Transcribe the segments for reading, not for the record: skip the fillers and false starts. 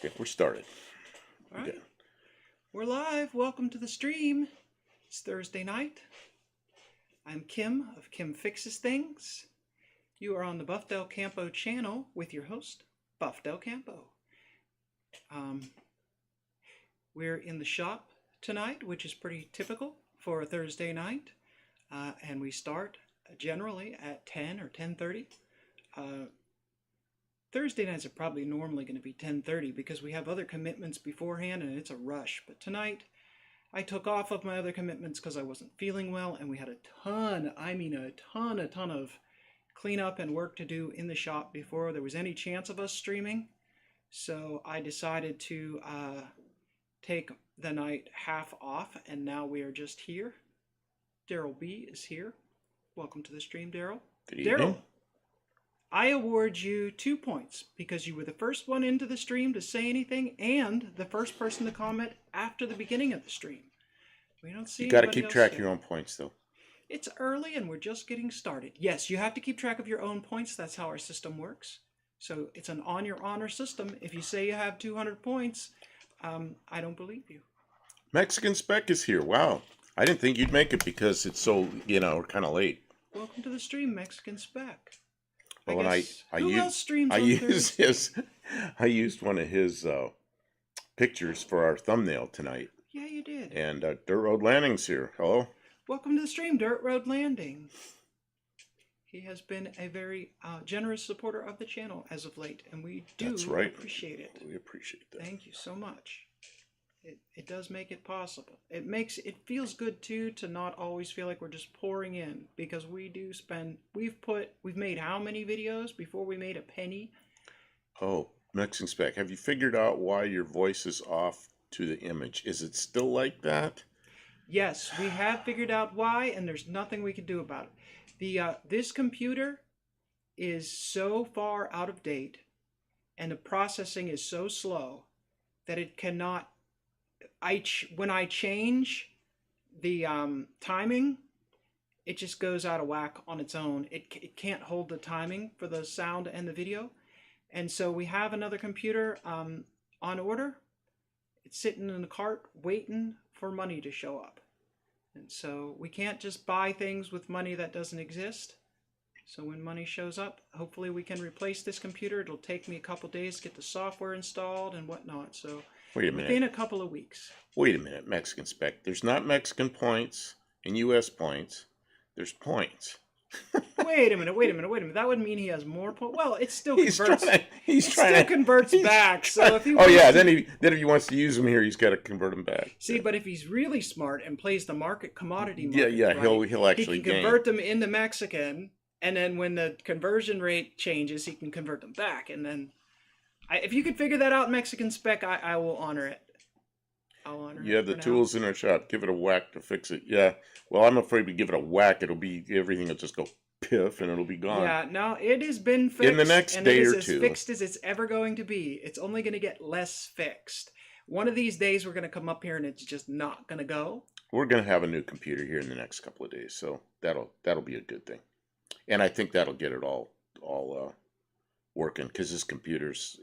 Okay, we're started. All right. We're live. Welcome to the stream. It's Thursday night. I'm Kim of Kim Fixes Things. You are on the Buff Del Campo channel with your host, Buff Del Campo. We're in the shop tonight, which is pretty typical for a Thursday night. And we start generally at 10 or 10:30. Thursday nights are probably normally going to be 10:30 because we have other commitments beforehand and it's a rush. But tonight I took off of my other commitments because I wasn't feeling well and we had a ton of cleanup and work to do in the shop before there was any chance of us streaming. So I decided to take the night half off and now we are just here. Daryl B is here. Welcome to the stream, Daryl. Good evening. Daryl, I award you 2 points because you were the first one into the stream to say anything and the first person to comment after the beginning of the stream. We don't see. You got to keep track of your own points, though. It's early and we're just getting started. Yes, you have to keep track of your own points. That's how our system works. So it's an on your honor system. If you say you have 200 points, I don't believe you. Mexican Spec is here. Wow. I didn't think you'd make it because it's so, we're kind of late. Welcome to the stream, Mexican Spec. Well, Who else streams I on used Thursday? I used one of his pictures for our thumbnail tonight. Yeah, you did. And Dirt Road Landing's here. Hello. Welcome to the stream, Dirt Road Landing. He has been a very generous supporter of the channel as of late, and we do appreciate it. We appreciate that. Thank you so much. It does make it possible. It feels good too to not always feel like we're just pouring in because we do spend. We've made how many videos before we made a penny? Oh, Mexican Spec, have you figured out why your voice is off to the image? Is it still like that? Yes, we have figured out why, and there's nothing we can do about it. This computer is so far out of date, and the processing is so slow that it cannot. When I change the timing, it just goes out of whack on its own. It can't hold the timing for the sound and the video. And so we have another computer on order. It's sitting in the cart waiting for money to show up. And so we can't just buy things with money that doesn't exist. So when money shows up, hopefully we can replace this computer. It'll take me a couple days to get the software installed and whatnot. So wait a minute. Within a couple of weeks. Wait a minute, Mexican Spec. There's not Mexican points and U.S. points. There's points. Wait a minute. That would mean he has more points. Well, it still converts. Converts back. So if he then if he wants to use them here, he's got to convert them back. See, but if he's really smart and plays the commodity market, right, he'll actually he can convert them into Mexican, and then when the conversion rate changes, he can convert them back, and then. If you could figure that out, Mexican Spec, I will honor it. I'll honor it. You have the tools in our shop. Give it a whack to fix it. Yeah. Well, I'm afraid we give it a whack, everything will just go piff and it'll be gone. Yeah. No, it has been fixed. In the next day or two. It is as fixed as it's ever going to be. It's only going to get less fixed. One of these days we're going to come up here and it's just not going to go. We're going to have a new computer here in the next couple of days, so that'll be a good thing. And I think that'll get it all working because this computer's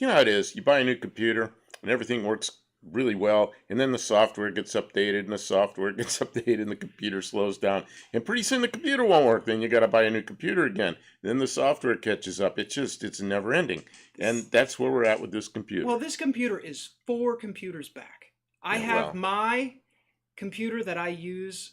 how it is. You buy a new computer and everything works really well, and then the software gets updated and the computer slows down, and pretty soon the computer won't work. Then you got to buy a new computer again. Then the software catches up. It's never ending, and that's where we're at with this computer. Well, this computer is 4 computers back. I have my computer that I use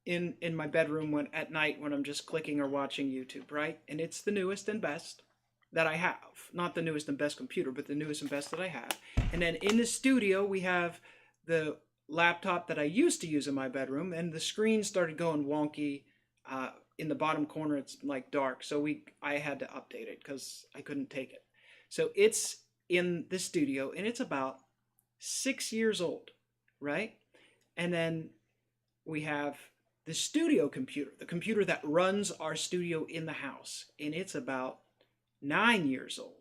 in my bedroom at night when I'm just clicking or watching YouTube, right? And it's the newest and best that I have. Not the newest and best computer, but the newest and best that I have. And then in the studio, we have the laptop that I used to use in my bedroom, and the screen started going wonky. In the bottom corner, it's like dark, so I had to update it because I couldn't take it. So it's in the studio, and it's about 6 years old, right? And then we have the studio computer, the computer that runs our studio in the house, and it's about 9 years old.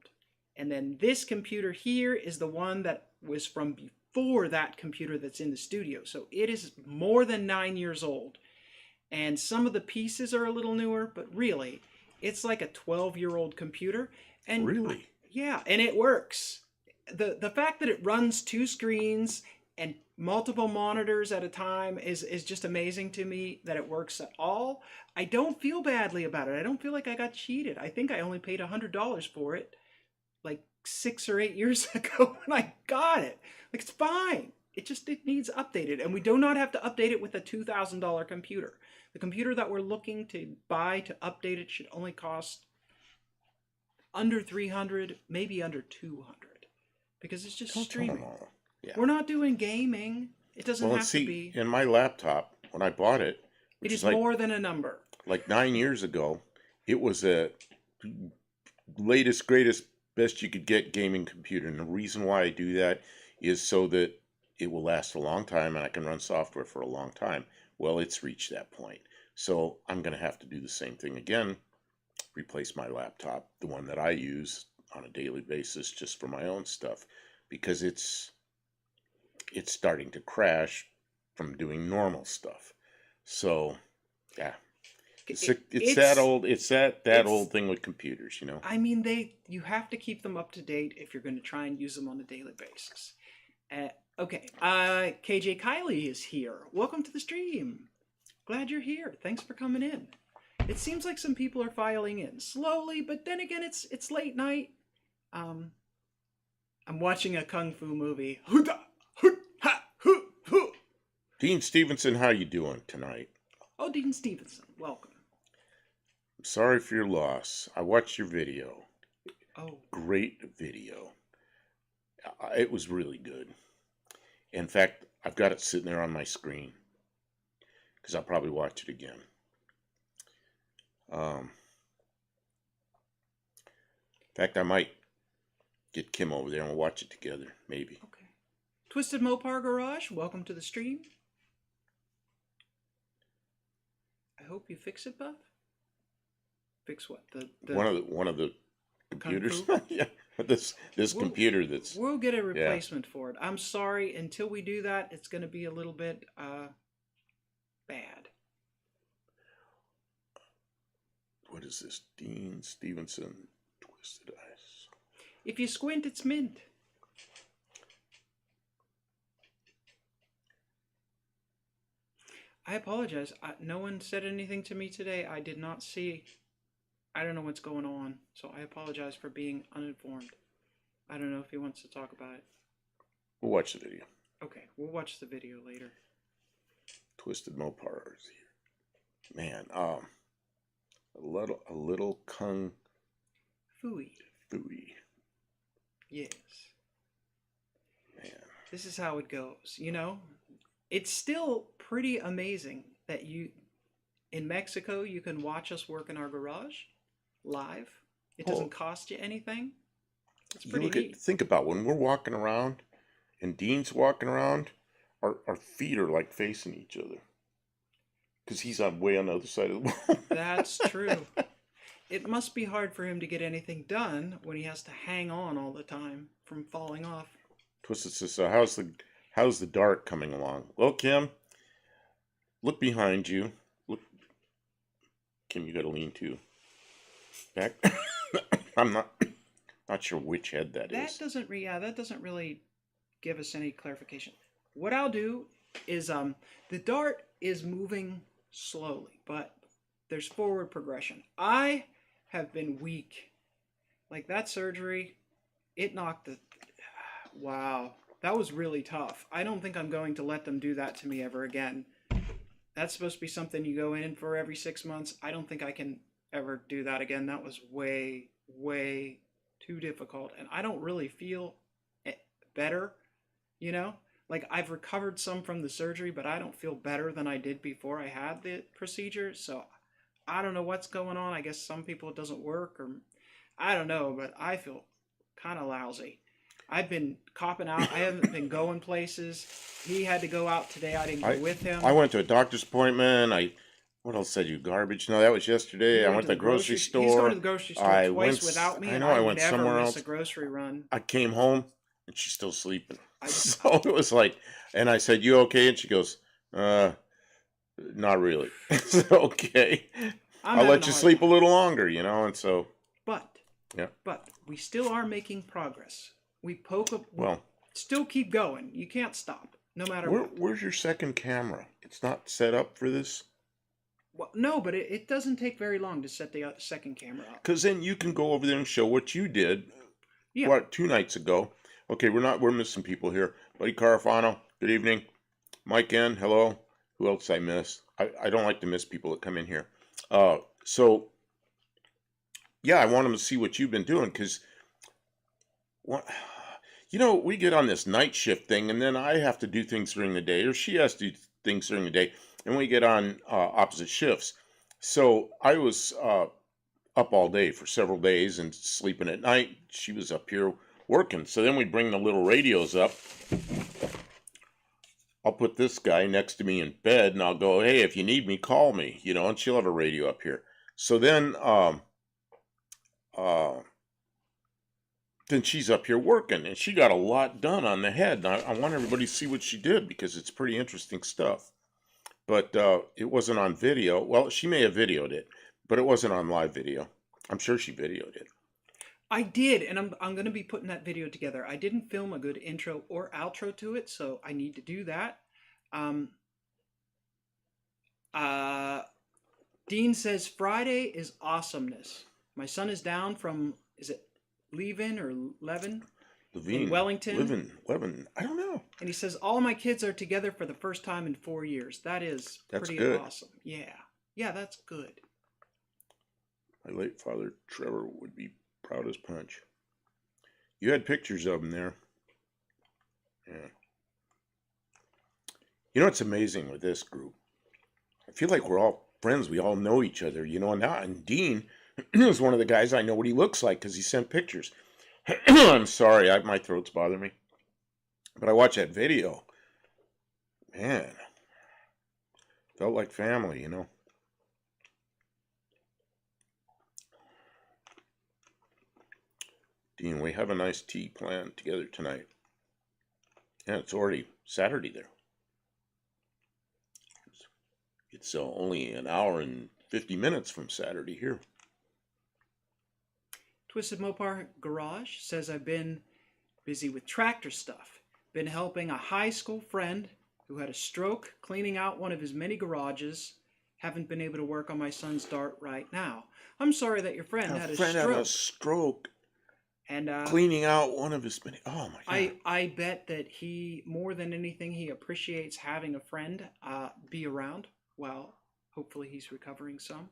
And then this computer here is the one that was from before that computer that's in the studio. So it is more than 9 years old. And some of the pieces are a little newer, but really, it's like a 12-year-old computer. And really? Yeah, and it works. the fact that it runs two screens and multiple monitors at a time is just amazing to me that it works at all. I don't feel badly about it. I don't feel like I got cheated. I think I only paid $100 for it like 6 or 8 years ago when I got it. Like, it's fine. It needs updated, and we do not have to update it with a $2,000 computer. The computer that we're looking to buy to update it should only cost under 300, maybe under 200, because it's just streaming. Yeah. We're not doing gaming. It doesn't have to be. In my laptop, when I bought it, it is more than a number. Like 9 years ago, it was a latest, greatest, best you could get gaming computer. And the reason why I do that is so that it will last a long time and I can run software for a long time. Well, it's reached that point. So I'm going to have to do the same thing again, replace my laptop, the one that I use on a daily basis just for my own stuff, because it's starting to crash from doing normal stuff. So, yeah. It's that old thing with computers, you know. I mean, you have to keep them up to date if you're going to try and use them on a daily basis. Okay, KJ Kylie is here. Welcome to the stream. Glad you're here. Thanks for coming in. It seems like some people are filing in slowly, but then again, it's late night. I'm watching a kung fu movie. Dean Stevenson, how you doing tonight? Oh, Dean Stevenson, welcome. I'm sorry for your loss. I watched your video. Oh. Great video. It was really good. In fact, I've got it sitting there on my screen because I'll probably watch it again. In fact, I might get Kim over there and we'll watch it together, maybe. Okay. Twisted Mopar Garage, welcome to the stream. I hope you fix it, Buff. Fix what? The one of the computers. Yeah, this computer that's. We'll get a replacement for it. I'm sorry. Until we do that, it's going to be a little bit bad. What is this? Dean Stevenson, Twisted Ice. If you squint, it's mint. I apologize. No one said anything to me today. I did not see. I don't know what's going on, so I apologize for being uninformed. I don't know if he wants to talk about it. We'll watch the video. Okay, we'll watch the video later. Twisted Mopar is here. Man, a little kung Fooey. Yes. Man. This is how it goes, you know? It's still pretty amazing that in Mexico, you can watch us work in our garage live. It doesn't cost you anything. It's pretty neat. Think about when we're walking around and Dean's walking around, our feet are like facing each other. Because he's way on the other side of the wall. That's true. It must be hard for him to get anything done when he has to hang on all the time from falling off. Twisted says, so how's the dart coming along? Well, Kim, look behind you. Look, Kim, you got to lean too. Back. I'm not sure which head that is. That doesn't really give us any clarification. What I'll do is the dart is moving slowly, but there's forward progression. I have been weak. Like that surgery, it knocked wow. That was really tough. I don't think I'm going to let them do that to me ever again. That's supposed to be something you go in for every 6 months. I don't think I can ever do that again. That was way, way too difficult. And I don't really feel better, you know? Like, I've recovered some from the surgery, but I don't feel better than I did before I had the procedure. So I don't know what's going on. I guess some people it doesn't work, or I don't know, but I feel kind of lousy. I've been copping out. I haven't been going places. He had to go out today. I didn't go with him. I went to a doctor's appointment. What else said you? Garbage? No, that was yesterday. I went to the grocery store. He's going to the grocery store twice without me. I know I went somewhere else. A grocery run. I came home and she's still sleeping. So it was like, and I said, "You okay?" And she goes, "Not really." Okay. I'll let you sleep a little longer, you know. And so. But we still are making progress. We poke up. Well, Still keep going. You can't stop, no matter what. where's your second camera? It's not set up for this? Well, no, but it doesn't take very long to set the second camera up. Because then you can go over there and show what you did. Yeah. What, 2 nights ago? Okay, we're missing people here. Buddy Carafano, good evening. Mike N, hello. Who else I missed? I don't like to miss people that come in here. So, yeah, I want them to see what you've been doing, because, we get on this night shift thing, and then I have to do things during the day, or she has to do things during the day, and we get on opposite shifts. So I was up all day for several days and sleeping at night. She was up here working. So then we bring the little radios up. I'll put this guy next to me in bed, and I'll go, hey, if you need me, call me, and she'll have a radio up here. So then she's up here working, and she got a lot done on the head. And I want everybody to see what she did, because it's pretty interesting stuff. But it wasn't on video. Well, she may have videoed it, but it wasn't on live video. I'm sure she videoed it. I did, and I'm going to be putting that video together. I didn't film a good intro or outro to it, so I need to do that. Dean says, Friday is awesomeness. My son is down from, is it Levin or Levin? In Wellington. Levin. I don't know. And he says, all of my kids are together for the first time in 4 years. That's pretty good. Awesome. Yeah. Yeah, that's good. My late father, Trevor, would be proud as punch. You had pictures of him there. Yeah. It's amazing with this group. I feel like we're all friends. We all know each other, and Dean is one of the guys I know what he looks like because he sent pictures. I'm sorry, my throat's bothering me. But I watched that video. Man, felt like family, Dean, we have a nice tea planned together tonight. Yeah, it's already Saturday there. It's only an hour and 50 minutes from Saturday here. Twisted Mopar Garage says, I've been busy with tractor stuff. Been helping a high school friend who had a stroke, cleaning out one of his many garages. Haven't been able to work on my son's Dart right now. I'm sorry that your friend had a stroke. And cleaning out one of his many. Oh my God. I bet that he, more than anything, he appreciates having a friend be around while hopefully he's recovering some.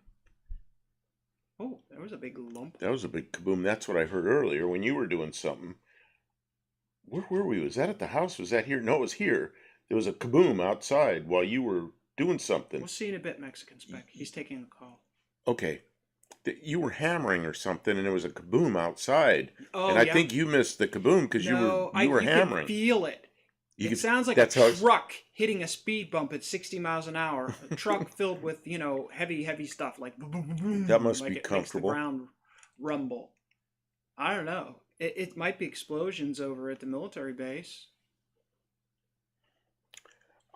Oh, that was a big lump. That was a big kaboom. That's what I heard earlier when you were doing something. Where were we? Was that at the house? Was that here? No, it was here. There was a kaboom outside while you were doing something. We'll see in a bit, Mexican Spec. He's taking a call. Okay. You were hammering or something, and there was a kaboom outside. Oh, and I think you missed the kaboom because you were hammering. You could feel it. It sounds like a truck hitting a speed bump at 60 miles an hour. A truck filled with, heavy stuff like that must like be it comfortable. Makes the ground rumble. I don't know. It might be explosions over at the military base.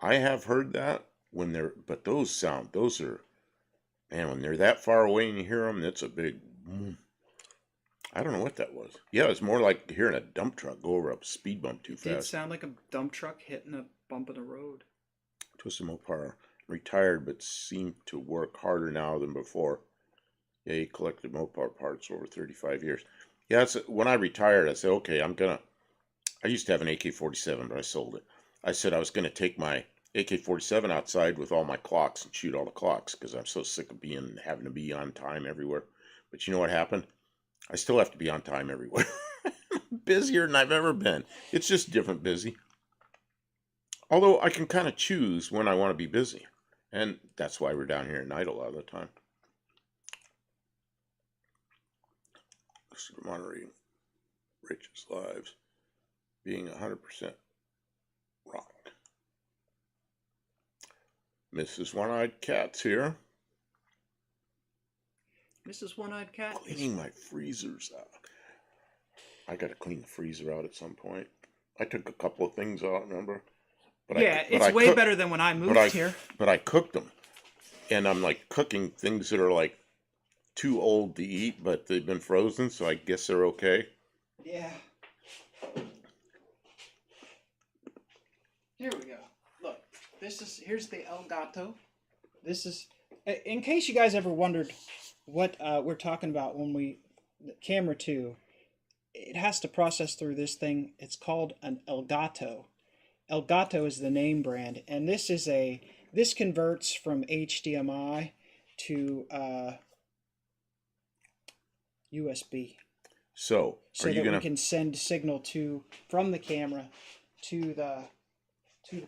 I have heard that but those are, man, when they're that far away and you hear them, that's a big. I don't know what that was. Yeah, it's more like hearing a dump truck go over a speed bump too fast. It did sound like a dump truck hitting a bump in the road. Twisted Mopar, retired but seemed to work harder now than before. Yeah, he collected Mopar parts over 35 years. Yeah, when I retired, I said, okay, I used to have an AK-47, but I sold it. I said I was going to take my AK-47 outside with all my clocks and shoot all the clocks because I'm so sick of having to be on time everywhere. But you know what happened? I still have to be on time everywhere. Busier than I've ever been. It's just different busy. Although I can kind of choose when I want to be busy. And that's why we're down here at night a lot of the time. Monitoring Rich's lives being 100% wrong. Mrs. One-Eyed Cat's here. Mrs. One-Eyed Cat? Cleaning my freezers out. I got to clean the freezer out at some point. I took a couple of things out, remember? It's way better than when I moved here. But I cooked them. And I'm like cooking things that are like too old to eat, but they've been frozen, so I guess they're okay. Yeah. Here we go. Look, here's the Elgato. This is, in case you guys ever wondered what we're talking about when the camera 2, it has to process through this thing. It's called an Elgato. Elgato is the name brand, and this converts from HDMI to USB. So that we can send signal from the camera to the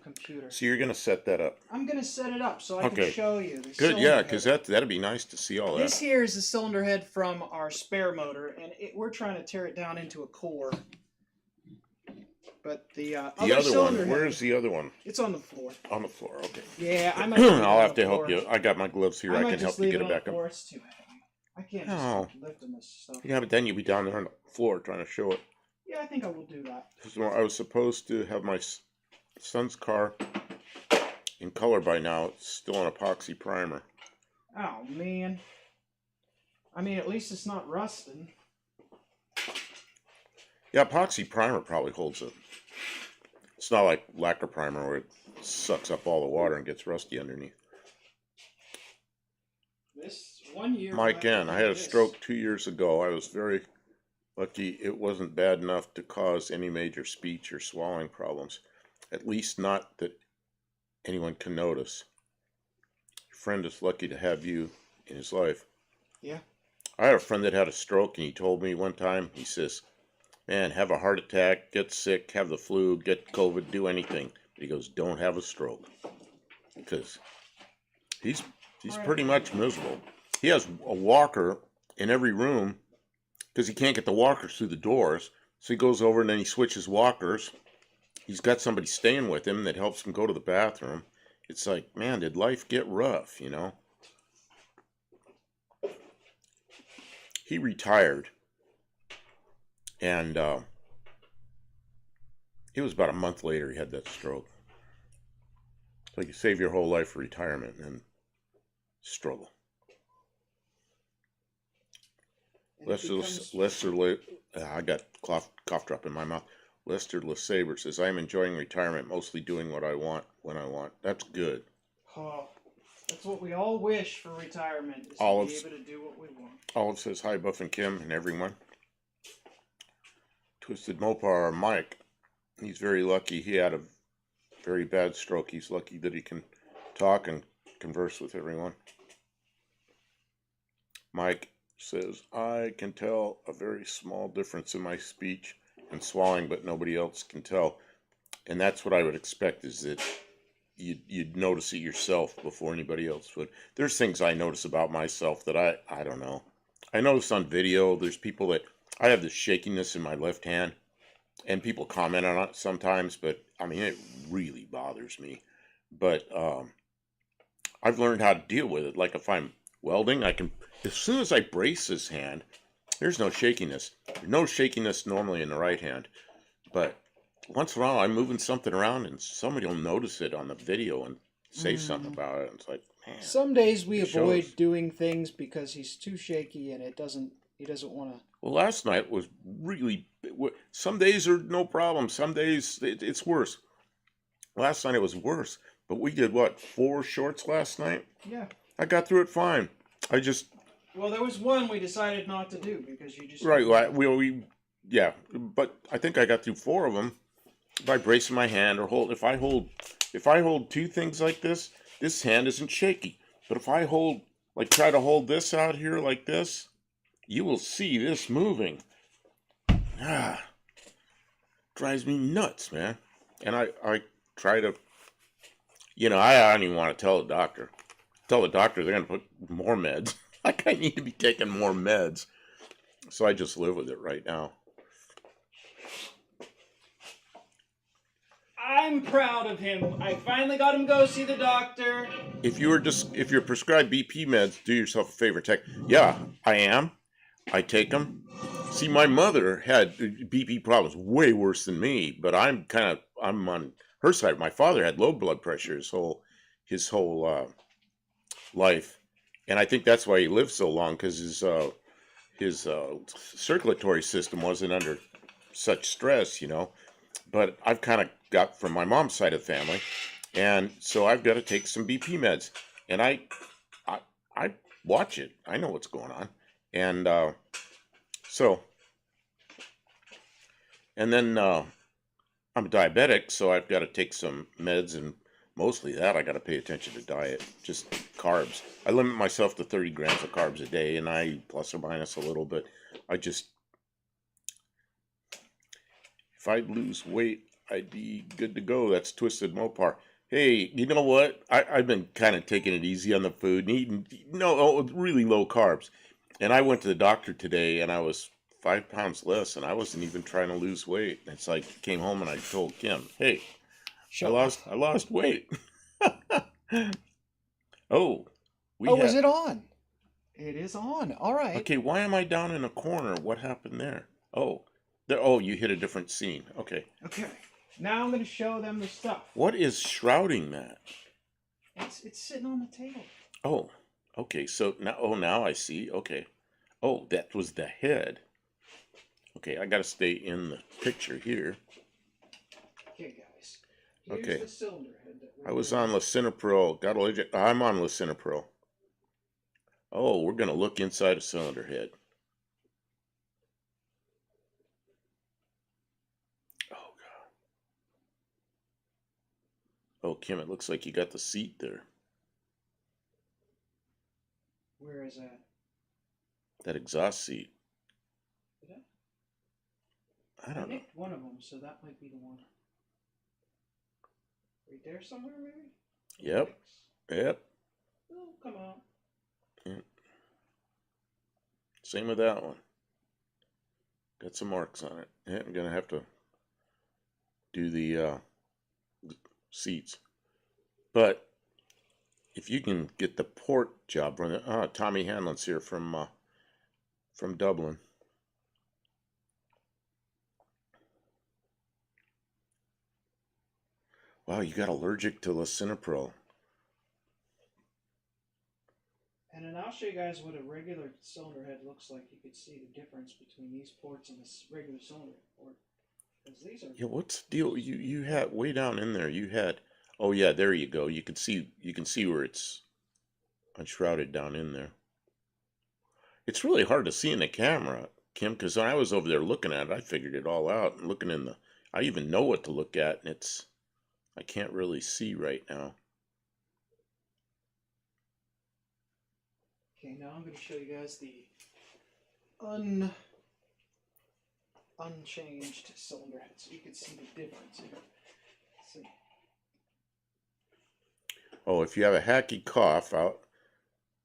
computer. So you're gonna set that up. I'm gonna set it up so I can show you. Good, yeah, because that'd be nice to see all that. This here is the cylinder head from our spare motor, and we're trying to tear it down into a core. But the other one, where's the other one? It's on the floor. On the floor, okay. Yeah, I'll have to help you. I got my gloves here. I can help you get it back up. It's too heavy. I can't just lifting this stuff. Yeah, but then you'll be down there on the floor trying to show it. Yeah, I think I will do that. So I was supposed to have my son's car in color by now. It's still an epoxy primer. Oh, man. I mean, at least it's not rusting. Yeah, epoxy primer probably holds it. It's not like lacquer primer where it sucks up all the water and gets rusty underneath. This 1 year. Mike N. I had a stroke 2 years ago. I was very lucky it wasn't bad enough to cause any major speech or swallowing problems. At least not that anyone can notice. Your friend is lucky to have you in his life. Yeah. I had a friend that had a stroke, and he told me one time, he says, man, have a heart attack, get sick, have the flu, get COVID, do anything. But he goes, don't have a stroke. Because he's pretty much miserable. He has a walker in every room because he can't get the walkers through the doors. So he goes over and then he switches walkers. He's got somebody staying with him that helps him go to the bathroom. It's like, man, did life get rough, you know? He retired. And it was about a month later he had that stroke. So you save your whole life for retirement and struggle. I got cough drop in my mouth. Lester LeSabre says, I am enjoying retirement, mostly doing what I want when I want. That's good. Oh, that's what we all wish for retirement, is Olive, to be able to do what we want. Olive says, hi, Buff and Kim and everyone. Twisted Mopar, Mike. He's very lucky. He had a very bad stroke. He's lucky that he can talk and converse with everyone. Mike says, I can tell a very small difference in my speech and swallowing, but nobody else can tell. And that's what I would expect, is that you'd notice it yourself before anybody else would. There's things I notice about myself that I don't know. I notice on video, there's people that, I have this shakiness in my left hand, and people comment on it sometimes, but I mean, it really bothers me. But I've learned how to deal with it. Like if I'm welding, I can, as soon as I brace this hand, there's no shakiness. There's no shakiness normally in the right hand. But once in a while, I'm moving something around, and somebody will notice it on the video and say something about it. And it's like, man. Some days we avoid doing things because he's too shaky, and he doesn't want to. Well, last night was really, some days are no problem. Some days it's worse. Last night it was worse. But we did, what, 4 shorts last night? Yeah. I got through it fine. Well, there was one we decided not to do because you just... Right, yeah. But I think I got through 4 of them by bracing my hand or if I hold 2 things like this hand isn't shaky. But if I try to hold this out here like this, you will see this moving. Drives me nuts, man. And I try to, I don't even want to tell the doctor. Tell the doctor they're going to put more meds. Like I need to be taking more meds. So I just live with it right now. I'm proud of him. I finally got him go see the doctor. If you're prescribed BP meds, do yourself a favor. Yeah, I am. I take them. See, my mother had BP problems way worse than me, but I'm on her side. My father had low blood pressure his whole life, and I think that's why he lived so long, because his circulatory system wasn't under such stress, But I've kind of got from my mom's side of the family, and so I've got to take some BP meds, and I, I watch it. I know what's going on, and so, and then I'm diabetic, so I've got to take some meds, and mostly that I got to pay attention to diet, just carbs. I limit myself to 30 grams of carbs a day, and I plus or minus a little, but I just, if I lose weight, I'd be good to go. That's Twisted Mopar. Hey, you know what? I've been kind of taking it easy on the food and eating really low carbs. And I went to the doctor today and I was 5 pounds less and I wasn't even trying to lose weight. It's like I came home and I told Kim, hey, I lost weight. Oh, is it on? It is on. All right. Okay, why am I down in a corner? What happened there? Oh, you hit a different scene. Okay. Okay. Now I'm going to show them the stuff. What is shrouding that? It's sitting on the table. Oh, okay. So now I see. Okay. Oh, that was the head. Okay, I got to stay in the picture here. Okay, guys. Here's Okay. the cylinder head that I was on lisinopril. I'm on lisinopril. Oh, we're going to look inside a cylinder head. Oh, God. Oh, Kim, it looks like you got the seat there. Where is that? That exhaust seat. Did I don't know. nicked one of them, so that might be the one. Right there somewhere, maybe? Yep. Yep. Oh, come on. Yep. Same with that one. Got some marks on it. Yeah, I'm going to have to do the seats. But if you can get the port job running, Tommy Hanlon's here from Dublin. Wow, you got allergic to lisinopril. And then I'll show you guys what a regular cylinder head looks like. You can see the difference between these ports and this regular cylinder port. Because these are... Yeah, what's the deal? You had way down in there. You had. Oh yeah, there you go. You can see where it's unshrouded down in there. It's really hard to see in the camera, Kim, because when I was over there looking at it, I figured it all out and looking in the. I even know what to look at, and I can't really see right now. Okay, now I'm going to show you guys the unchanged cylinder head, so you can see the difference here. Let's see. Oh, if you have a hacky cough out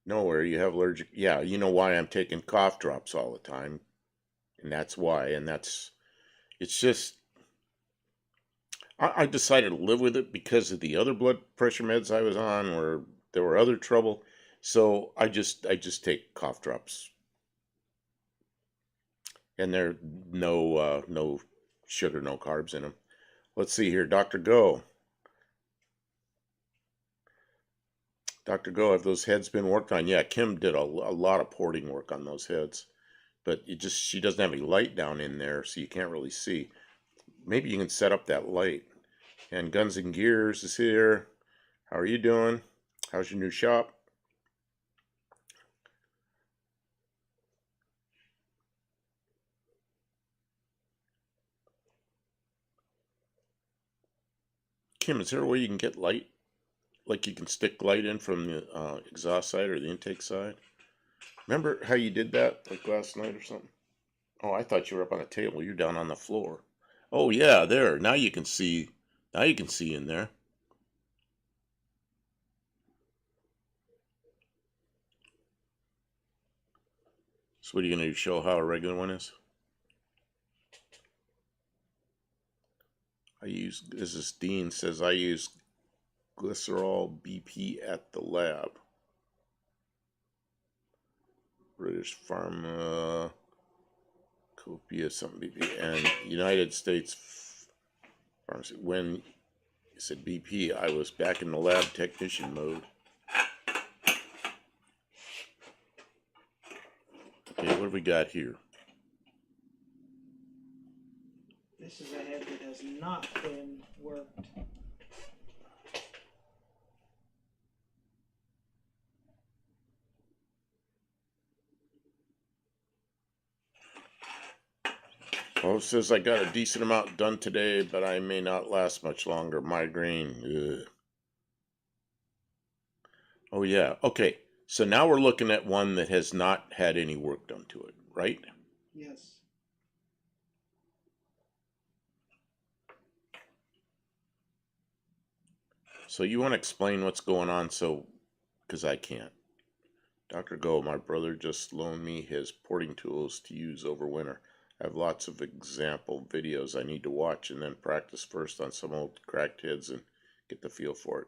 nowhere, you have allergic. Yeah, you know why I'm taking cough drops all the time, and that's why. And it's just. I decided to live with it because of the other blood pressure meds I was on, where there were other trouble. So I just take cough drops, and there are no sugar, no carbs in them. Let's see here, Dr. Go. Dr. Go, have those heads been worked on? Yeah, Kim did a lot of porting work on those heads, but she doesn't have any light down in there, so you can't really see. Maybe you can set up that light. And Guns and Gears is here. How are you doing? How's your new shop? Kim, is there a way you can get light? Like you can stick light in from the exhaust side or the intake side? Remember how you did that like last night or something? Oh, I thought you were up on the table. You're down on the floor. Oh yeah, there. Now you can see. Now you can see in there. So what are you going to show how a regular one is? This is Dean says, I use glycerol BP at the lab. British Pharma, Copia, something BP, and United States Pharmacy. When you said BP, I was back in the lab technician mode. Okay, what have we got here? This is a head that has not been worked. Well, it says I got a decent amount done today, but I may not last much longer. Migraine. Ugh. Oh, yeah. Okay. So now we're looking at one that has not had any work done to it, right? Yes. So you want to explain what's going on? So, because I can't. Dr. Go, my brother just loaned me his porting tools to use over winter. I have lots of example videos I need to watch and then practice first on some old cracked heads and get the feel for it.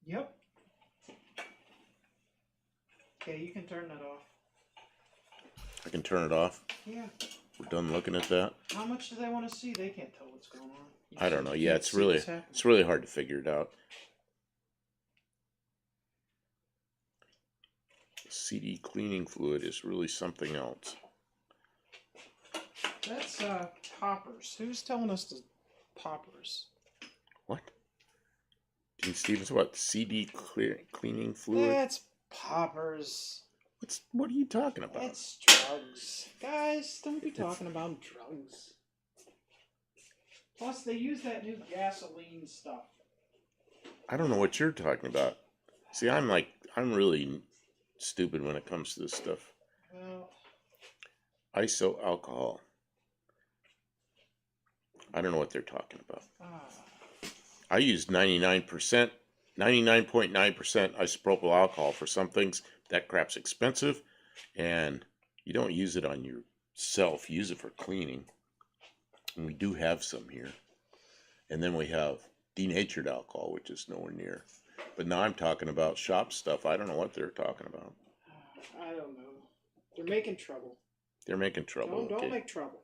Yep. Okay, you can turn that off. I can turn it off. Yeah. We're done looking at that. How much do they want to see? They can't tell what's going on. I don't know. Yeah, can't it's see really what's happening. it's really hard to figure it out. CD cleaning fluid is really something else. That's poppers. Who's telling us the poppers? What? Dean Stevens, what? CD cleaning fluid? That's poppers. What are you talking about? It's drugs. Guys, don't be talking about drugs. Plus, they use that new gasoline stuff. I don't know what you're talking about. See, I'm really stupid when it comes to this stuff. Well, Iso alcohol. I don't know what they're talking about. I use 99%, 99.9% isopropyl alcohol for some things. That crap's expensive, and you don't use it on yourself. You use it for cleaning. And we do have some here. And then we have denatured alcohol, which is nowhere near. But now I'm talking about shop stuff. I don't know what they're talking about. I don't know. They're making trouble. They're making trouble. Don't Okay. make trouble.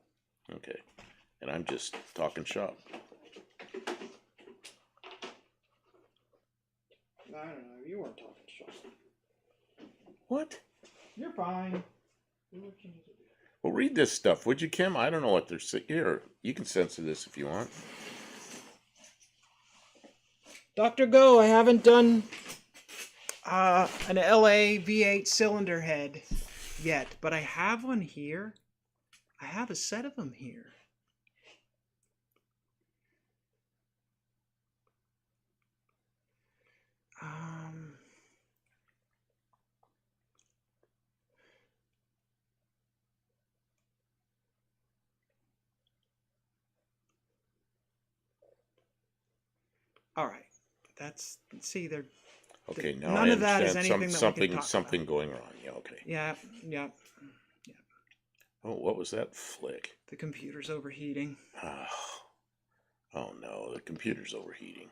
Okay. And I'm just talking shop. I don't know. You weren't talking shop. What? You're fine. Do what you need to do. Well, read this stuff, would you, Kim? I don't know what they're saying. Here, you can censor this if you want. Dr. Go, I haven't done an LA V8 cylinder head yet, but I have one here. I have a set of them here. All right. That's, see, they're, Okay, now none I of that is understand anything that we can talk something going wrong. Yeah, okay. yeah. Oh, what was that flick? The computer's overheating. Oh no, the computer's overheating.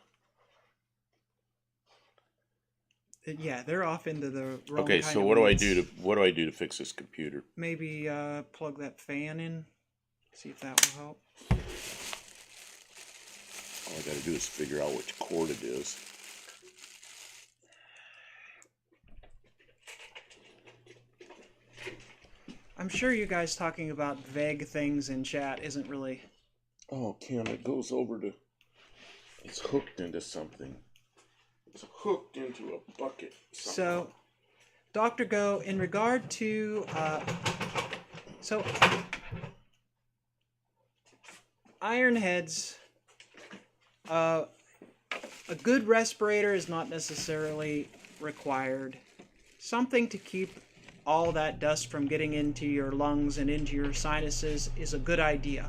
Yeah, they're off into the wrong Okay, kind so of what weeds. do I do to fix this computer? Maybe plug that fan in. See if that will help. All I gotta do is figure out which cord it is. I'm sure you guys talking about vague things in chat isn't really... Oh, Kim, it goes over to... It's hooked into something. It's hooked into a bucket. Somehow. So, Dr. Go, in regard to... iron heads, a good respirator is not necessarily required. Something to keep all that dust from getting into your lungs and into your sinuses is a good idea.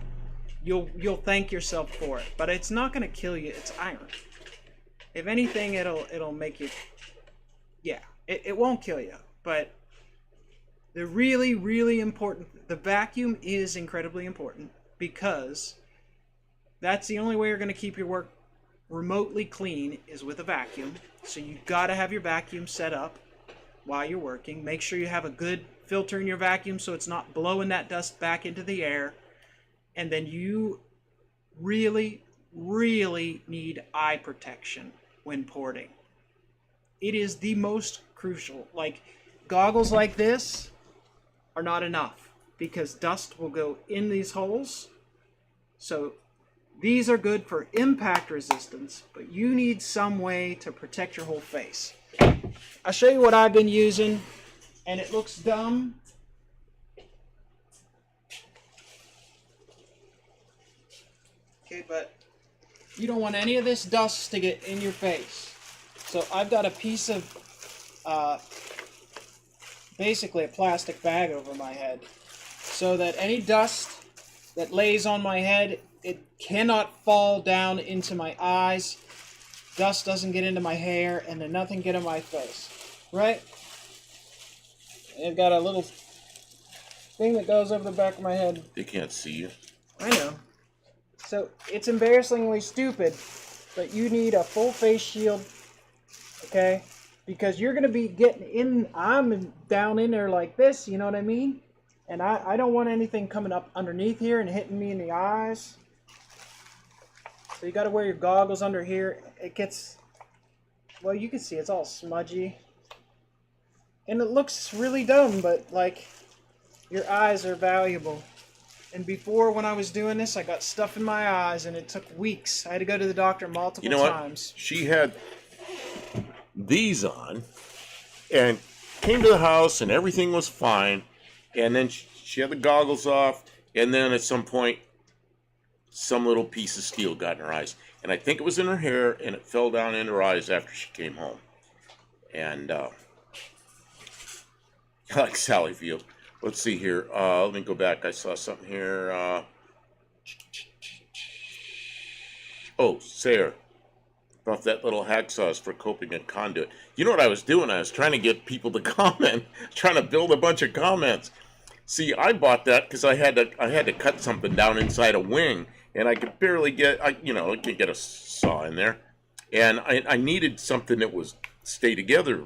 You'll thank yourself for it, but it's not going to kill you. It's iron. If anything, it'll make you... Yeah, it won't kill you, but the really, really important... The vacuum is incredibly important because that's the only way you're going to keep your work remotely clean is with a vacuum. So you've got to have your vacuum set up while you're working. Make sure you have a good filter in your vacuum so it's not blowing that dust back into the air. And then you really, really need eye protection when porting. It is the most crucial. Like, goggles like this are not enough because dust will go in these holes. So These are good for impact resistance, but you need some way to protect your whole face. I'll show you what I've been using, and it looks dumb. Okay, but you don't want any of this dust to get in your face. So I've got a piece of, basically a plastic bag over my head, so that any dust that lays on my head, it cannot fall down into my eyes. Dust doesn't get into my hair, and then nothing get in my face, right? I've got a little thing that goes over the back of my head. They can't see you. I know. So it's embarrassingly stupid, but you need a full face shield, okay? Because you're going to be getting in, I'm down in there like this, you know what I mean? And I don't want anything coming up underneath here and hitting me in the eyes. So you got to wear your goggles under here. It gets, well, you can see it's all smudgy. And it looks really dumb, but like, your eyes are valuable. And before, when I was doing this, I got stuff in my eyes, and it took weeks. I had to go to the doctor multiple times. She had these on, and came to the house, and everything was fine. And then she had the goggles off, and then at some point, some little piece of steel got in her eyes. And I think it was in her hair, and it fell down in her eyes after she came home. And, like Sally Field. Let's see here. Let me go back. I saw something here. Oh, Sarah. About that little hacksaws for coping and conduit. You know what I was doing? I was trying to get people to comment. Trying to build a bunch of comments. See, I bought that because I had to cut something down inside a wing, and I could barely get, I could get a saw in there, and I needed something that was stay together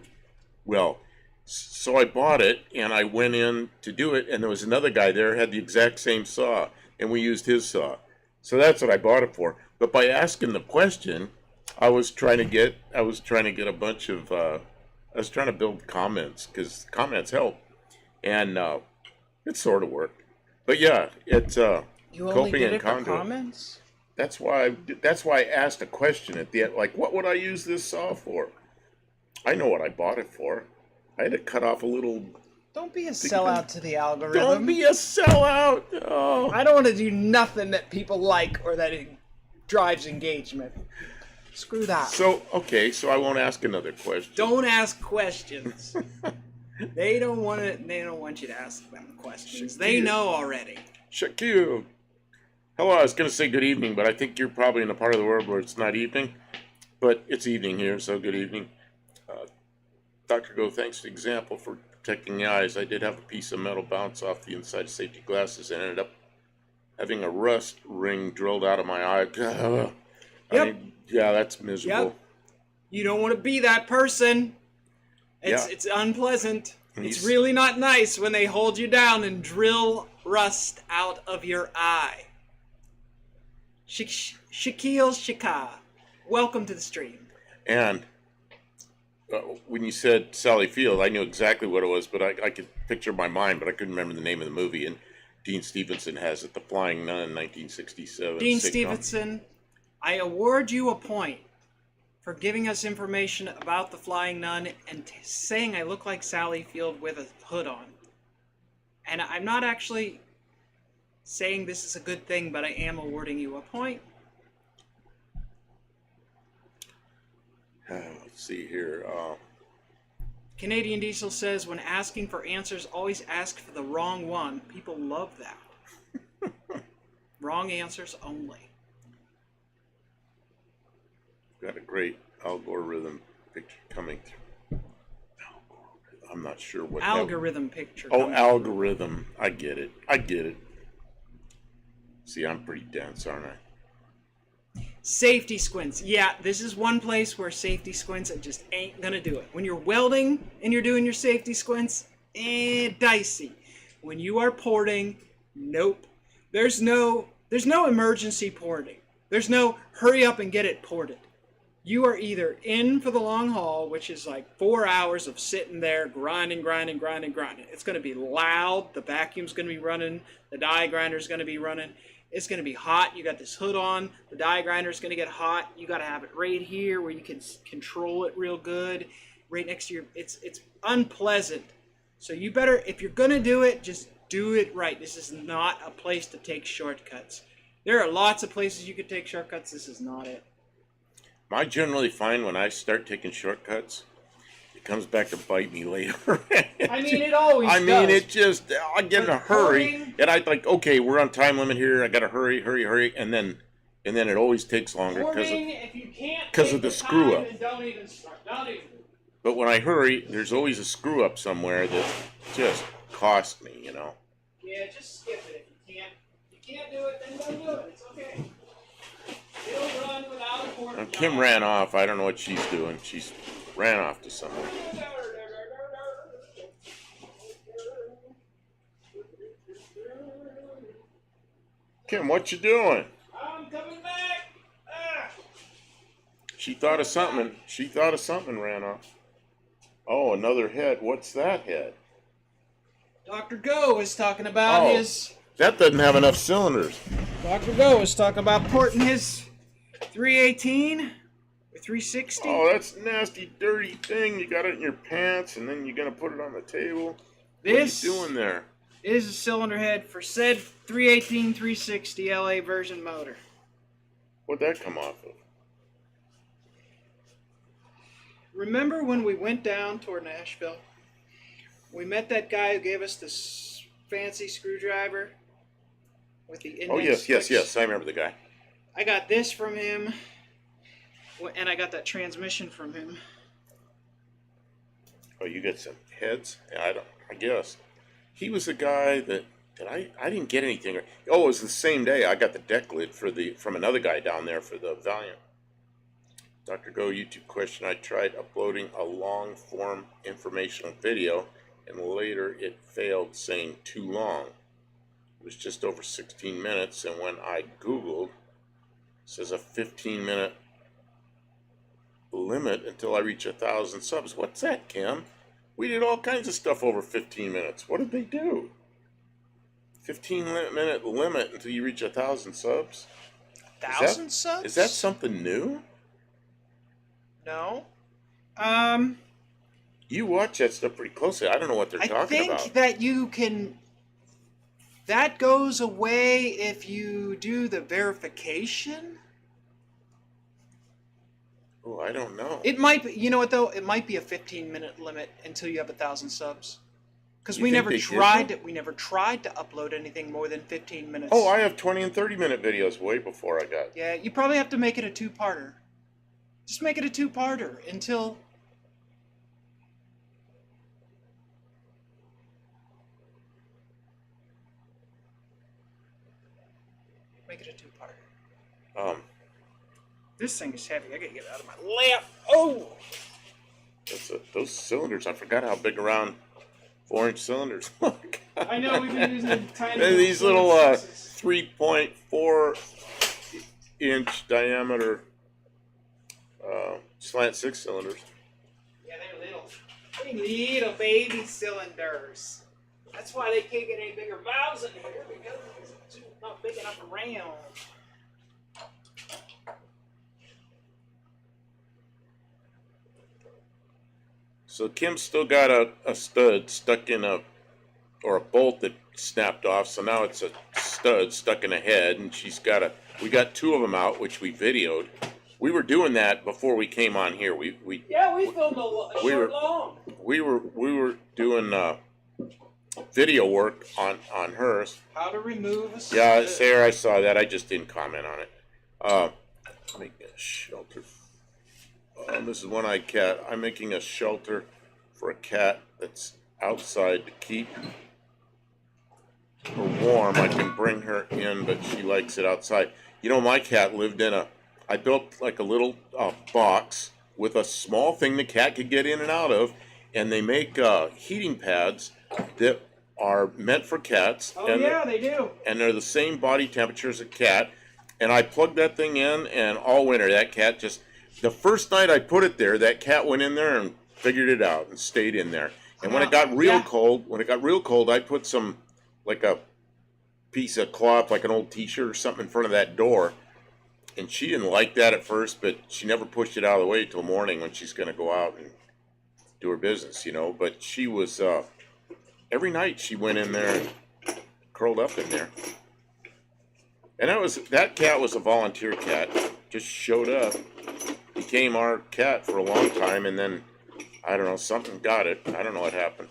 well. So I bought it, and I went in to do it, and there was another guy there who had the exact same saw, and we used his saw. So that's what I bought it for. But by asking the question, I was trying to get a bunch of, I was trying to build comments, because comments help, and it sort of worked. But yeah, it's you only coping did and it for conduit. comments? That's why I asked a question at the end, like, what would I use this saw for? I know what I bought it for. I had to cut off a little. Don't be a sellout to the algorithm. Don't be a sellout. Oh. I don't want to do nothing that people like or that it drives engagement. Screw that. So I won't ask another question. Don't ask questions. They don't want you to ask them questions. They know already. Shaquille. Hello, I was going to say good evening, but I think you're probably in a part of the world where it's not evening. But it's evening here, so good evening. Dr. Go, thanks for the example for protecting the eyes. I did have a piece of metal bounce off the inside of safety glasses and ended up having a rust ring drilled out of my eye. Yep. Yeah, that's miserable. Yep. You don't want to be that person. Yeah. It's unpleasant. It's really not nice when they hold you down and drill rust out of your eye. Shaquille Shaka, welcome to the stream. And when you said Sally Field, I knew exactly what it was, but I could picture my mind, but I couldn't remember the name of the movie. And Dean Stevenson has it, The Flying Nun, 1967. Dean sitcom. Stevenson, I award you a point for giving us information about The Flying Nun and saying I look like Sally Field with a hood on. And I'm not actually saying this is a good thing, but I am awarding you a point. Let's see here. Canadian Diesel says, when asking for answers, always ask for the wrong one. People love that. Wrong answers only. Got a great algorithm picture coming through. I'm not sure what algorithm picture. Oh, algorithm. I get it. See, I'm pretty dense, aren't I? Safety squints. Yeah, this is one place where safety squints just ain't gonna do it. When you're welding and you're doing your safety squints, dicey. When you are porting, nope. There's no emergency porting. There's no hurry up and get it ported. you are either in for the long haul, which is like 4 hours of sitting there grinding. It's going to be loud. The vacuum's going to be running. The die grinder's going to be running. It's going to be hot. You got this hood on. The die grinder's going to get hot. You got to have it right here where you can control it real good. Right next to your, it's unpleasant. So you better, if you're going to do it, just do it right. This is not a place to take shortcuts. There are lots of places you could take shortcuts. This is not it. I generally find when I start taking shortcuts, it comes back to bite me later. I mean, it always does. I mean, it just, I get in a hurry, and I like, okay, we're on time limit here, I gotta hurry, and then it always takes longer because of the screw up. Don't even start. Don't even. But when I hurry, there's always a screw up somewhere that just costs me, you know. Yeah, just skip it if you can't. If you can't do it, then don't do it. It's okay. It'll run without a port. Kim ran off. I don't know what she's doing. She's ran off to somewhere. Kim, what you doing? I'm coming back. She thought of something. She thought of something. Ran off. Oh, another head. What's that head? Dr. Go is talking about his. That doesn't have enough cylinders. Dr. Go is talking about porting his 318 or 360. Oh, that's a nasty, dirty thing. You got it in your pants, and then you're gonna put it on the table. This what are you doing there? Is a cylinder head for said 318 360 LA version motor. What'd that come off of? Remember when we went down toward Nashville? We met that guy who gave us this fancy screwdriver with the index Oh, yes, sticks? yes. I remember the guy. I got this from him, and I got that transmission from him. Oh, you got some heads? Yeah, I guess. He was the guy that I didn't get anything. Oh, it was the same day I got the deck lid from another guy down there for the Valiant. Dr. Go YouTube question. I tried uploading a long form informational video and later it failed saying too long. It was just over 16 minutes and when I Googled, it says a 15-minute limit until I reach 1,000 subs. What's that, Kim? We did all kinds of stuff over 15 minutes. What did they do? 15-minute limit until you reach 1,000 subs? 1,000 subs? Is that something new? No. You watch that stuff pretty closely. I don't know what they're talking about. I think that you can. That goes away if you do the verification. Oh, I don't know. It might be. You know what though? It might be a 15-minute limit until you have 1,000 subs. Because we never tried to. We never tried to upload anything more than 15 minutes. Oh, I have 20 and 30-minute videos way before I got. Yeah, you probably have to make it a two-parter. Just make it a two-parter until. Make it a two-parter. This thing is heavy. I gotta get it out of my lap. Oh! Those cylinders. I forgot how big around 4-inch cylinders. I know we've been using tiny. These little 3.4-inch diameter slant 6 cylinders. Yeah, they're little baby cylinders. That's why they can't get any bigger valves in here because it's not big enough around. So Kim's still got a stud stuck in or a bolt that snapped off. So now it's a stud stuck in a head, and we got 2 of them out, which we videoed. We were doing that before we came on here. We filmed a short long. We were doing video work on hers. How to remove a stud. Yeah, Sarah, I saw that. I just didn't comment on it. Make a shelter. This is one-eyed cat. I'm making a shelter for a cat that's outside to keep her warm. I can bring her in, but she likes it outside. You know, my cat lived in I built like a little box with a small thing the cat could get in and out of, and they make heating pads that are meant for cats. Oh, yeah, they do. And they're the same body temperature as a cat. And I plugged that thing in, and all winter that cat just The first night I put it there, that cat went in there and figured it out and stayed in there. And when it got real cold, I put some, like a piece of cloth, like an old T-shirt or something in front of that door. And she didn't like that at first, but she never pushed it out of the way till morning when she's going to go out and do her business, you know. But she was, every night she went in there and curled up in there. And that cat was a volunteer cat. Just showed up, became our cat for a long time, and then, I don't know, something got it. I don't know what happened.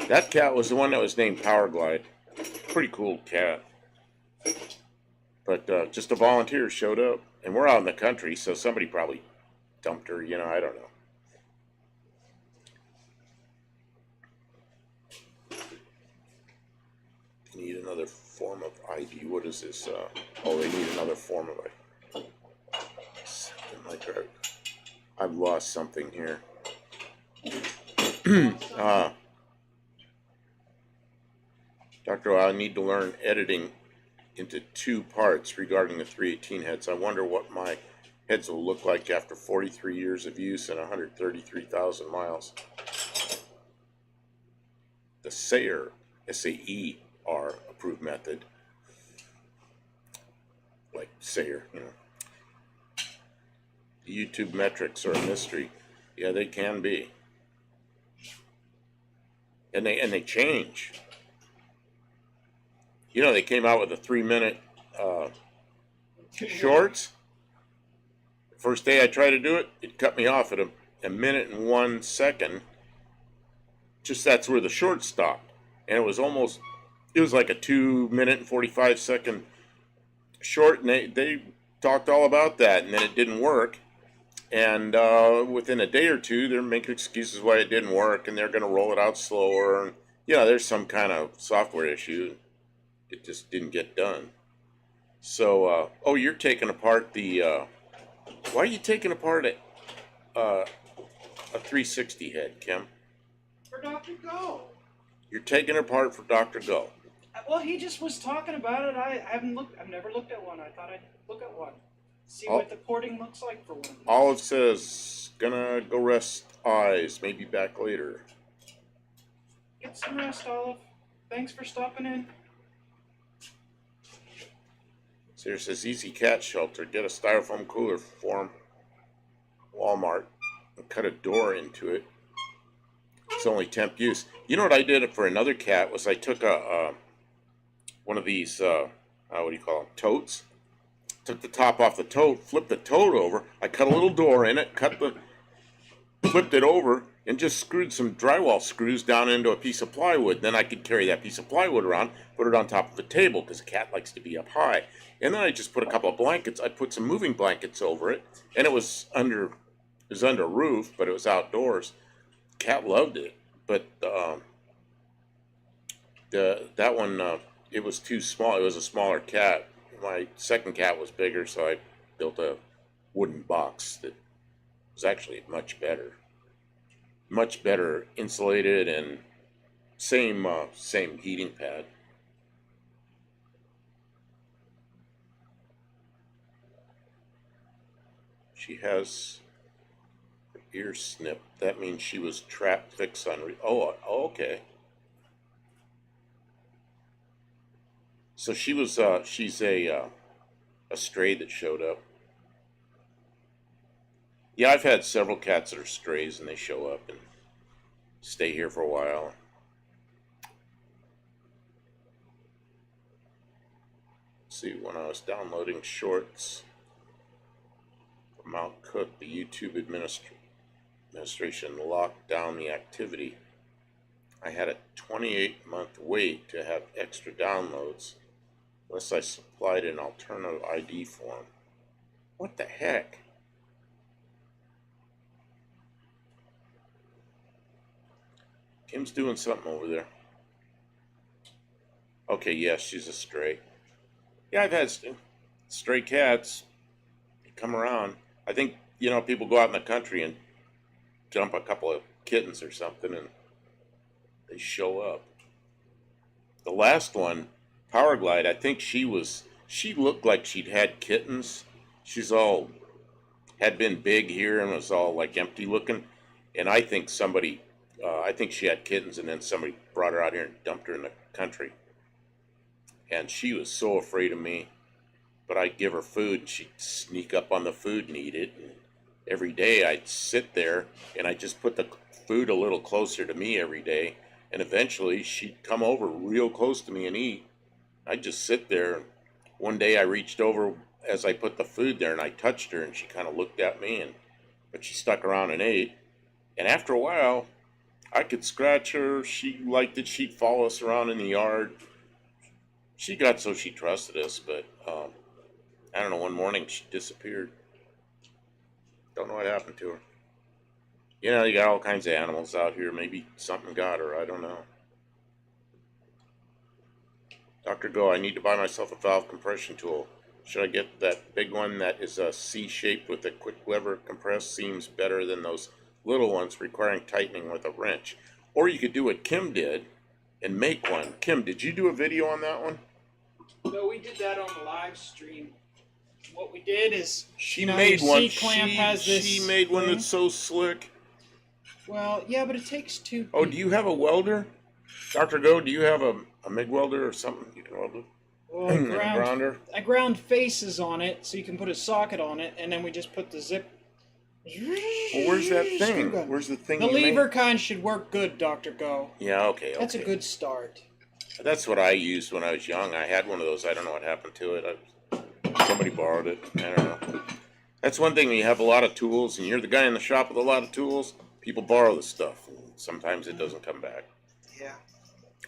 That cat was the one that was named Powerglide. Pretty cool cat. But just a volunteer showed up. And we're out in the country, so somebody probably dumped her, you know, I don't know. They need another form of ID. What is this? Oh, they need another form of ID. Something like that. I've lost something here. Dr. I need to learn editing into 2 parts regarding the 318 heads. I wonder what my heads will look like after 43 years of use and 133,000 miles. The Sayer, S-A-E-R, approved method. Like Sayer, you know. The YouTube metrics are a mystery. Yeah, they can be. And they change. You know, they came out with a 3-minute shorts. First day I tried to do it, it cut me off at a minute and 1 second. Just that's where the short stopped. And it was like a 2-minute and 45-second short. And they talked all about that, and then it didn't work. And within a day or two, they're making excuses why it didn't work, and they're going to roll it out slower. And, you know, there's some kind of software issue. It just didn't get done. So, oh, you're taking apart the, why are you taking apart a 360 head, Kim? For Dr. Go. You're taking it apart for Dr. Go. Well, he just was talking about it. I've never looked at one. I thought I'd look at one. See what the porting looks like for one. Olive says, gonna go rest eyes, maybe back later. Get some rest, Olive. Thanks for stopping in. Sarah says, easy cat shelter. Get a styrofoam cooler from Walmart and cut a door into it. It's only temp use. You know what I did for another cat was I took one of these, what do you call them, totes. Took the top off the tote, flipped the tote over. I cut a little door in it, flipped it over, and just screwed some drywall screws down into a piece of plywood. Then I could carry that piece of plywood around, put it on top of the table because a cat likes to be up high. And then I just put a couple of blankets. I put some moving blankets over it, and it was under roof, but it was outdoors. Cat loved it, but that one it was too small. It was a smaller cat. My second cat was bigger, so I built a wooden box that was actually much better insulated, and same heating pad. She has her ear snipped. That means she was trapped fixed on. Okay. So she was. She's a stray that showed up. Yeah, I've had several cats that are strays, and they show up and stay here for a while. Let's see, when I was downloading shorts from Mount Cook, the YouTube administration locked down the activity. I had a 28-month wait to have extra downloads unless I supplied an alternative ID form. What the heck? Kim's doing something over there. Okay, yes, she's a stray. Yeah, I've had stray cats come around. I think, you know, people go out in the country and dump a couple of kittens or something, and they show up. The last one, Powerglide, I think she looked like she'd had kittens. She's all had been big here and was all like empty looking. And I think somebody, I think she had kittens, and then somebody brought her out here and dumped her in the country. And she was so afraid of me. But I'd give her food, and she'd sneak up on the food and eat it. And every day I'd sit there, and I'd just put the food a little closer to me every day. And eventually she'd come over real close to me and eat. I'd just sit there. One day I reached over as I put the food there, and I touched her, and she kind of looked at me, but she stuck around and ate. And after a while, I could scratch her. She liked it. She'd follow us around in the yard. She got so she trusted us, but I don't know, one morning she disappeared. Don't know what happened to her. You know, you got all kinds of animals out here. Maybe something got her. I don't know. Dr. Go, I need to buy myself a valve compression tool. Should I get that big one that is a C-shaped with a quick lever compress? Seems better than those little ones requiring tightening with a wrench. Or you could do what Kim did and make one. Kim, did you do a video on that one? No, we did that on the live stream. What we did is she made one. C-clamp has this she made one thing. that's so slick. Well, yeah, but it takes two. Oh, do you have a welder? Dr. Go, do you have a MIG welder or something you can weld with? Well, Grounder? I ground faces on it so you can put a socket on it, and then we just put the zip. Well, where's that thing? Where's the thing? The you lever made? kind should work good, Dr. Go. Yeah, okay. That's a good start. That's what I used when I was young. I had one of those. I don't know what happened to it. Somebody borrowed it. I don't know. That's one thing when you have a lot of tools and you're the guy in the shop with a lot of tools, people borrow the stuff. And sometimes it doesn't come back. Yeah.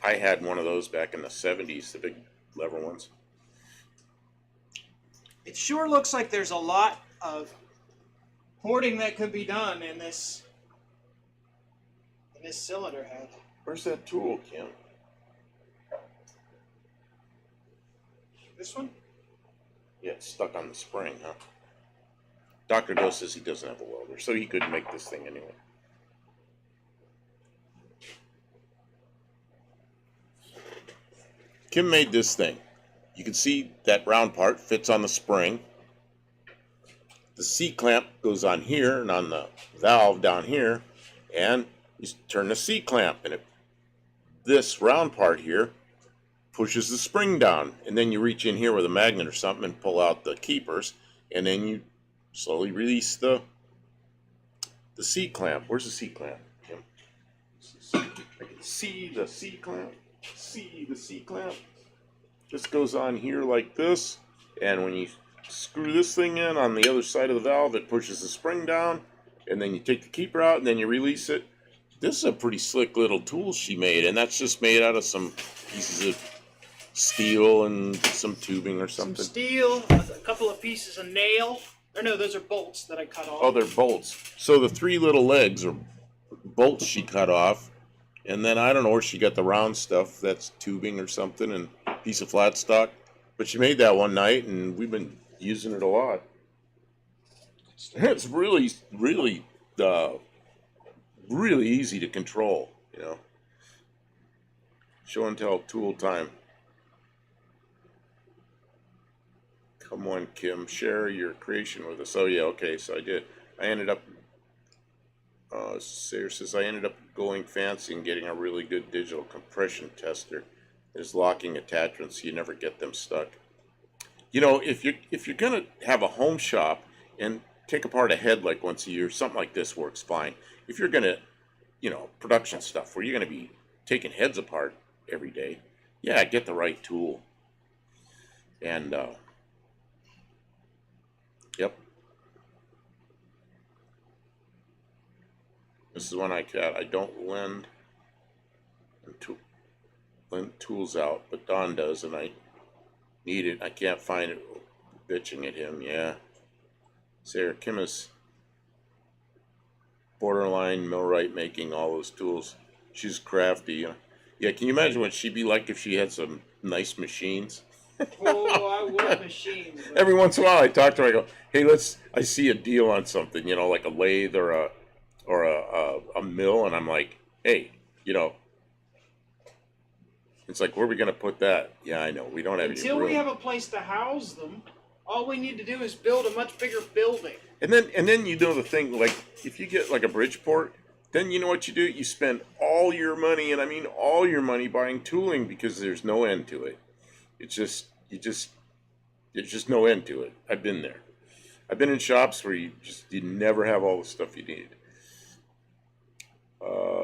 I had one of those back in the 70s, the big lever ones. It sure looks like there's a lot of hoarding that could be done in this cylinder head. Where's that tool, Kim? This one? Yeah, it's stuck on the spring, huh? Dr. Go says he doesn't have a welder, so he couldn't make this thing anyway. Kim made this thing. You can see that round part fits on the spring. The C-clamp goes on here and on the valve down here, and you turn the C-clamp, and this round part here pushes the spring down, and then you reach in here with a magnet or something and pull out the keepers, and then you slowly release the C-clamp. Where's the C-clamp, Kim? I can see the C-clamp. See the C-clamp. This goes on here like this, and when you screw this thing in on the other side of the valve, it pushes the spring down, and then you take the keeper out, and then you release it. This is a pretty slick little tool she made, and that's just made out of some pieces of steel and some tubing or something. Some steel, a couple of pieces of nail. Or no, those are bolts that I cut off. Oh, they're bolts. So the three little legs are bolts she cut off, and then I don't know where she got the round stuff. That's tubing or something, and a piece of flat stock. But she made that one night, and we've been using it a lot. It's really, really, really easy to control, you know. Show and tell tool time. Come on, Kim, share your creation with us. Oh yeah, okay, so I did. I ended up, Sarah says, I ended up going fancy and getting a really good digital compression tester. There's locking attachments, so you never get them stuck. You know, if you're gonna have a home shop and take apart a head like once a year, something like this works fine. If you're gonna, you know, production stuff where you're gonna be taking heads apart every day, yeah, get the right tool. And yep. This is one I don't lend tools out, but Don does, and I need it. I can't find it. Bitching at him, yeah. Sarah Kim is borderline millwright, making all those tools. She's crafty. You know? Yeah, can you imagine what she'd be like if she had some nice machines? Oh, I would machines. Every once in a while I talk to her, I go, hey, I see a deal on something, you know, like a lathe or a mill, and I'm like, hey, you know, it's like, where are we going to put that? Yeah, I know, we don't have any room. Until we have a place to house them, All we need to do is build a much bigger building. And then you know the thing, like if you get like a Bridgeport, then you know what you do? You spend all your money, and I mean all your money, buying tooling because there's no end to it. There's just no end to it. I've been there. I've been in shops where you never have all the stuff you need.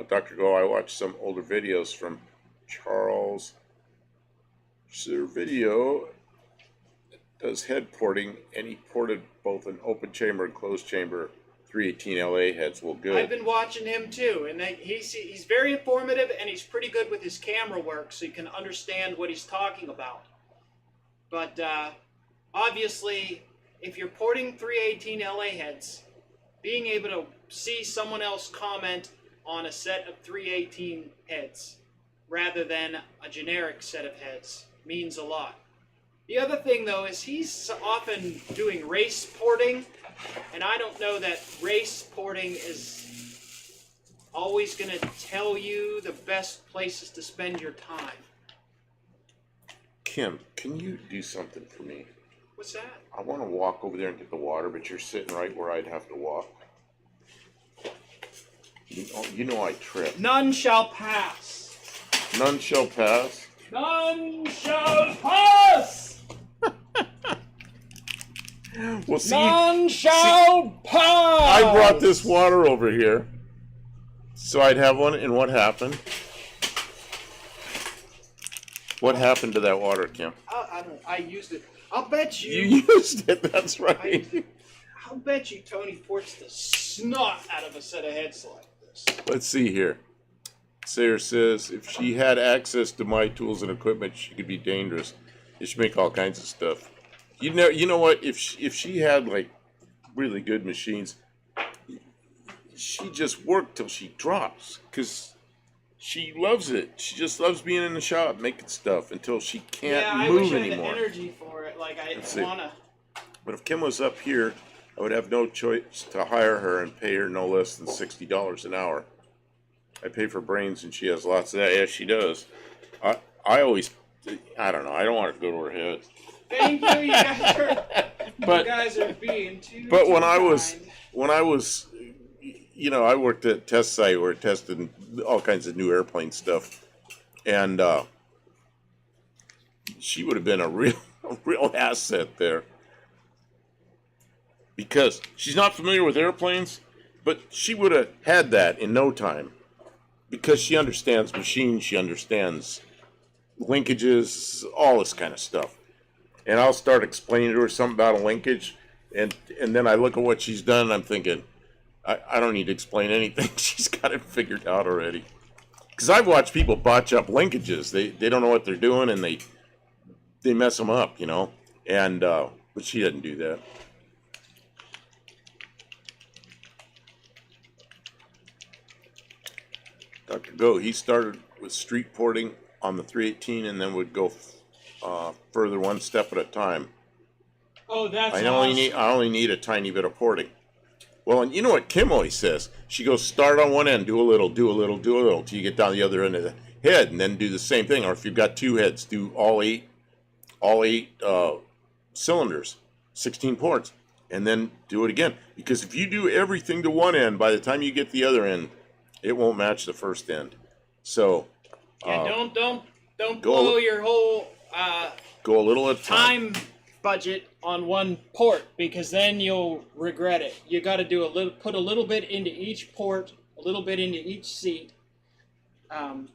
Dr. Go, I watched some older videos from Charles. Their video does head porting, and he ported both an open chamber and closed chamber 318 LA heads. Well, good. I've been watching him too, and he's very informative, and he's pretty good with his camera work, so you can understand what he's talking about. But obviously, if you're porting 318 LA heads, being able to see someone else comment on a set of 318 heads rather than a generic set of heads means a lot. The other thing, though, is he's often doing race porting, and I don't know that race porting is always going to tell you the best places to spend your time. Kim, can you do something for me? What's that? I want to walk over there and get the water, but you're sitting right where I'd have to walk. You know I trip. None shall pass. None shall pass. None shall pass. Well, see, None shall pass. I brought this water over here so I'd have one, and what happened? What happened to that water, Kim? I used it. I'll bet you. You used it, that's right. I'll bet you Tony ports the snot out of a set of heads like this. Let's see here. Sarah says, if she had access to my tools and equipment, she could be dangerous. She should make all kinds of stuff. You know what? If she had like really good machines, she just worked till she drops, because she loves it. She just loves being in the shop making stuff until she can't move anymore. I wish I had the energy for it. Like I wanna. But if Kim was up here, I would have no choice to hire her and pay her no less than $60 an hour. I pay for brains, and she has lots of that. Yeah, she does. I don't know. I don't want to go to her head. Thank you. You guys are being too. But too when I kind. was, I worked at a test site where it tested all kinds of new airplane stuff, and she would have been a real asset there, because she's not familiar with airplanes, but she would have had that in no time, because she understands machines, she understands linkages, all this kind of stuff. And I'll start explaining to her something about a linkage, and then I look at what she's done, and I'm thinking, I don't need to explain anything. She's got it figured out already. Because I've watched people botch up linkages. They don't know what they're doing, and they mess them up, And but she doesn't do that. Dr. Go, he started with street porting on the 318, and then would go further one step at a time. Oh, that's I awesome. only need a tiny bit of porting. Well, and you know what Kim always says? She goes, start on one end, do a little, till you get down the other end of the head, and then do the same thing. Or if you've got two heads, do all eight cylinders, 16 ports, and then do it again. Because if you do everything to one end, by the time you get the other end, it won't match the first end. So don't blow your whole go a little at a time budget on one port, because then you'll regret it. You got to put a little bit into each port, a little bit into each seat, and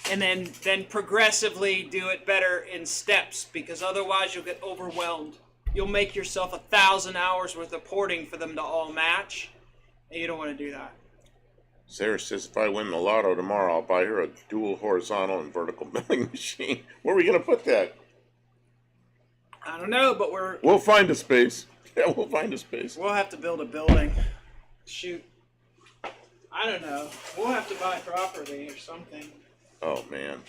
then progressively do it better in steps, because otherwise you'll get overwhelmed. You'll make yourself 1,000 hours worth of porting for them to all match, and you don't want to do that. Sarah says, if I win the lotto tomorrow, I'll buy her a dual horizontal and vertical milling machine. Where are we going to put that? I don't know, but we'll find a space. Yeah, we'll find a space. We'll have to build a building. Shoot. I don't know. We'll have to buy property or something. Oh, man.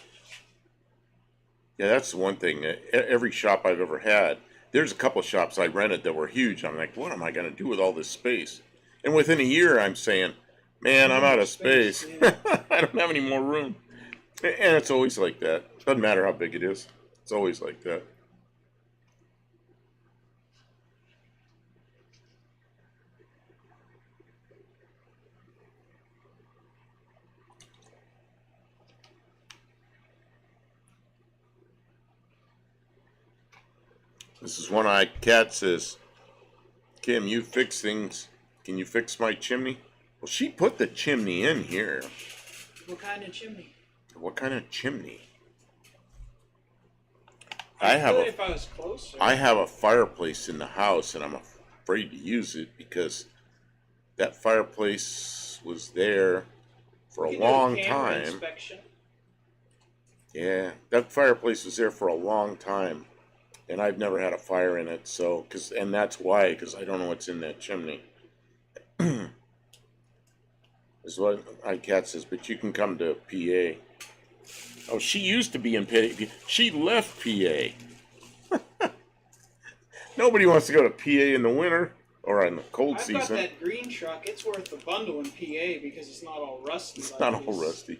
Yeah, that's the one thing. Every shop I've ever had, there's a couple of shops I rented that were huge. I'm like, what am I going to do with all this space? And within a year, I'm saying, man, I'm out of space. Yeah. I don't have any more room. And it's always like that. Doesn't matter how big it is. It's always like that. This is One-Eyed Cat says, Kim, you fix things. Can you fix my chimney? Well, she put the chimney in here. What kind of chimney? What kind of chimney? I have if I was closer. I have a fireplace in the house, and I'm afraid to use it because that fireplace was there for a long time. Inspection. Yeah, that fireplace was there for a long time, and I've never had a fire in it. So, and that's why, because I don't know what's in that chimney. Is what iCat says, but you can come to PA. Oh, she used to be in PA. She left PA. Nobody wants to go to PA in the winter or in the cold season. I've got that green truck. It's worth a bundle in PA because it's not all rusty. It's not all rusty.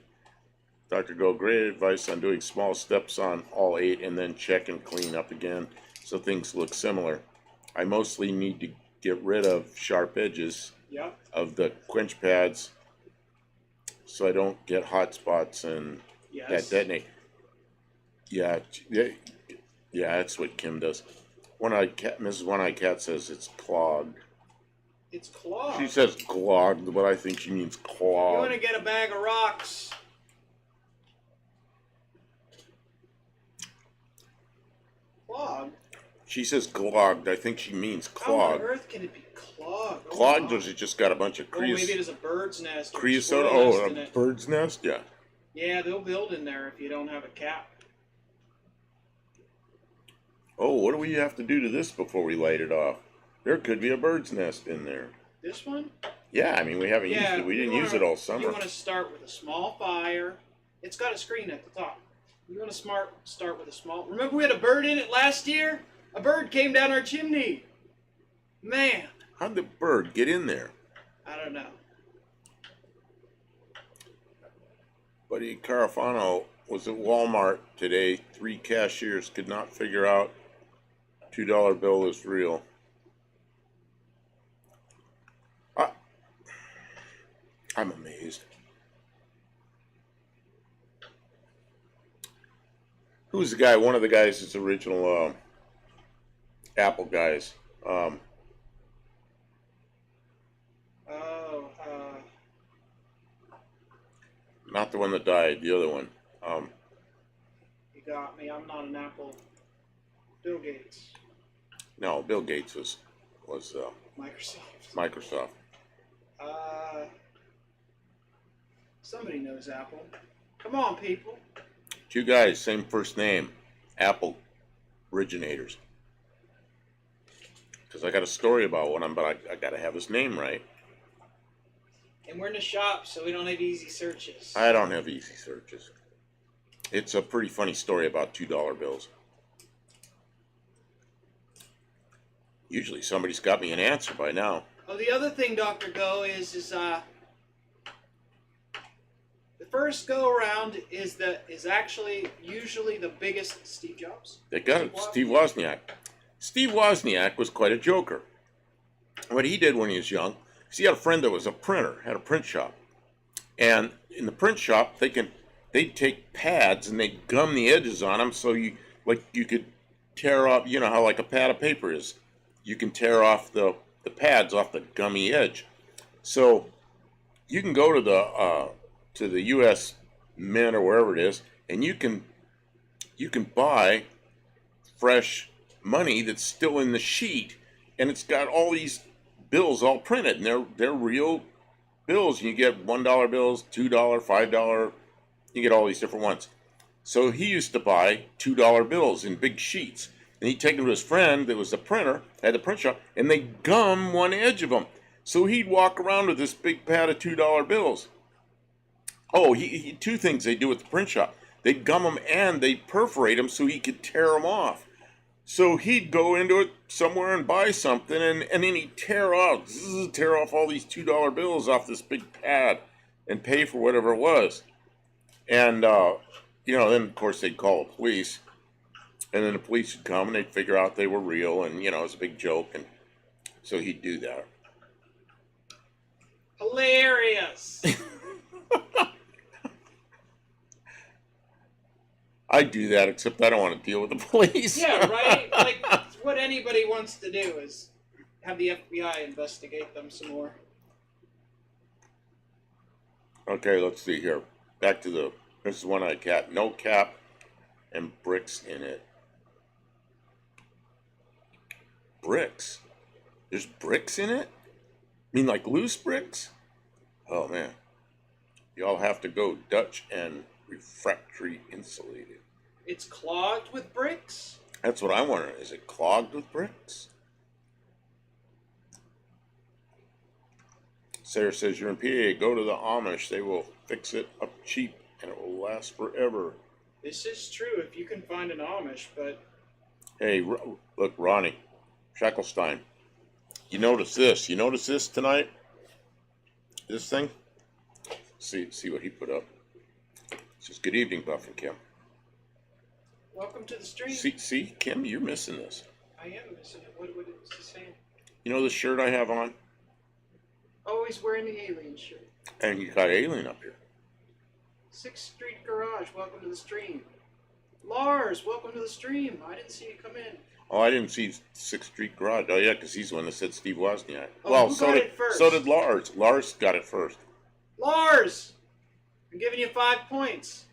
Dr. Go, great advice on doing small steps on all 8 and then check and clean up again so things look similar. I mostly need to get rid of sharp edges of the quench pads so I don't get hot spots and that detonate. Yeah, that's what Kim does. Mrs. One-Eyed Cat says it's clogged. It's clogged. She says clogged, but I think she means clogged. You want to get a bag of rocks? Clogged? She says clogged. I think she means clogged. How on earth can it be clogged? Clogged, or is it just got a bunch of creosote? Maybe it is a bird's nest. Creosote? Oh, a bird's nest? Yeah. Yeah, they'll build in there if you don't have a cap. Oh, what do we have to do to this before we light it off? There could be a bird's nest in there. This one? Yeah, I mean, we haven't used it. We didn't use it all summer. You want to start with a small fire. It's got a screen at the top. You want to start with a small... Remember we had a bird in it last year? A bird came down our chimney. Man. How'd the bird get in there? I don't know. Buddy Carafano was at Walmart today. 3 cashiers could not figure out $2 bill is real. I'm amazed. Who's the guy? One of the guys is original Apple guys. Not the one that died, the other one. You got me. I'm not an Apple. Bill Gates. No, Bill Gates was Microsoft. Somebody knows Apple. Come on, people. 2 guys, same first name. Apple originators. Because I got a story about one of them, but I got to have his name right. And we're in the shop, so we don't have easy searches. I don't have easy searches. It's a pretty funny story about $2 bills. Usually somebody's got me an answer by now. Oh, the other thing, Dr. Go, is the first go around is actually usually the biggest Steve Jobs. They got it, Steve Wozniak. Steve Wozniak was quite a joker. What he did when he was young, he had a friend that was a printer, had a print shop. And in the print shop, they'd take pads and they'd gum the edges on them so you could tear off, you know how like a pad of paper is. You can tear off the pads off the gummy edge. So you can go to the U.S. Mint or wherever it is, and you can buy fresh money that's still in the sheet, and it's got all these bills all printed, and they're real bills. You get $1 bills, $2, $5. You get all these different ones. So he used to buy $2 bills in big sheets, and he'd take them to his friend that was a printer, had the print shop, and they gum one edge of them. So he'd walk around with this big pad of $2 bills. Oh, he 2 things they do at the print shop. They'd gum them and they'd perforate them so he could tear them off. So he'd go into it somewhere and buy something, and then he'd tear off all these $2 bills off this big pad and pay for whatever it was. And, then, of course, they'd call the police. And then the police would come and they'd figure out they were real, and, it was a big joke. And so he'd do that. Hilarious. I do that, except I don't want to deal with the police. Yeah, right? Like, what anybody wants to do is have the FBI investigate them some more. Okay, let's see here. Back to this is one-eyed cat. No cap and bricks in it. Bricks? There's bricks in it? I mean, like loose bricks? Oh, man. Y'all have to go Dutch and refractory insulated. It's clogged with bricks? That's what I'm wondering. Is it clogged with bricks? Sarah says, you're in PA. Go to the Amish. They will fix it up cheap and it will last forever. This is true if you can find an Amish, but... Hey, look, Ronnie Shackelstein. You notice this? You notice this tonight? This thing? See what he put up. It says, good evening, Buff and Kim. Welcome to the stream. See, Kim, you're missing this. I am missing it. What is he saying? You know the shirt I have on? Oh, he's wearing the alien shirt. And you got Alien up here. 6th Street Garage, welcome to the stream. Lars, welcome to the stream. I didn't see you come in. Oh, I didn't see 6th Street Garage. Oh, yeah, because he's the one that said Steve Wozniak. Oh, well, who got it first? So did Lars. Lars got it first. Lars! I'm giving you 5 points.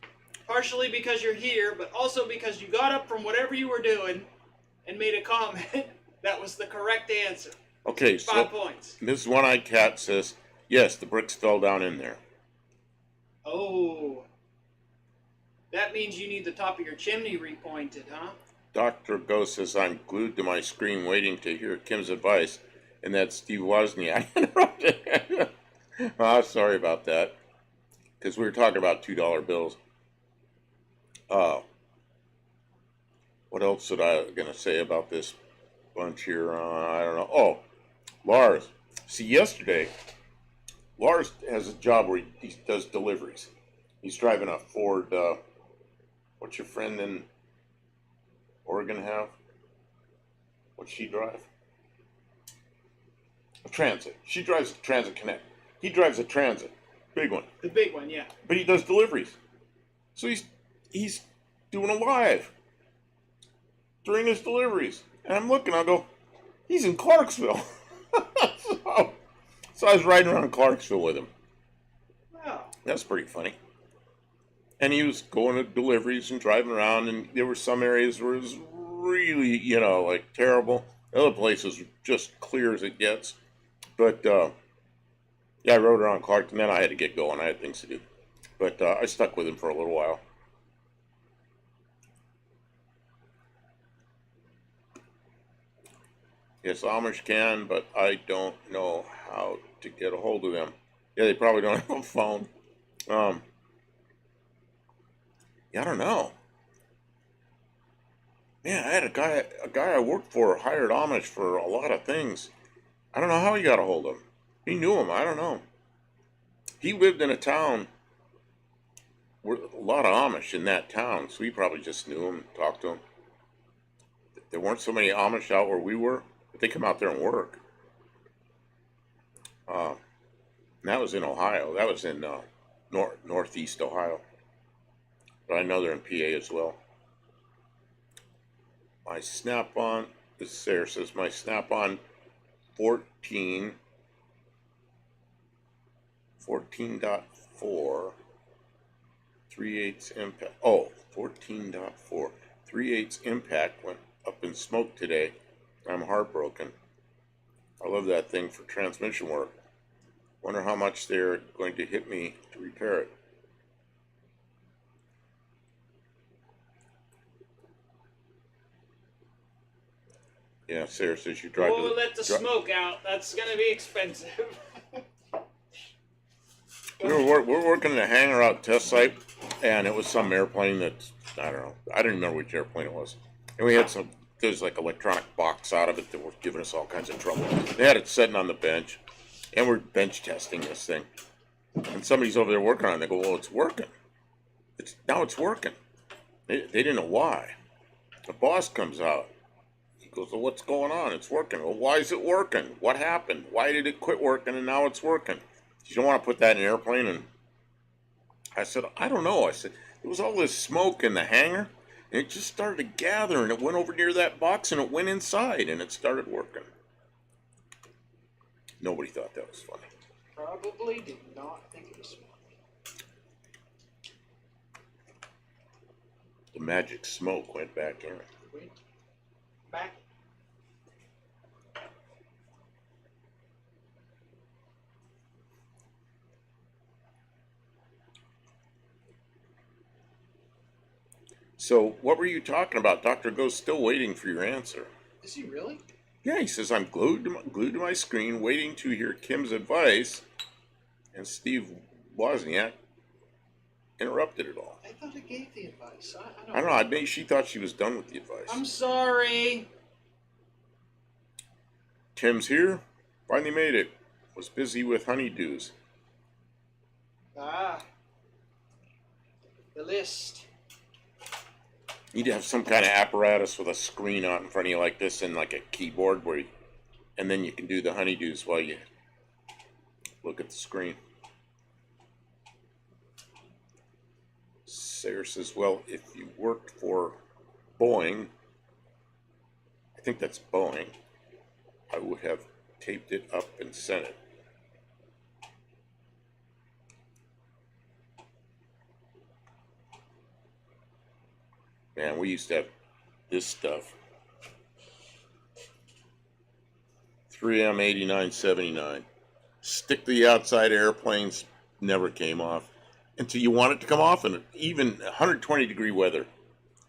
Partially because you're here, but also because you got up from whatever you were doing and made a comment that was the correct answer. Okay, 5 points. Mrs. One-Eyed Cat says, yes, the bricks fell down in there. Oh. That means you need the top of your chimney repointed, huh? Dr. Ghost says, I'm glued to my screen waiting to hear Kim's advice, and that's Steve Wozniak. Oh, sorry about that, because we were talking about $2 bills. What else was I going to say about this bunch here? I don't know. Oh, Lars. See, yesterday, Lars has a job where he does deliveries. He's driving a Ford, what's your friend in Oregon have? What's she drive? A Transit. She drives a Transit Connect. He drives a Transit. Big one. The big one, yeah. But he does deliveries. So he's doing a live during his deliveries. And I'm looking, I go, he's in Clarksville. so I was riding around Clarksville with him. Wow. That's pretty funny. And he was going to deliveries and driving around, and there were some areas where it was really, like terrible. Other places were just clear as it gets. But, yeah, I rode around Clark, and then I had to get going. I had things to do. But I stuck with him for a little while. Yes, Amish can, but I don't know how to get a hold of them. Yeah, they probably don't have a phone. Yeah, I don't know. Man, I had a guy I worked for hired Amish for a lot of things. I don't know how he got a hold of him. He knew him. I don't know. He lived in a town where a lot of Amish in that town, so he probably just knew him, talked to him. There weren't so many Amish out where we were, but they come out there and work. And that was in Ohio. That was in northeast Ohio. But I know they're in PA as well. My Snap-on, this Sarah says, my Snap-on 14.4, 3/8 impact. Oh, 14.4, 3/8 impact went up in smoke today. I'm heartbroken. I love that thing for transmission work. Wonder how much they're going to hit me to repair it. Yeah, Sarah says you drive. We'll let the smoke out. That's gonna be expensive. We're working at a hangar out test site, and it was some airplane that's, I don't know. I didn't remember which airplane it was. And we had there's like electronic box out of it that was giving us all kinds of trouble. They had it sitting on the bench, and we're bench testing this thing. And somebody's over there working on it. They go, well, it's working. Now it's working. They didn't know why. The boss comes out. He goes, well, what's going on? It's working. Well, why is it working? What happened? Why did it quit working and now it's working? You don't want to put that in an airplane? And I said, I don't know. I said, there was all this smoke in the hangar. And it just started to gather, and it went over near that box, and it went inside, and it started working. Nobody thought that was funny. Probably did not think it was funny. The magic smoke went back in. Went back. So, what were you talking about? Dr. Go's still waiting for your answer. Is he really? Yeah, he says, I'm glued to my screen waiting to hear Kim's advice. And Steve Wozniak interrupted it all. I thought I gave the advice. I don't know. I mean, she thought she was done with the advice. I'm sorry. Tim's here. Finally made it. Was busy with honeydews. Ah. The list. You'd have some kind of apparatus with a screen out in front of you like this and like a keyboard and then you can do the honeydews while you look at the screen. Sarah says, well, if you worked for Boeing, I think that's Boeing, I would have taped it up and sent it. Man, we used to have this stuff. 3M 8979. Stick to the outside, airplanes never came off until you want it to come off, and even 120-degree weather.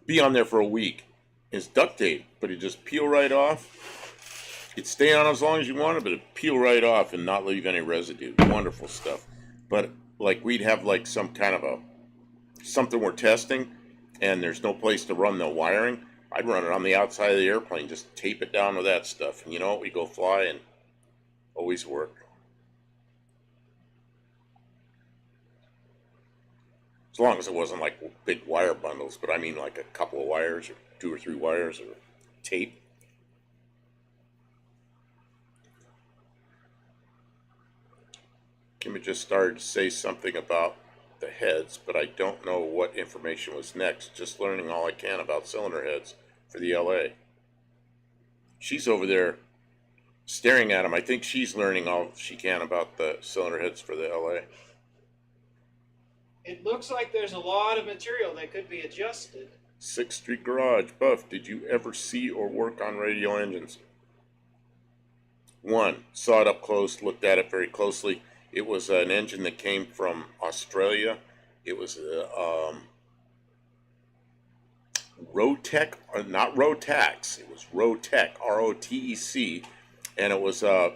Be on there for a week. It's duct tape, but it just peel right off. It'd stay on as long as you wanted, but it'd peel right off and not leave any residue. Wonderful stuff. But like we'd have like some kind of something we're testing, and there's no place to run the wiring, I'd run it on the outside of the airplane, just tape it down with that stuff. And you know what? We go fly and always work. As long as it wasn't like big wire bundles, but I mean like a couple of wires or 2 or 3 wires or tape. Kimmy just started to say something about the heads, but I don't know what information was next. Just learning all I can about cylinder heads for the LA. She's over there staring at them. I think she's learning all she can about the cylinder heads for the LA. It looks like there's a lot of material that could be adjusted. 6th Street Garage. Buff, did you ever see or work on radial engines? 1. Saw it up close, looked at it very closely. It was an engine that came from Australia. It was Rotec, not Rotax. It was Rotec, R-O-T-E-C, and it was the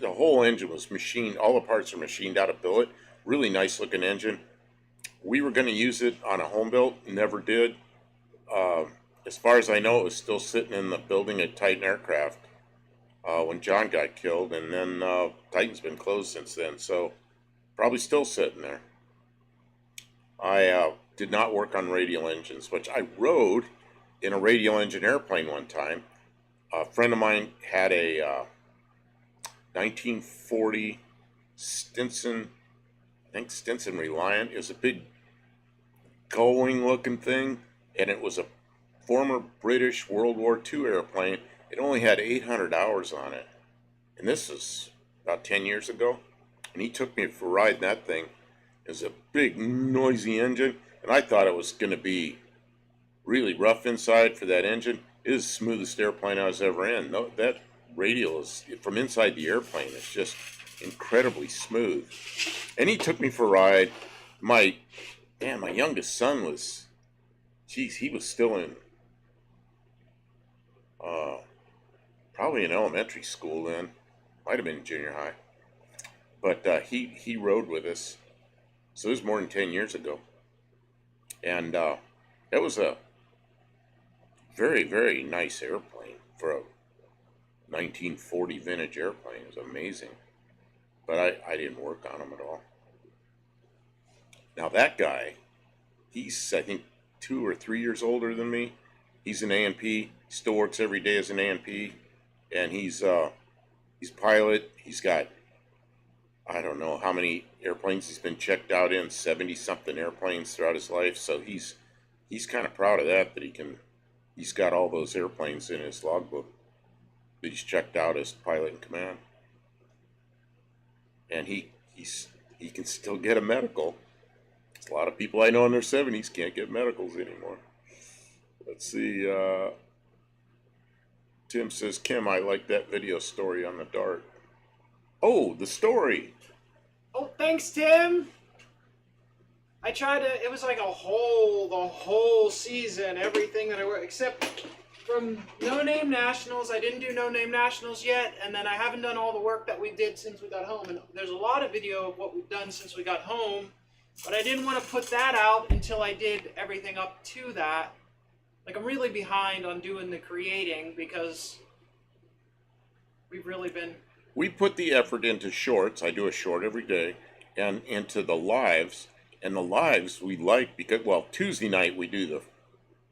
whole engine was machined. All the parts are machined out of billet. Really nice looking engine. We were going to use it on a home built, never did. As far as I know, it was still sitting in the building at Titan Aircraft when John got killed, and then Titan's been closed since then, so probably still sitting there. I did not work on radial engines, which I rode in a radial engine airplane one time. A friend of mine had a 1940 Stinson, I think Stinson Reliant. It was a big gull-wing looking thing, and it was a former British World War II airplane. It only had 800 hours on it, and this is about 10 years ago, and he took me for a ride in that thing. It was a big, noisy engine, and I thought it was going to be really rough inside for that engine. It is the smoothest airplane I was ever in. No, that radial is, from inside the airplane, it's just incredibly smooth. And he took me for a ride. My youngest son was, he was still in, probably in elementary school then. Might have been in junior high. But he rode with us. So it was more than 10 years ago. And that was a very, very nice airplane for a 1940 vintage airplane. It was amazing. But I didn't work on them at all. Now that guy, he's I think 2 or 3 years older than me. He's an A&P. Still works every day as an A&P. And he's pilot. He's got, I don't know how many airplanes he's been checked out in, 70-something airplanes throughout his life. So he's he's kind of proud of that he's got all those airplanes in his logbook that he's checked out as pilot in command, and he can still get a medical. A lot of people I know in their 70s can't get medicals anymore. Let's see. Tim says, Kim, I like that video story on the dart. Oh, the story. Oh, thanks, Tim. I tried to. It was like the whole season, everything that I worked, except from No Name Nationals. I didn't do No Name Nationals yet, and then I haven't done all the work that we did since we got home. And there's a lot of video of what we've done since we got home, but I didn't want to put that out until I did everything up to that. Like, I'm really behind on doing the creating because we've really been... We put the effort into shorts. I do a short every day, and into the lives. And the lives we like because, well, Tuesday night we do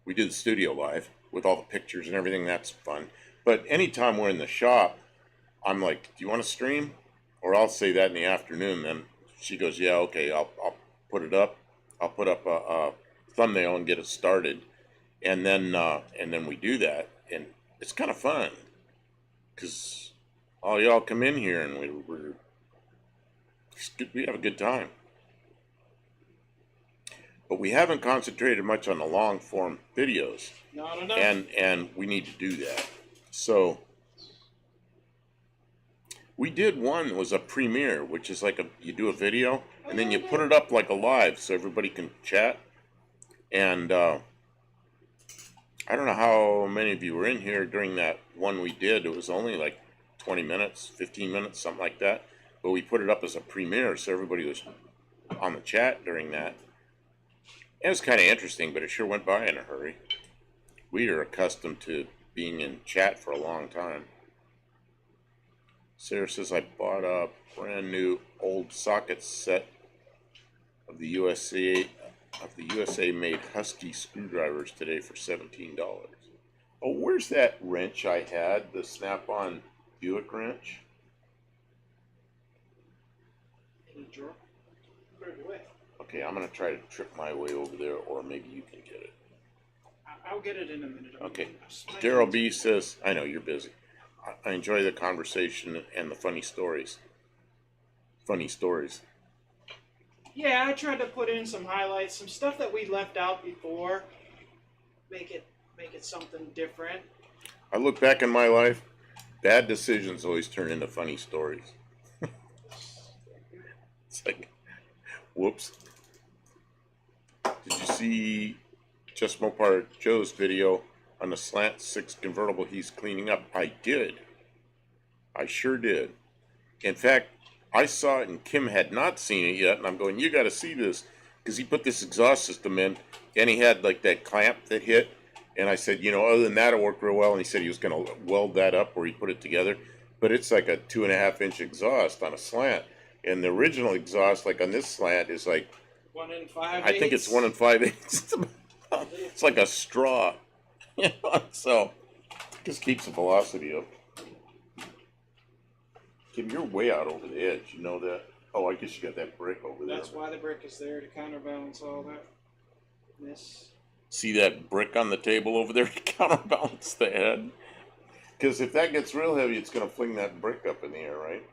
the studio live with all the pictures and everything. That's fun. But anytime we're in the shop, I'm like, do you want to stream? Or I'll say that in the afternoon. Then she goes, yeah, okay, I'll put it up. I'll put up a thumbnail and get it started. And then we do that, and it's kind of fun because all y'all come in here and we have a good time. But we haven't concentrated much on the long form videos. No. And we need to do that. So we did one was a premiere, which is like you do a video and then you put it up like a live so everybody can chat. And I don't know how many of you were in here during that one we did. It was only like 20 minutes, 15 minutes, something like that. But we put it up as a premiere so everybody was on the chat during that. It was kind of interesting, but it sure went by in a hurry. We are accustomed to being in chat for a long time. Sarah says, I bought a brand new old socket set of the USA made Husky screwdrivers today for $17. Oh, where's that wrench I had? The snap-on Buick wrench? In the drawer. Put it away. Okay, I'm going to try to trip my way over there, or maybe you can get it. I'll get it in a minute. Okay. Daryl B says, I know you're busy. I enjoy the conversation and the funny stories. Funny stories. Yeah, I tried to put in some highlights, some stuff that we left out before. Make it something different. I look back in my life, bad decisions always turn into funny stories. It's like, whoops. Did you see Just Mopar Joe's video on the Slant 6 convertible he's cleaning up? I did. I sure did. In fact, I saw it and Kim had not seen it yet, and I'm going, you got to see this, because he put this exhaust system in, and he had like that clamp that hit, and I said, you know, other than that, it'll work real well, and he said he was going to weld that up where he put it together, but it's like a 2.5-inch exhaust on a slant, and the original exhaust, like on this slant, is like 1 in 5/8. I think it's 1 5/8. It's like a straw, so it just keeps the velocity up. Kim, you're way out over the edge. You know that? Oh, I guess you got that brick over there. That's why the brick is there, to counterbalance all that. See that brick on the table over there to counterbalance the head? Because if that gets real heavy, it's going to fling that brick up in the air, right?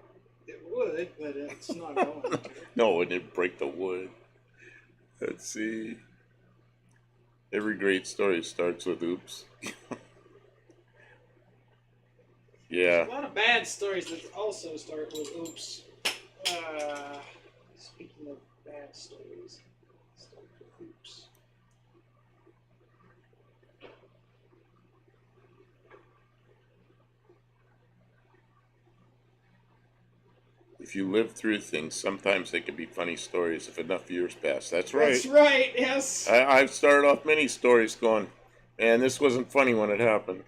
It would, but it's not going to. No, it didn't break the wood. Let's see. Every great story starts with oops. Yeah. There's a lot of bad stories that also start with oops. Speaking of bad stories, start with oops. If you live through things, sometimes they can be funny stories if enough years pass. That's right. That's right, yes. I've started off many stories going, man, this wasn't funny when it happened.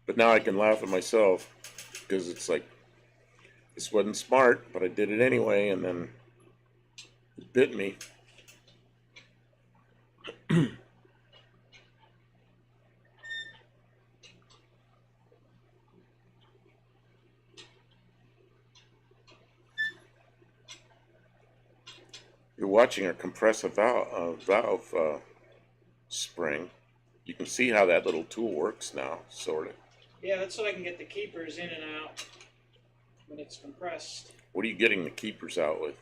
But now I can laugh at myself because it's like, this wasn't smart, but I did it anyway, and then it bit me. It watching her compress a valve spring, you can see how that little tool works now, sort of. Yeah, that's so I can get the keepers in and out when it's compressed. What are you getting the keepers out with?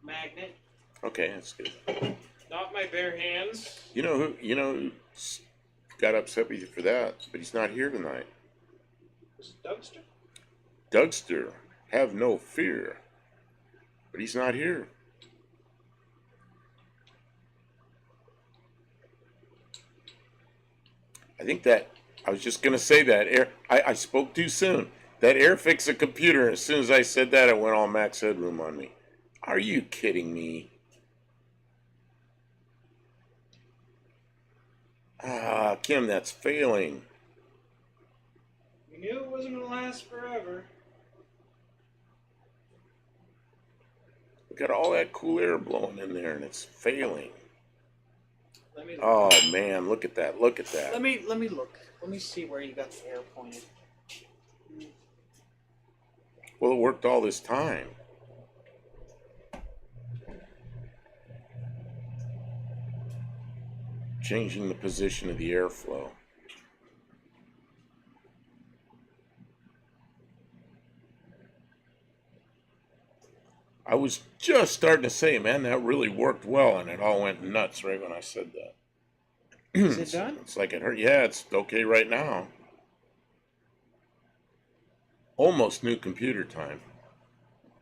Magnet. Okay, that's good. Not my bare hands. You know who got upset with you for that, but he's not here tonight. Was it Dougster? Dougster, have no fear. But he's not here. I think that, I was just going to say that, I spoke too soon. That Airfix a computer, as soon as I said that, it went all max headroom on me. Are you kidding me? Ah, Kim, that's failing. We knew it wasn't going to last forever. We got all that cool air blowing in there, and it's failing. Let me look. Oh man, look at that! Look at that! Let me look. Let me see where you got the air pointed. Well, it worked all this time. Changing the position of the airflow. I was just starting to say, man, that really worked well, and it all went nuts right when I said that. Is it done? It's like it hurt. Yeah, it's okay right now. Almost new computer time.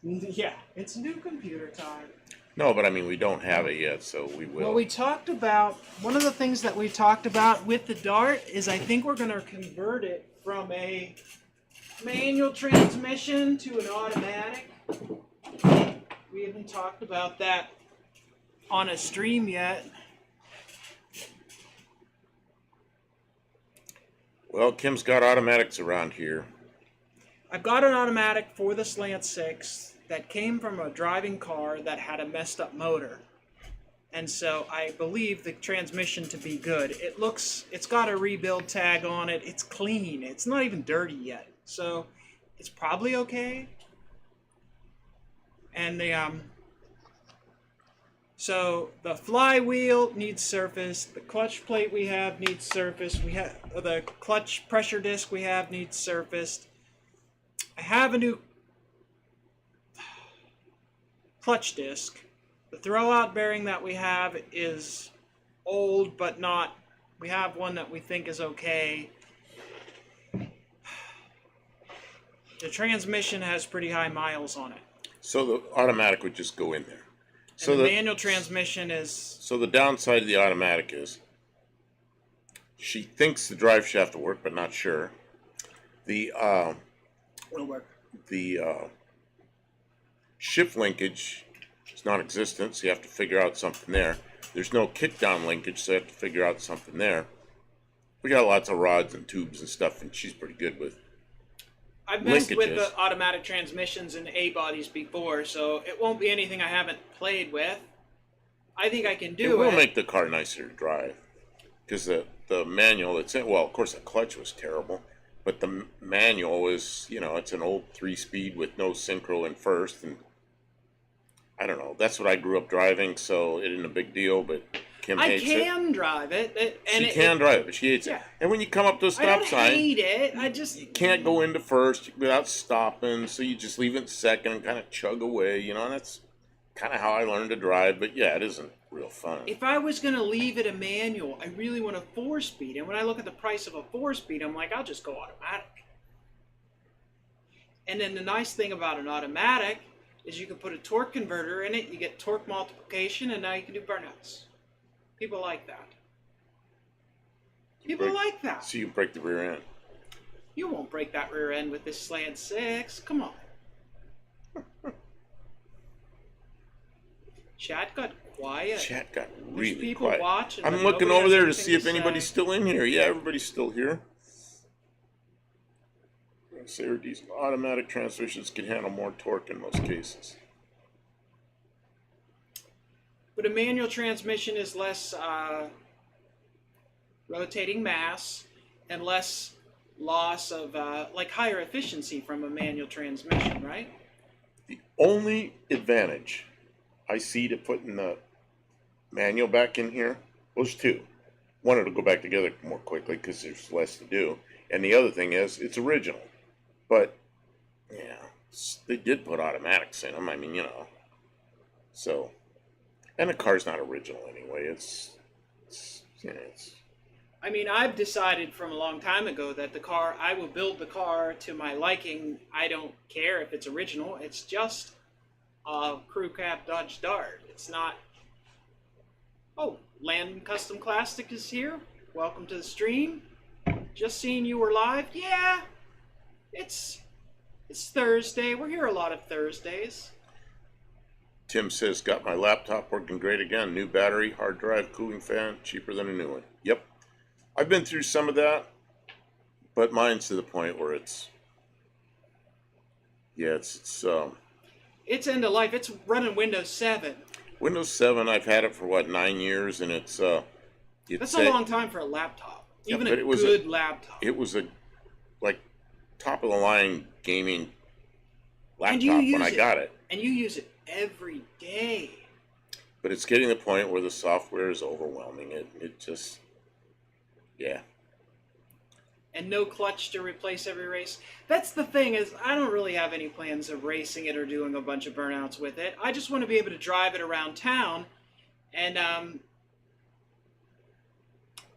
Yeah, it's new computer time. No, but I mean, we don't have it yet, so we will. Well, we talked about, one of the things that we talked about with the Dart is I think we're going to convert it from a manual transmission to an automatic. We haven't talked about that on a stream yet. Well, Kim's got automatics around here. I've got an automatic for the Slant 6 that came from a driving car that had a messed up motor. And so I believe the transmission to be good. It's got a rebuild tag on it. It's clean. It's not even dirty yet. So it's probably okay. And so the flywheel needs surface. The clutch plate we have needs surface. We have the clutch pressure disc we have needs surfaced. I have a new clutch disc. The throwout bearing that we have is old, but not. We have one that we think is okay. The transmission has pretty high miles on it. So the automatic would just go in there. So And the manual transmission is. So the downside of the automatic is she thinks the drive shaft will work, but not sure. The Will work. Shift linkage is non-existent, so you have to figure out something there. There's no kick-down linkage, so you have to figure out something there. We got lots of rods and tubes and stuff, and she's pretty good with I've messed with linkages. the automatic transmissions and A-bodies before, so it won't be anything I haven't played with. I think I can do it. It will make the car nicer to drive. Because the manual that's in, well, of course the clutch was terrible, but the manual is, it's an old 3-speed with no synchro in first, and I don't know. That's what I grew up driving, so it isn't a big deal, but Kim hates it. I can drive it. She can drive it, but she hates it. And when you come up to a I stop don't sign, hate it. I just you can't go into first without stopping, so you just leave it in second and kind of chug away, and that's kind of how I learned to drive, but yeah, it isn't real fun. If I was going to leave it a manual, I really want a 4-speed, and when I look at the price of a 4-speed, I'm like, I'll just go automatic. And then the nice thing about an automatic is you can put a torque converter in it, you get torque multiplication, and now you can do burnouts. People like that. People like that. So you break the rear end. You won't break that rear end with this Slant 6. Come on. Chat got quiet. Chat got There's really people quiet. watching, I'm but looking nobody over has there to anything see if say. anybody's still in here. Yeah, everybody's still here. Sarah diesel automatic transmissions can handle more torque in most cases. But a manual transmission is less rotating mass and less loss of, like higher efficiency from a manual transmission, right? The only advantage I see to putting the manual back in here, well, there's two. One, it'll go back together more quickly because there's less to do. And the other thing is, it's original. But, yeah, they did put automatics in them. I mean, So, and the car's not original anyway. It's I mean, I've decided from a long time ago that I will build the car to my liking. I don't care if it's original. It's just a crew cab Dodge Dart. It's not. Oh, Landon Custom Classic is here. Welcome to the stream. Just seeing you were live. Yeah, it's Thursday. We're here a lot of Thursdays. Tim says, got my laptop working great again. New battery, hard drive, cooling fan, cheaper than a new one. Yep. I've been through some of that, but mine's to the point where it's end of life. It's running Windows 7. Windows 7, I've had it for 9 years, and that's a long time for a laptop. Even a good laptop. It was a top of the line gaming laptop when I got it. And you use it every day. But it's getting to the point where the software is overwhelming it. It just And no clutch to replace every race. That's the thing, is I don't really have any plans of racing it or doing a bunch of burnouts with it. I just want to be able to drive it around town, and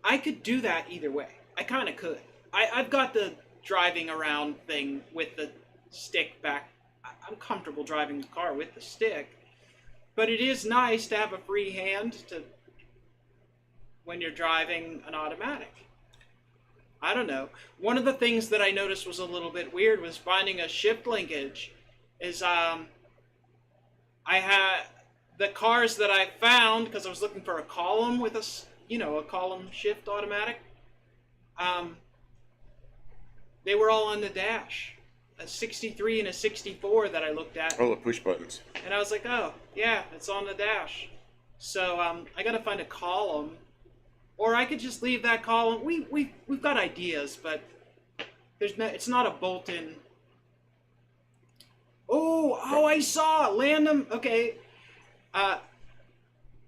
I could do that either way. I kind of could. I've got the driving around thing with the stick back. I'm comfortable driving the car with the stick, but it is nice to have a free hand when you're driving an automatic. I don't know. One of the things that I noticed was a little bit weird was finding a shift linkage. I had the cars that I found, because I was looking for a column with a column shift automatic. They were all on the dash. A 63 and a 64 that I looked at. Oh, the push buttons. And I was like, oh, yeah, it's on the dash. So I got to find a column. Or I could just leave that column. We've got ideas, but it's not a bolt-in. Oh, I saw Landon. Okay.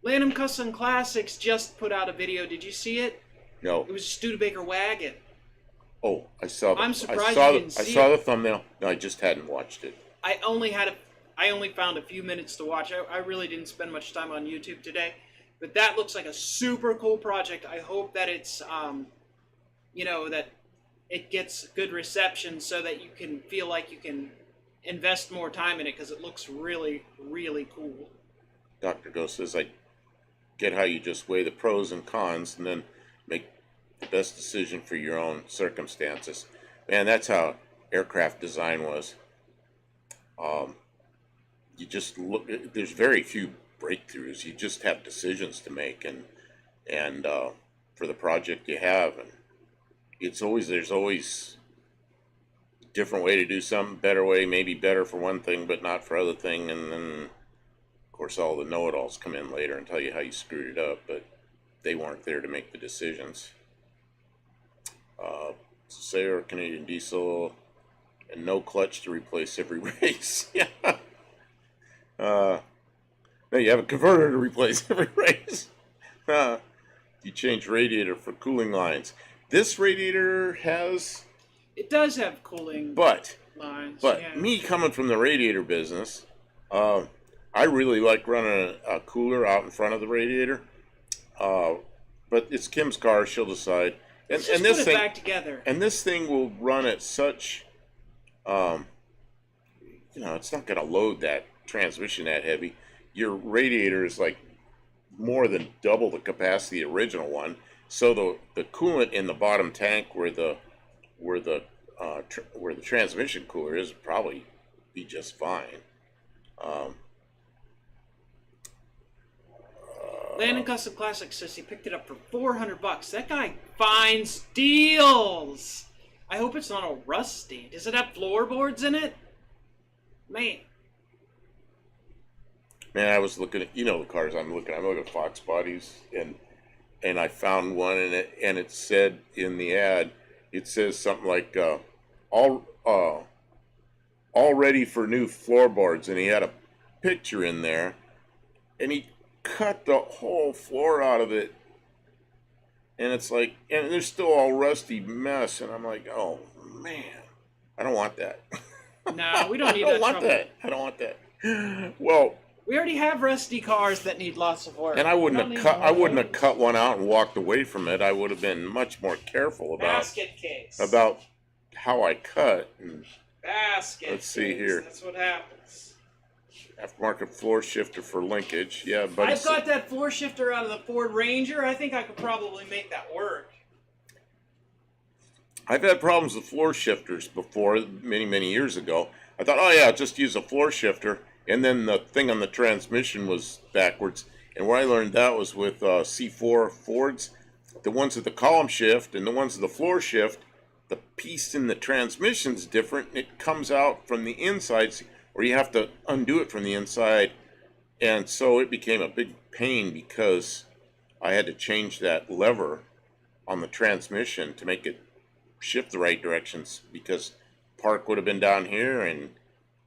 Landon Custom Classics just put out a video. Did you see it? No. It was a Studebaker wagon. Oh, I saw. I'm surprised you didn't see it. I saw the thumbnail. No, I just hadn't watched it. I only found a few minutes to watch. I really didn't spend much time on YouTube today, but that looks like a super cool project. I hope that it's, that it gets good reception so that you can feel like you can invest more time in it, because it looks really, really cool. Dr. Ghost says, I get how you just weigh the pros and cons and then make the best decision for your own circumstances. Man, that's how aircraft design was. You just look. There's very few breakthroughs. You just have decisions to make, and for the project you have, and there's always a different way to do something, better way, maybe better for one thing, but not for other thing, and then of course all the know-it-alls come in later and tell you how you screwed it up, but they weren't there to make the decisions. Sayer, Canadian diesel, and no clutch to replace every race. Yeah. No, you have a converter to replace every race. You change radiator for cooling lines. This radiator has. It does have cooling lines. But yeah. Me coming from the radiator business, I really like running a cooler out in front of the radiator. But it's Kim's car; she'll decide. And Let's just this put it thing, back together. And this thing will run at such, it's not going to load that transmission that heavy. Your radiator is like more than double the capacity of the original one. So the coolant in the bottom tank where the transmission cooler is would probably be just fine. Landon Custom Classic says he picked it up for $400. That guy finds deals. I hope it's not all rusty. Does it have floorboards in it? Man, I was looking at the cars I'm looking at Fox bodies, and I found one, and it said in the ad, it says something like all all ready for new floorboards, and he had a picture in there, and he cut the whole floor out of it, and it's like, and there's still all rusty mess, and I'm like, oh man, I don't want that. No, we don't need I don't that want trouble. that. I don't want that. Well, we already have rusty cars that need lots of work. and I wouldn't have cut one out and walked away from it. I would have been much more careful about basket case. about how I cut. And basket. let's see case. here. That's what happens. Aftermarket floor shifter for linkage. Yeah, but I've got that floor shifter out of the Ford Ranger. I think I could probably make that work. I've had problems with floor shifters before, many years ago. I thought, oh yeah, just use a floor shifter, and then the thing on the transmission was backwards. And where I learned that was with C4 Fords, the ones with the column shift and the ones with the floor shift. The piece in the transmission's different. It comes out from the inside, or you have to undo it from the inside, and so it became a big pain because I had to change that lever on the transmission to make it shift the right directions, because park would have been down here and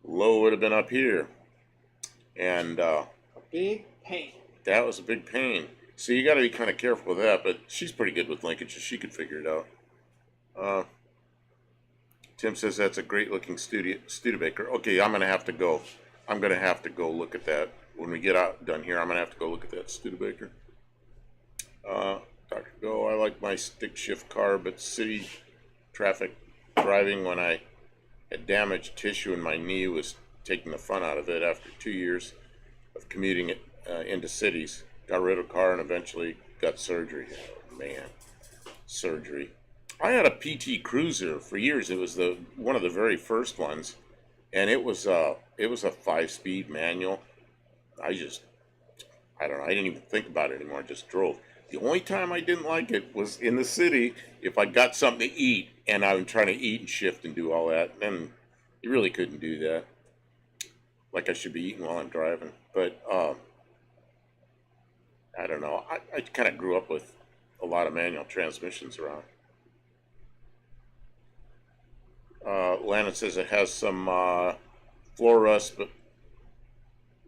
low would have been up here, and a big pain. That was a big pain. So you got to be kind of careful with that. But she's pretty good with linkages. She could figure it out. Tim says that's a great looking Studebaker. Okay, I'm gonna have to go. I'm gonna have to go look at that when we get out done here. I'm gonna have to go look at that Studebaker. Dr. Go, I like my stick shift car, but city traffic driving when I had damaged tissue in my knee was taking the fun out of it. After 2 years of commuting it into cities, got rid of the car and eventually got surgery. Oh, man, surgery. I had a PT Cruiser for years. It was one of the very first ones, and it was a 5-speed manual. I don't know. I didn't even think about it anymore. I just drove. The only time I didn't like it was in the city if I got something to eat and I'm trying to eat and shift and do all that. And you really couldn't do that. Like I should be eating while I'm driving. But I don't know. I kind of grew up with a lot of manual transmissions around. Lana says it has some floor rust, but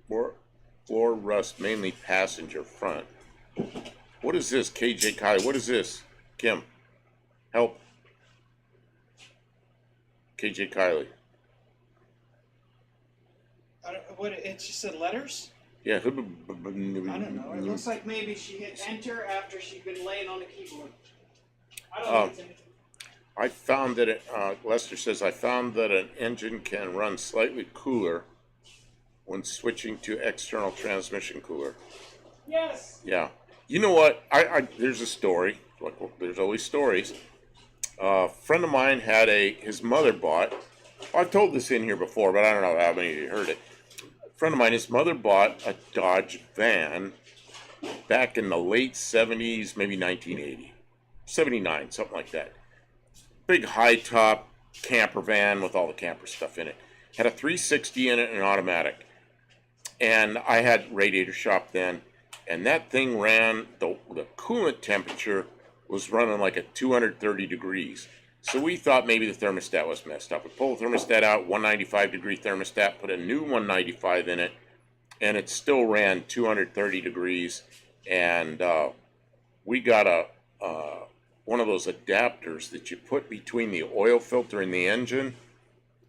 floor rust mainly passenger front. What is this, KJ Kylie? What is this? Kim, help. KJ Kylie. It just said letters? Yeah. I don't know. It looks like maybe she hit enter after she'd been laying on the keyboard. I don't know if it's anything. I found that Lester says, I found that an engine can run slightly cooler when switching to external transmission cooler. Yes. Yeah. You know what? There's a story. Like, there's always stories. A friend of mine had his mother bought, I've told this in here before, but I don't know how many of you heard it. A friend of mine, his mother bought a Dodge van back in the late 70s, maybe 1980. 79, something like that. Big high top camper van with all the camper stuff in it. Had a 360 in it and an automatic. And I had radiator shop then, and that thing ran, the coolant temperature was running like at 230 degrees. So we thought maybe the thermostat was messed up. We pulled the thermostat out, 195 degree thermostat, put a new 195 in it, and it still ran 230 degrees. And we got one of those adapters that you put between the oil filter and the engine.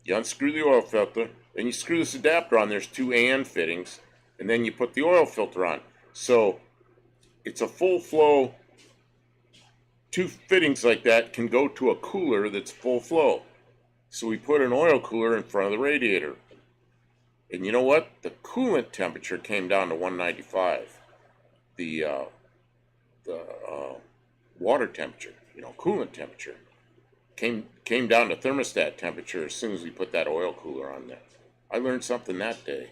You unscrew the oil filter, then you screw this adapter on. There's two AN fittings, and then you put the oil filter on. So it's a full flow. Two fittings like that can go to a cooler that's full flow. So we put an oil cooler in front of the radiator. And you know what? The coolant temperature came down to 195. The water temperature, coolant temperature, came down to thermostat temperature as soon as we put that oil cooler on there. I learned something that day.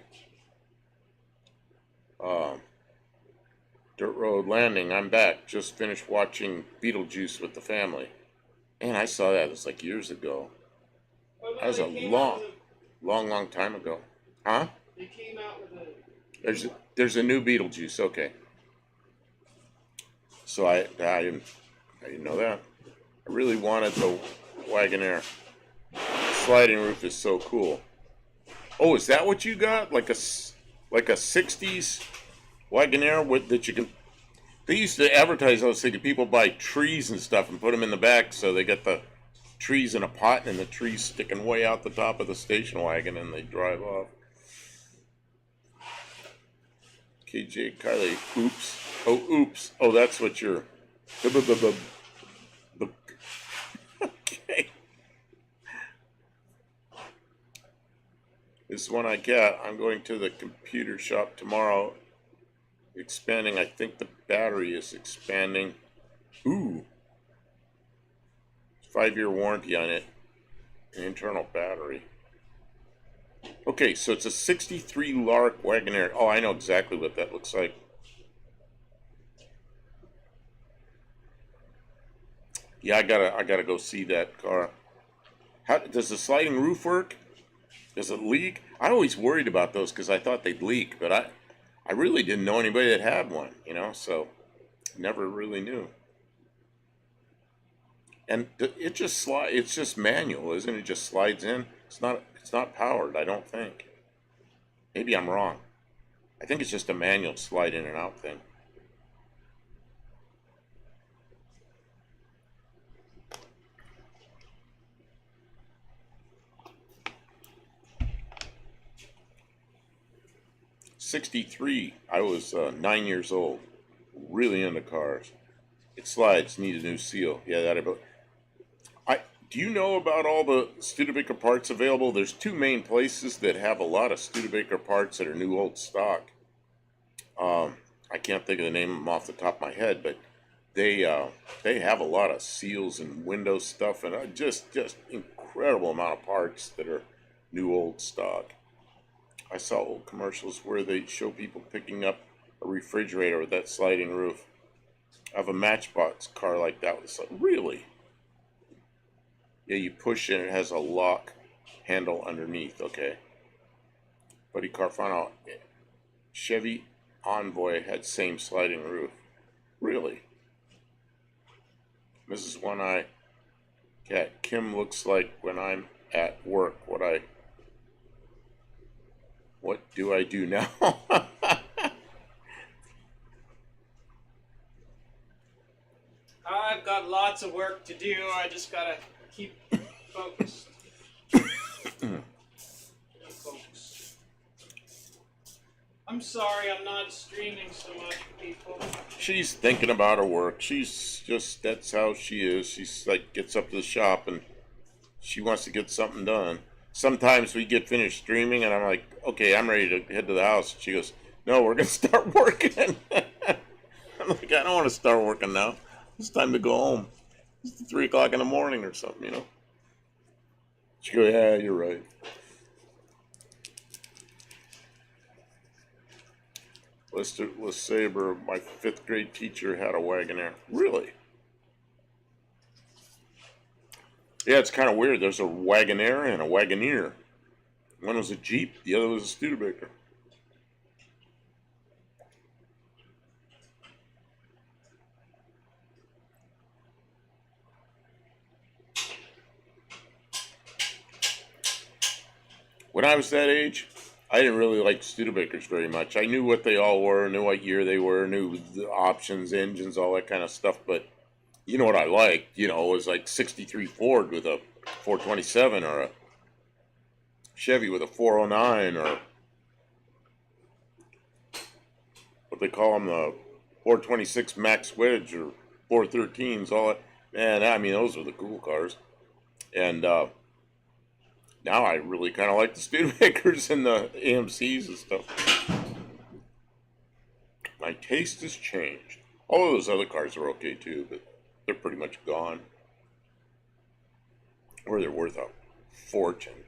Dirt Road Landing, I'm back. Just finished watching Beetlejuice with the family. Man, I saw that. It was like years ago. That was a long time ago. Huh? They came out with There's a new Beetlejuice. Okay. So I didn't know that. I really wanted the Wagoneer. Sliding roof is so cool. Oh, is that what you got? Like a '60s Wagoneer with that you can. They used to advertise those things. People buy trees and stuff and put them in the back, so they get the trees in a pot and the trees sticking way out the top of the station wagon, and they drive off. KJ Kylie, oops. Oh, oops. Oh, that's what you're. Okay. This is one I got. I'm going to the computer shop tomorrow. Expanding. I think the battery is expanding. Ooh. 5-year warranty on it. An internal battery. Okay, so it's a 63 Lark Wagoneer. Oh, I know exactly what that looks like. Yeah, I gotta go see that car. How does the sliding roof work? Does it leak? I always worried about those because I thought they'd leak, but I really didn't know anybody that had one, so never really knew. And it just slides. It's just manual, isn't it? It just slides in. It's not powered, I don't think. Maybe I'm wrong. I think it's just a manual slide in and out thing. '63. I was 9 years old. Really into cars. It slides. Need a new seal. Yeah, that about. Do you know about all the Studebaker parts available? There's two main places that have a lot of Studebaker parts that are new old stock. I can't think of the name of them off the top of my head, but they have a lot of seals and window stuff, and just incredible amount of parts that are new old stock. I saw old commercials where they show people picking up a refrigerator with that sliding roof. I have a Matchbox car like that with really. Yeah, you push it, it has a lock handle underneath, okay. Buddy Carfano, Chevy Envoy had same sliding roof. Really? Mrs. One Eye Cat, Kim looks like when I'm at work. What do I do now? I've got lots of work to do. I just gotta keep focused. Focus. I'm sorry, I'm not streaming so much, people. She's thinking about her work. That's how she is. She's like, gets up to the shop and she wants to get something done. Sometimes we get finished streaming and I'm like, okay, I'm ready to head to the house. She goes, no, we're going to start working. I'm like, I don't want to start working now. It's time to go home. It's 3 o'clock in the morning or something, She goes, yeah, you're right. Saber, my 5th grade teacher had a Wagoneer. Really? Yeah, it's kind of weird. There's a Wagoneer and a Wagoneer. One was a Jeep, the other was a Studebaker. When I was that age, I didn't really like Studebakers very much. I knew what they all were, knew what year they were, knew the options, engines, all that kind of stuff. But you know what I liked? It was like '63 Ford with a 427 or a Chevy with a 409 or what they call them, the 426 Max Wedge or 413s, all that. Man, I mean, those were the cool cars. And now I really kind of like the Studebakers and the AMCs and stuff. My taste has changed. All of those other cars are okay too, but they're pretty much gone. Or they're worth a fortune.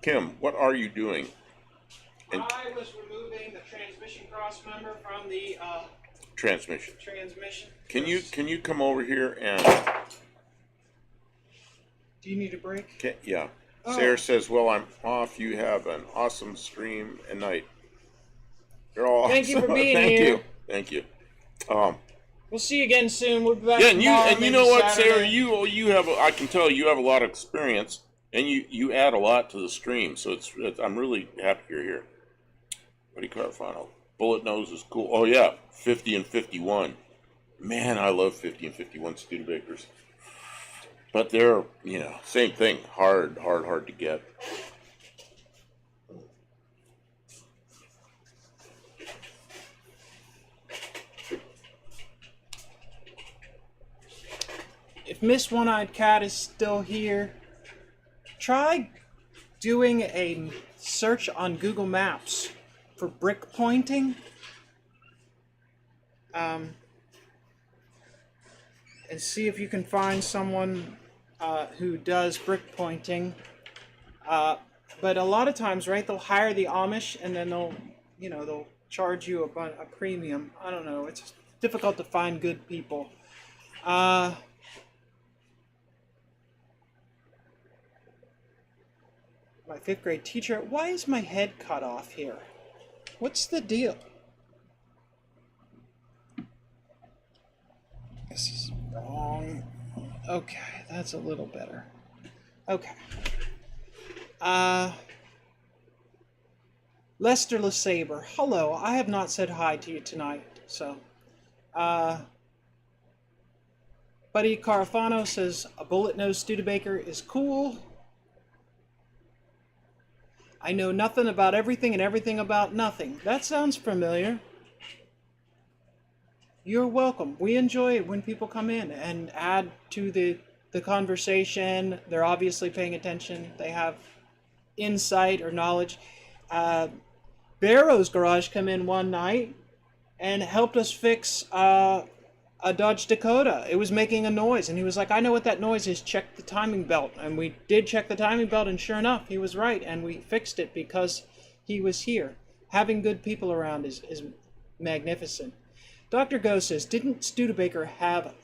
Kim, what are you doing? I was removing the transmission cross member from the transmission. Can you come over here and? Do you need a break? Yeah. Oh. Sarah says, "Well, I'm off. You have an awesome stream and night. You're all Thank awesome. you for being here. Thank you. We'll see you again soon. We'll be back Yeah, tomorrow, and you maybe know what, Sarah, Saturday. you have I can tell you have a lot of experience, and you add a lot to the stream. So I'm really happy you're here. Buddy Carfano, Bullet Nose is cool. Oh yeah, 50 and 51. Man, I love 50 and 51 Studebakers. But they're, same thing. Hard to get. If Miss One-Eyed Cat is still here, try doing a search on Google Maps for brick pointing. And see if you can find someone who does brick pointing. But a lot of times, right, they'll hire the Amish and then they'll charge you a premium. I don't know. It's difficult to find good people. My 5th grade teacher. Why is my head cut off here? What's the deal? This is wrong. Okay, that's a little better. Okay. Lester LeSabre. Hello, I have not said hi to you tonight, so. Buddy Carafano says a bullet-nosed Studebaker is cool. I know nothing about everything and everything about nothing. That sounds familiar. You're welcome. We enjoy it when people come in and add to the conversation. They're obviously paying attention. They have insight or knowledge. Barrow's Garage come in one night and helped us fix a Dodge Dakota. It was making a noise, and he was like, I know what that noise is. Check the timing belt. And we did check the timing belt, and sure enough, he was right, and we fixed it because he was here. Having good people around is magnificent. Dr. Go says, didn't Studebaker have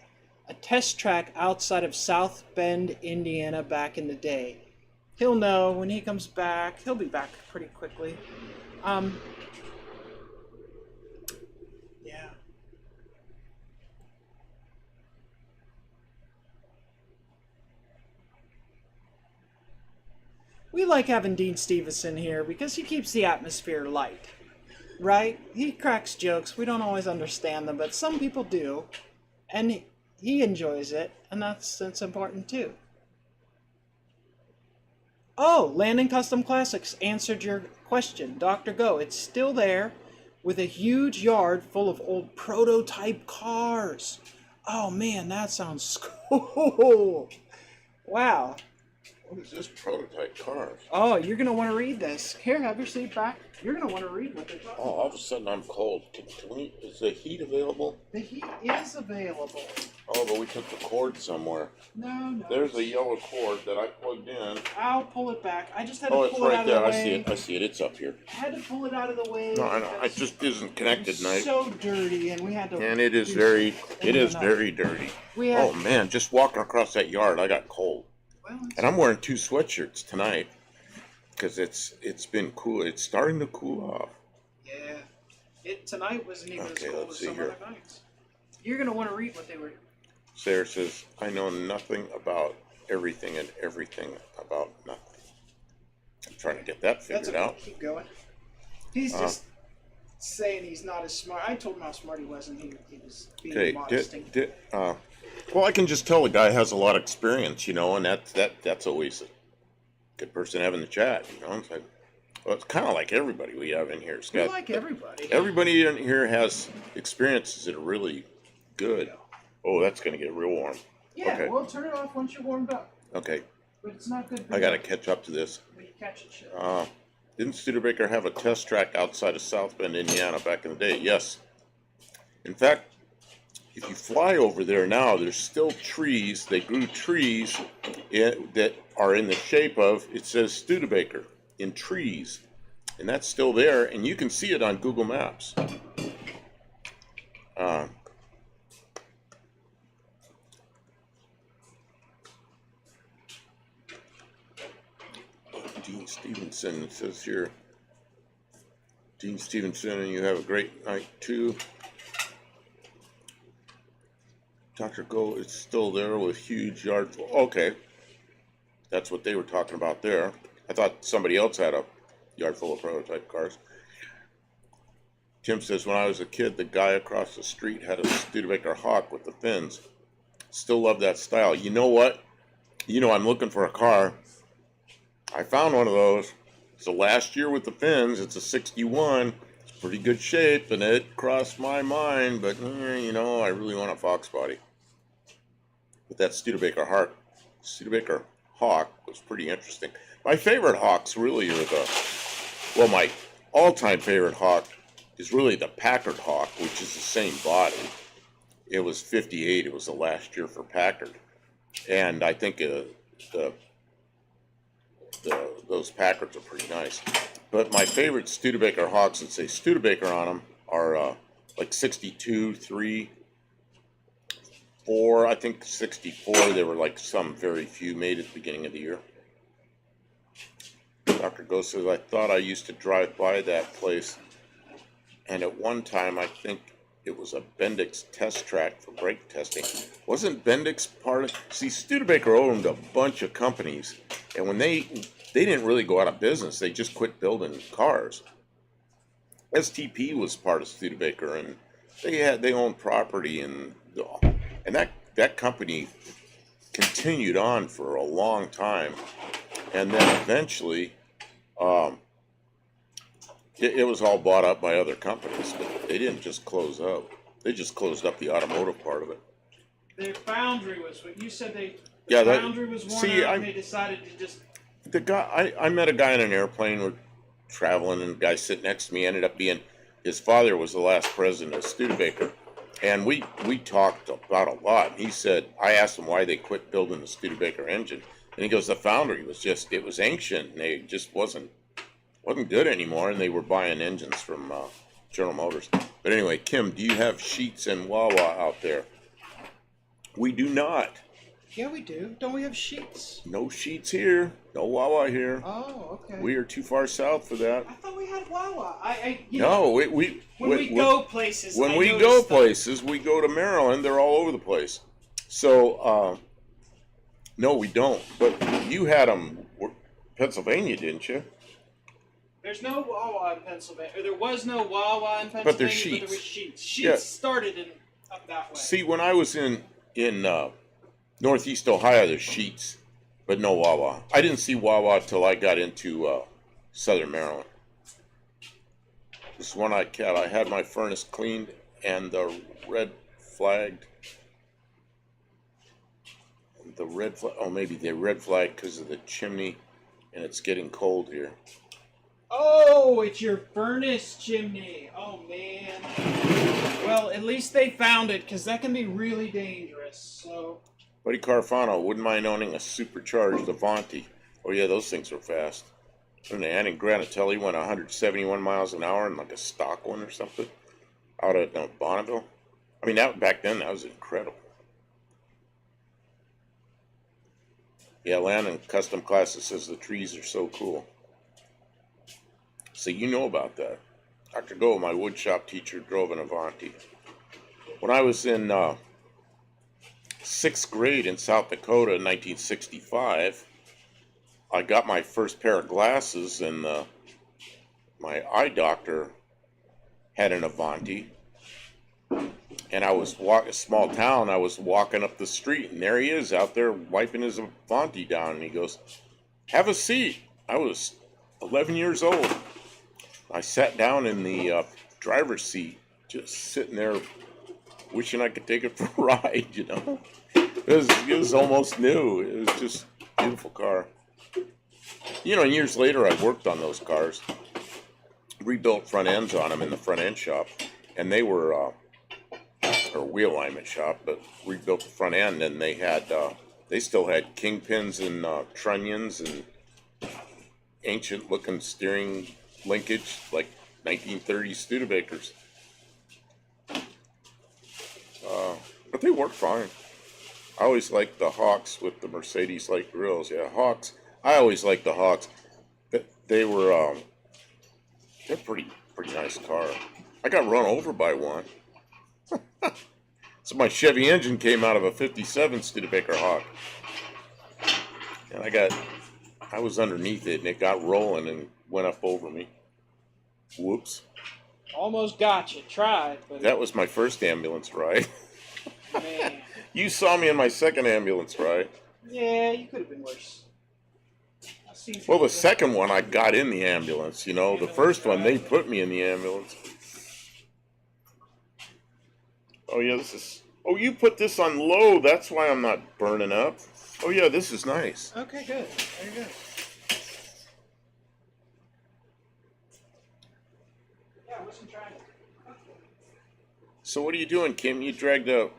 a test track outside of South Bend, Indiana back in the day? He'll know when he comes back. He'll be back pretty quickly. Yeah. We like having Dean Stevenson here because he keeps the atmosphere light. Right? He cracks jokes. We don't always understand them, but some people do. And he enjoys it, and that's important too. Oh, Landon Custom Classics answered your question. Dr. Go, it's still there with a huge yard full of old prototype cars. Oh man, that sounds cool. Wow. What is this prototype cars? Oh, you're going to want to read this. Here, have your seat back. You're going to want to read what they're talking about. All of a sudden I'm cold. Is the heat available? The heat is available. Oh, but we took the cord somewhere. No. There's a yellow cord that I plugged in. I'll pull it back. I just had to Oh, it's pull it right out there. of the way. I see it. It's up here. I had to pull it out of the way. No, I know. It just isn't connected tonight. So dirty, and we had to. And it is very dirty. Oh man, just walking across that yard, I got cold. Well, and I'm wearing 2 sweatshirts tonight because it's been cool. It's starting to cool off. Yeah, tonight wasn't even as cold as some here. other nights. You're gonna want to read what they were. Sarah says, I know nothing about everything and everything about nothing. I'm trying to get that figured out. Keep going. He's just saying he's not as smart. I told him how smart he was, and he was being modest. Well, I can just tell the guy has a lot of experience, and that's always a good person to have in the chat, It's like, well, it's kind of like everybody we have in here. We like everybody. Everybody in here has experiences that are really good. Oh, that's going to get real warm. Yeah, okay. Well, turn it off once you're warmed up. Okay. But it's not good. I got to catch up to this. When you catch it, sure. Didn't Studebaker have a test track outside of South Bend, Indiana back in the day? Yes. In fact, if you fly over there now, there's still trees. They grew trees that are in the shape of, it says Studebaker in trees. And that's still there, and you can see it on Google Maps. Dean Stevenson says here, Dean Stevenson, and you have a great night too. Dr. Go is still there with huge yard. Okay, that's what they were talking about there. I thought somebody else had a yard full of prototype cars. Tim says, when I was a kid, the guy across the street had a Studebaker Hawk with the fins. Still love that style. You know what? I'm looking for a car. I found one of those. It's the last year with the fins. It's a 61. It's pretty good shape, and it crossed my mind, but, I really want a Fox body. But that Studebaker Hawk was pretty interesting. My favorite Hawks really are my all-time favorite Hawk is really the Packard Hawk, which is the same body. It was 58. It was the last year for Packard. And I think those Packards are pretty nice. But my favorite Studebaker Hawks that say Studebaker on them are like 62, 3, 4. I think 64. There were like some very few made at the beginning of the year. Dr. Go says, I thought I used to drive by that place. And at one time, I think it was a Bendix test track for brake testing. Wasn't Bendix part of... See, Studebaker owned a bunch of companies. And when they didn't really go out of business. They just quit building cars. STP was part of Studebaker, and they owned property, and that company continued on for a long time. And then eventually... It was all bought up by other companies, but they didn't just close up. They just closed up the automotive part of it. Their foundry was what you said. Foundry was worn out, and they decided to just. The guy I met a guy in an airplane. We're traveling, and the guy sitting next to me ended up being his father was the last president of Studebaker, and we talked about a lot. He said I asked him why they quit building the Studebaker engine, and he goes the foundry was it was ancient, and they just wasn't good anymore, and they were buying engines from General Motors. But anyway, Kim, do you have Sheets and Wawa out there? We do not. Yeah, we do. Don't we have Sheets? No Sheets here. No Wawa here. Oh, okay. We are too far south for that. I thought we had Wawa. When we go places, we go to Maryland. They're all over the place. So, no, we don't. But you had them Pennsylvania, didn't you? There's no Wawa in Pennsylvania. Or there was no Wawa in Pennsylvania, but there was Sheets. Sheets started up that way. See, when I was in Northeast Ohio, there's Sheets, but no Wawa. I didn't see Wawa till I got into Southern Maryland. This one I had my furnace cleaned, and the red flag, maybe they red flag because of the chimney, and it's getting cold here. Oh, it's your furnace chimney. Oh, man. Well, at least they found it, because that can be really dangerous, so... Buddy Carfano, wouldn't mind owning a supercharged Avanti. Oh, yeah, those things were fast. And in Granatelli went 171 miles an hour in like a stock one or something out at Bonneville. I mean, back then, that was incredible. Yeah, Landon Custom Classes says the trees are so cool. So you know about that. Dr. Go, my woodshop teacher, drove an Avanti. When I was in 6th grade in South Dakota in 1965, I got my first pair of glasses, and my eye doctor had an Avanti. And I was a small town, I was walking up the street, and there he is out there wiping his Avanti down, and he goes, "Have a seat." I was 11 years old. I sat down in the driver's seat, just sitting there, wishing I could take it for a ride, It was almost new. It was just a beautiful car. And years later, I worked on those cars, rebuilt front ends on them in the front end shop, and they were, or wheel alignment shop, but rebuilt the front end, and they still had kingpins and trunnions and ancient-looking steering linkage, like 1930s Studebakers. But they work fine. I always liked the Hawks with the Mercedes-like grills. Yeah, Hawks. I always liked the Hawks. They were, they're pretty nice car. I got run over by one. So my Chevy engine came out of a 57 Studebaker Hawk. And I was underneath it and it got rolling and went up over me. Whoops. Almost got you. Tried, but That was my first ambulance ride. man. You saw me in my second ambulance ride. Yeah, you could have been worse. I've seen Well, the people- second one I got in the ambulance, you know. The first one they put me in the ambulance. Oh yeah, this is. Oh, you put this on low. That's why I'm not burning up. Oh yeah, this is nice. Okay, good. There you go. Yeah, I wasn't trying to. So what are you doing, Kim? You dragged a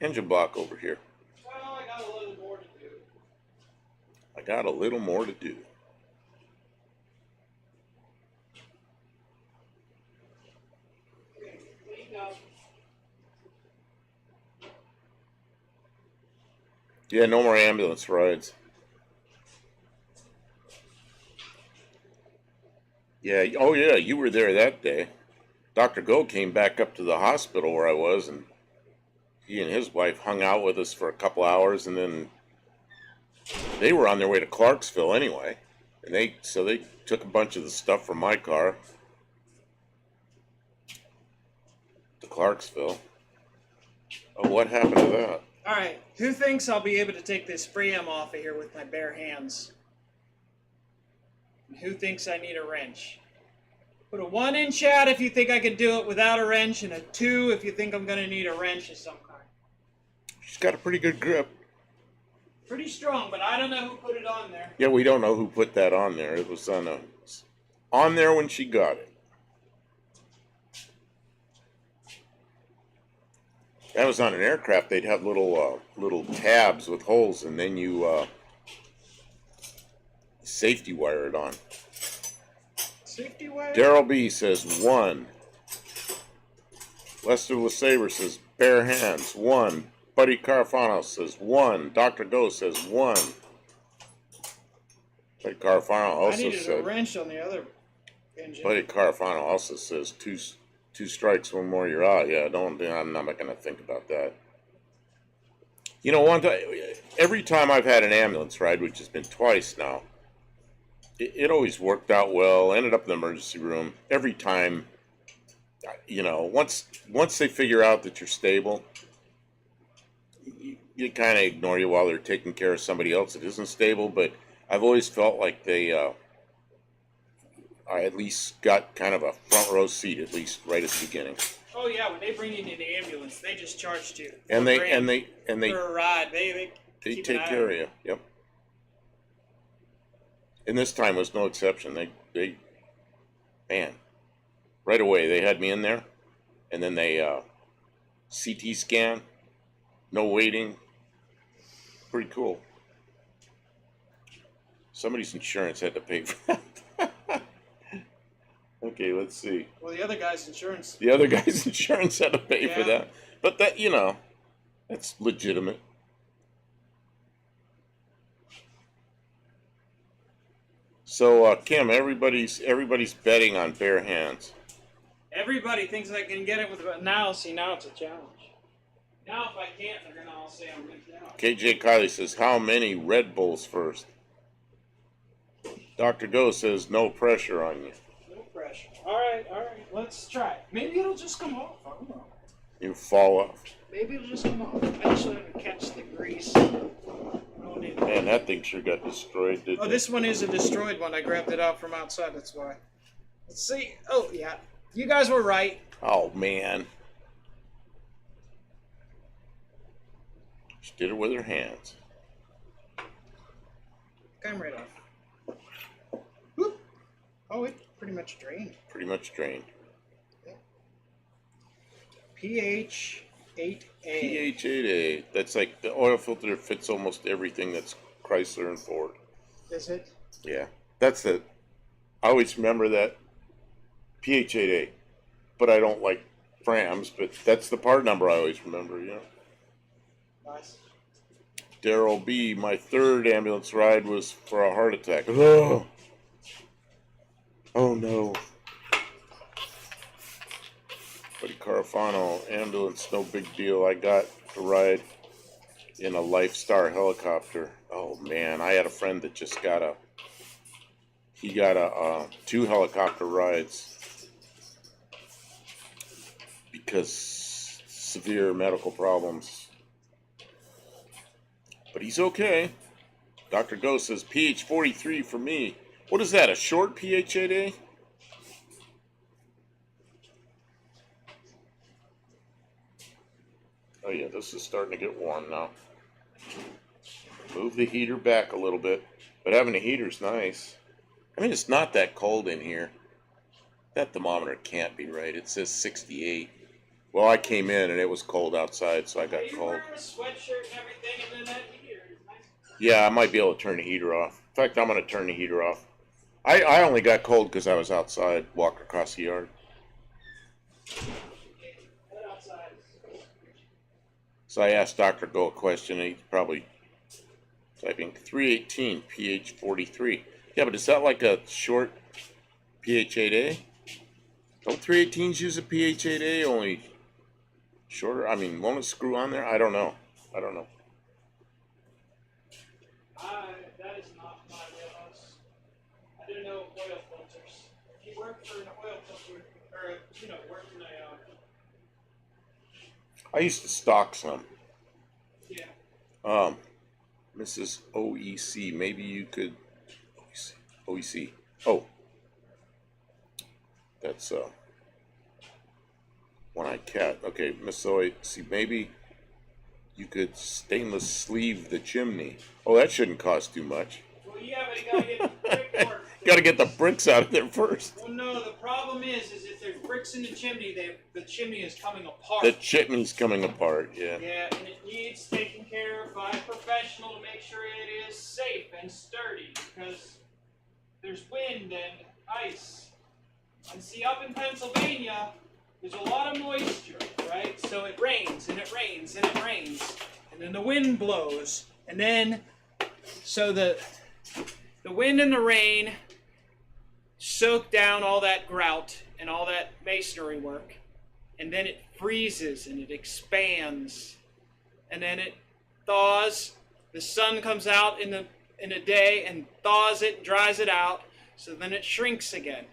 engine block over here. Well, I got a little more to do. I got a little more to do. Okay, clean up. Yeah, no more ambulance rides. Yeah, oh yeah, you were there that day. Dr. Go came back up to the hospital where I was, and he and his wife hung out with us for a couple hours, and then they were on their way to Clarksville anyway. And they took a bunch of the stuff from my car to Clarksville. Oh, what happened to that? All right, who thinks I'll be able to take this preamp off of here with my bare hands? And who thinks I need a wrench? Put a 1 in chat if you think I can do it without a wrench, and a 2 if you think I'm going to need a wrench of some kind. She's got a pretty good grip. Pretty strong, but I don't know who put it on there. Yeah, we don't know who put that on there. It was on there when she got it. That was on an aircraft. They'd have little tabs with holes, and then you safety wire it on. Safety wire? Daryl B says 1. Lester LeSabre says bare hands 1. Buddy Carfano says 1. Dr. Go says 1. Buddy Carfano I also needed a said. wrench on the other engine. Buddy Carfano also says two strikes, one more, you're out. Yeah, I'm not going to think about that. You know, one time, every time I've had an ambulance ride, which has been twice now, it always worked out well. Ended up in the emergency room every time. You know, once they figure out that you're stable, you kind of ignore you while they're taking care of somebody else that isn't stable. But I've always felt like I at least got kind of a front row seat, at least right at the beginning. Oh yeah, when they bring you in the ambulance, they just charged you. And they for a ride. They keep take an eye care on of you. Yep. And this time was no exception. They man, right away they had me in there, and then they CT scan, no waiting. Pretty cool. Somebody's insurance had to pay for that. Okay, let's see. Well, the other guy's insurance. The other guy's insurance had to pay for Yeah. that. But that, you know, that's legitimate. So, Kim, everybody's betting on bare hands. Everybody thinks I can get it with, but now it's a challenge. Now if I can't, they're gonna all say I'm ripped out. KJ Kiley says, how many Red Bulls first? Dr. Go says, no pressure on you. No pressure. All right, let's try it. Maybe it'll just come off. I don't know. You fall off. Maybe it'll just come off. I just want to catch the grease. Oh, Man, that thing sure got destroyed, didn't it? this one is a destroyed one. I grabbed it out from outside. That's why. Let's see. Oh yeah, you guys were right. Oh, man. She did it with her hands. Came right off. Whoop. Oh, it pretty much drained. Pretty much drained. pH 8A. PH8A. That's like the oil filter that fits almost everything that's Chrysler and Ford. Is it? Yeah. That's it. I always remember that. PH8A. But I don't like Frams, but that's the part number I always remember, you know. Nice. Daryl B., my third ambulance ride was for a heart attack. Oh, oh no. Buddy Carafano, ambulance, no big deal. I got to ride in a Lifestar helicopter. Oh man, I had a friend that just got a 2 helicopter rides because severe medical problems. But he's okay. Dr. Go says pH 43 for me. What is that, a short pH 8A? Oh yeah, this is starting to get warm now. Move the heater back a little bit. But having a heater's nice. I mean, it's not that cold in here. That thermometer can't be right. It says 68. Well, I came in and it was cold outside, so I got cold. Wearing a sweatshirt and everything, and then that heater is nice. Yeah, I might be able to turn the heater off. In fact, I'm going to turn the heater off. I only got cold because I was outside, walking across the yard. So I asked Dr. Go a question, and he's probably typing 318 pH 43. Yeah, but is that like a short pH 8A? Don't 318s use a pH 8A, only shorter? I mean, won't it screw on there? I don't know. That is not my wheelhouse. I didn't know oil filters. If you work for an oil filter, or, worked in a, I used to stock some. yeah. Mrs. OEC, maybe you could, OEC, oh, that's, one-eyed cat. Okay, Miss OEC, maybe you could stainless sleeve the chimney. Oh, that shouldn't cost too much. Well, yeah, but you gotta get the brickwork. Gotta get the bricks out of there first. Well, no, the problem is if there's bricks in the chimney, the chimney is coming apart. The chimney's coming apart, yeah. Yeah, and it needs taken care of by a professional to make sure it is safe and sturdy, because there's wind and ice. And see, up in Pennsylvania, there's a lot of moisture, right? So it rains, and it rains, and it rains. And then the wind blows. And then, so the wind and the rain soak down all that grout and all that masonry work, and then it freezes and it expands, and then it thaws. The sun comes out in a day and thaws it, dries it out, so then it shrinks again,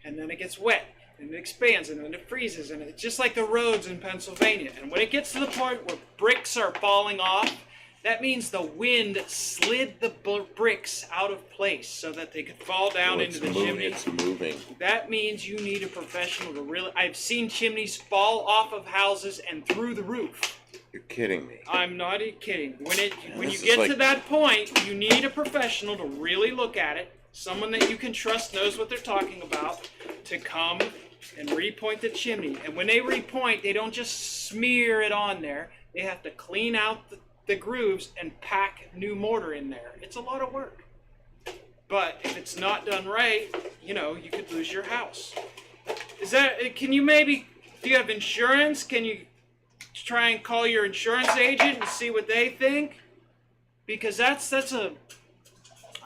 and then it gets wet and it expands, and then it freezes, and it's just like the roads in Pennsylvania. And when it gets to the point where bricks are falling off, that means the wind slid the bricks out of place so that they could fall down into the chimney. It's moving. That means you need a professional to really... I've seen chimneys fall off of houses and through the roof. You're kidding me. I'm not kidding. When you get to that point, you need a professional to really look at it. Someone that you can trust knows what they're talking about, to come and repoint the chimney. And when they repoint, they don't just smear it on there. They have to clean out the grooves and pack new mortar in there. It's a lot of work. But if it's not done right, you could lose your house. Can you maybe, do you have insurance? Can you try and call your insurance agent and see what they think? Because that's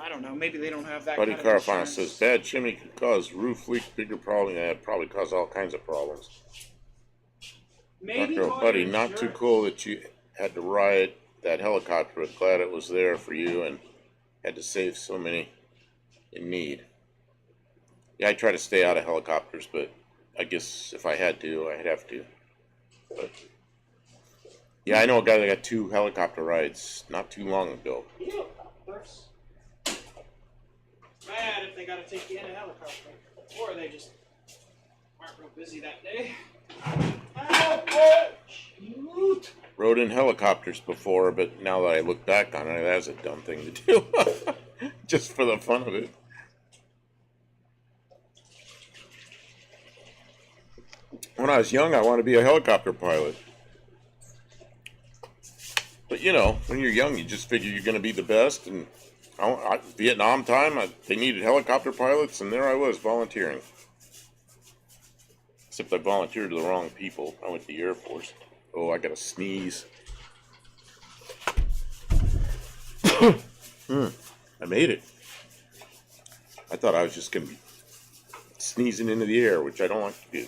I don't know, maybe they don't have that Buddy kind of Carafano insurance. says bad chimney could cause roof leak, bigger problem. It'd probably cause all kinds of problems. Maybe Dr. call Buddy, your not too insurance. cool that you had to ride that helicopter, but glad it was there for you and had to save so many in need. Yeah, I try to stay out of helicopters, but I guess if I had to, I'd have to. But yeah, I know a guy that got 2 helicopter rides not too long ago. Helicopters. Bad if they got to take you in a helicopter, or they just aren't real busy that day. Shoot. Rode in helicopters before, but now that I look back on it, that's a dumb thing to do. Just for the fun of it. When I was young, I wanted to be a helicopter pilot. But when you're young, you just figure you're going to be the best. And Vietnam time, they needed helicopter pilots, and there I was volunteering. Except I volunteered to the wrong people. I went to the Air Force. Oh, I got to sneeze. I made it. I thought I was just going to be sneezing into the air, which I don't like to do.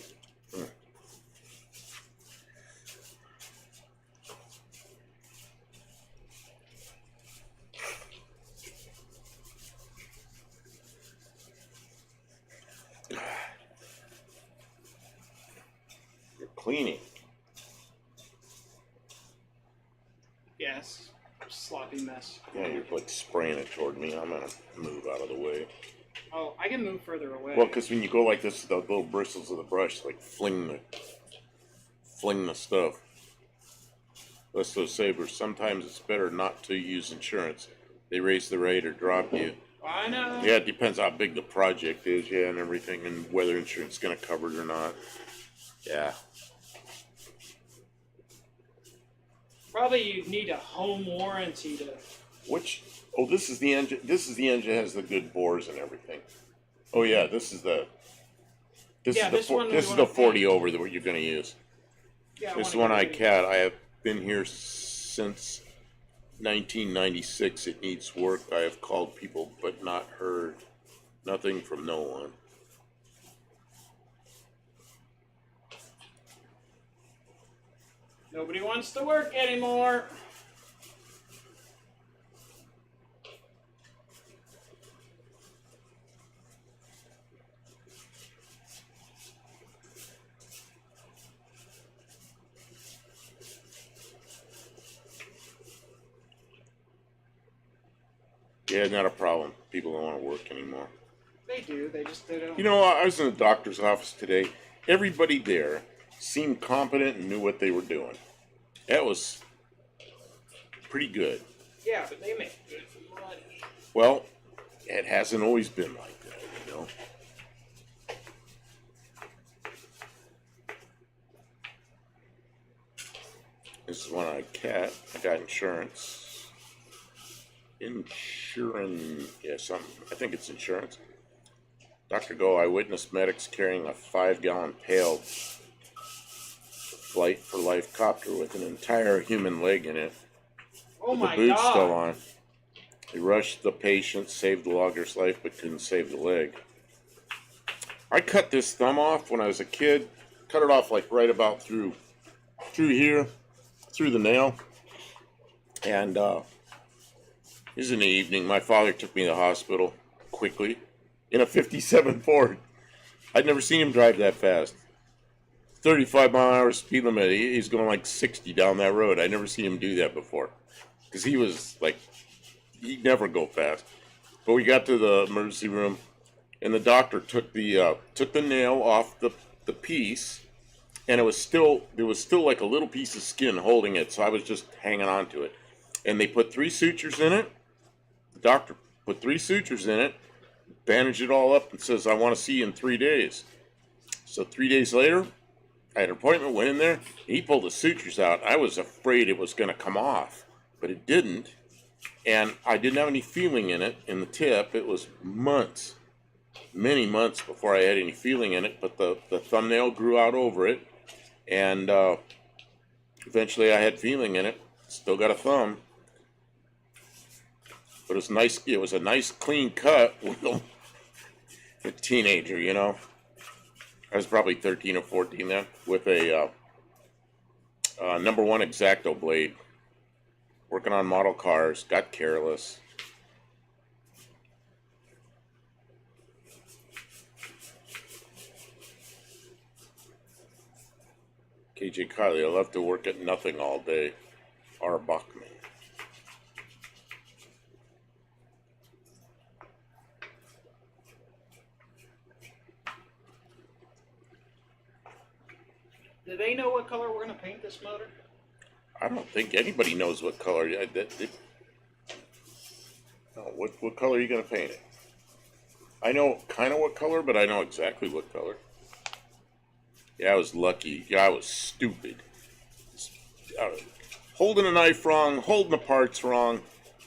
cleaning. Yes. Sloppy mess. Yeah, you're like spraying it toward me. I'm gonna move out of the way. Oh, I can move further away. Well, because when you go like this, the little bristles of the brush like fling the stuff. Let's those sabers. Sometimes it's better not to use insurance. They raise the rate or drop you. I know. Yeah, it depends how big the project is, yeah, and everything, and whether insurance is gonna cover it or not. Yeah. Probably you need a home warranty to. Which? Oh, this is the engine. This is the engine that has the good bores and everything. Oh yeah, this is the. This Yeah, is the this one we this is wanna the 40 paint. over that you're gonna use. Yeah, This wanna one I get rid of- cat. I have been here since 1996. It needs work. I have called people, but not heard nothing from no one. Nobody wants to work anymore. Yeah, not a problem. People don't want to work anymore. They do. They don't. You know, I was in the doctor's office today. Everybody there seemed competent and knew what they were doing. That was pretty good. Yeah, but they make good money. Well, it hasn't always been like that, you know. This is one I cat. I got insurance. Yeah, something. I think it's insurance. Dr. Go, I witnessed medics carrying a 5-gallon pail flight for life copter with an entire human leg in it. Oh with my the boots god. still on. They rushed the patient, saved the logger's life, but couldn't save the leg. I cut this thumb off when I was a kid. Cut it off like right about through here, through the nail. And this is in the evening. My father took me to the hospital quickly in a 57 Ford. I'd never seen him drive that fast. 35-mile-an-hour speed limit. He's going like 60 down that road. I'd never seen him do that before. Because he was like, he'd never go fast. But we got to the emergency room, and the doctor took the nail off the piece, and there was still like a little piece of skin holding it. So I was just hanging on to it. And they put 3 sutures in it. The doctor put 3 sutures in it, bandaged it all up, and says, I want to see you in 3 days. So 3 days later, I had an appointment, went in there, he pulled the sutures out. I was afraid it was going to come off, but it didn't. And I didn't have any feeling in it, in the tip. It was months, many months before I had any feeling in it, but the thumbnail grew out over it. And eventually I had feeling in it. Still got a thumb. But it was nice. It was a nice clean cut with a teenager, you know. I was probably 13 or 14 then, with a number 1 X-Acto blade. Working on model cars, got careless. KJ Kylie, I love to work at nothing all day. R. Bachman. Do they know what color we're going to paint this motor? I don't think anybody knows what color. What color are you going to paint it? I know kind of what color, but I know exactly what color. Yeah, I was lucky. Yeah, I was stupid. Holding a knife wrong, holding the parts wrong,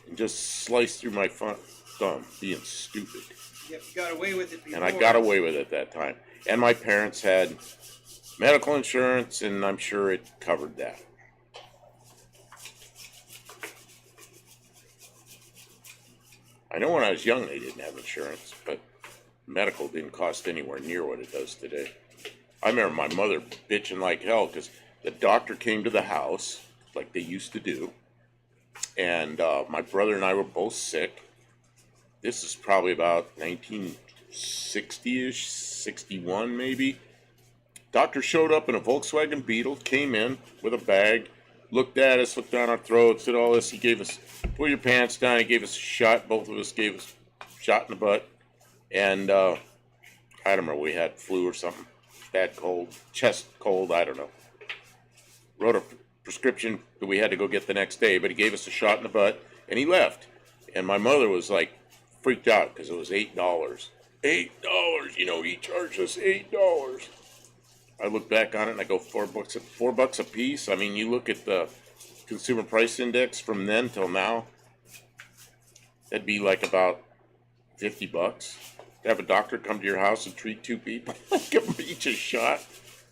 and just sliced through my thumb, being stupid. Yep, you got away with it before. And I got away with it that time. And my parents had medical insurance, and I'm sure it covered that. I know when I was young they didn't have insurance, but medical didn't cost anywhere near what it does today. I remember my mother bitching like hell because the doctor came to the house, like they used to do, and my brother and I were both sick. This is probably about 1960-ish, 61 maybe. Doctor showed up in a Volkswagen Beetle, came in with a bag, looked at us, looked down our throats, did all this. He gave us, pull your pants down. He gave us a shot. Both of us gave us a shot in the butt. And I don't remember, we had flu or something. Bad cold, chest cold, I don't know. Wrote a prescription that we had to go get the next day, but he gave us a shot in the butt, and he left. And my mother was like freaked out because it was $8. $8, he charged us $8. I look back on it and I go, $4 a piece. I mean, you look at the consumer price index from then till now, that'd be like about $50. To have a doctor come to your house and treat two people, give them each a shot.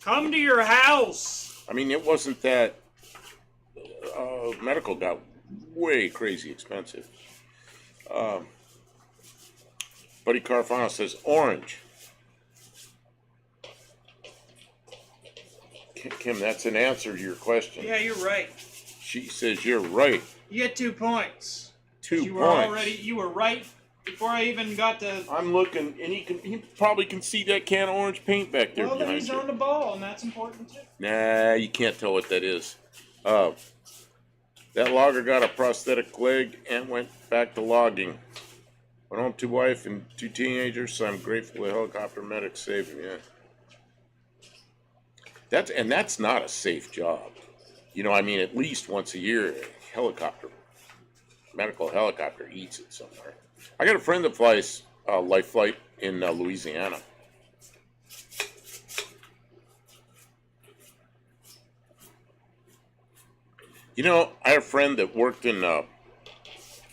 Come to your house. I mean, it wasn't that. Medical got way crazy expensive. Buddy Carfano says orange. Kim, that's an answer to your question. Yeah, you're right. She says you're right. You get 2 points. 2 You points. were right before I even got to. I'm looking, and he probably can see that can of orange paint back there. Well, then behind he's you. on the ball, and that's important too. Nah, you can't tell what that is. That logger got a prosthetic leg and went back to logging. Went home to wife and 2 teenagers, so I'm grateful the helicopter medic saved me. Yeah. That's not a safe job. I mean, at least once a year, medical helicopter eats it somewhere. I got a friend that flies life flight in Louisiana. I had a friend that worked in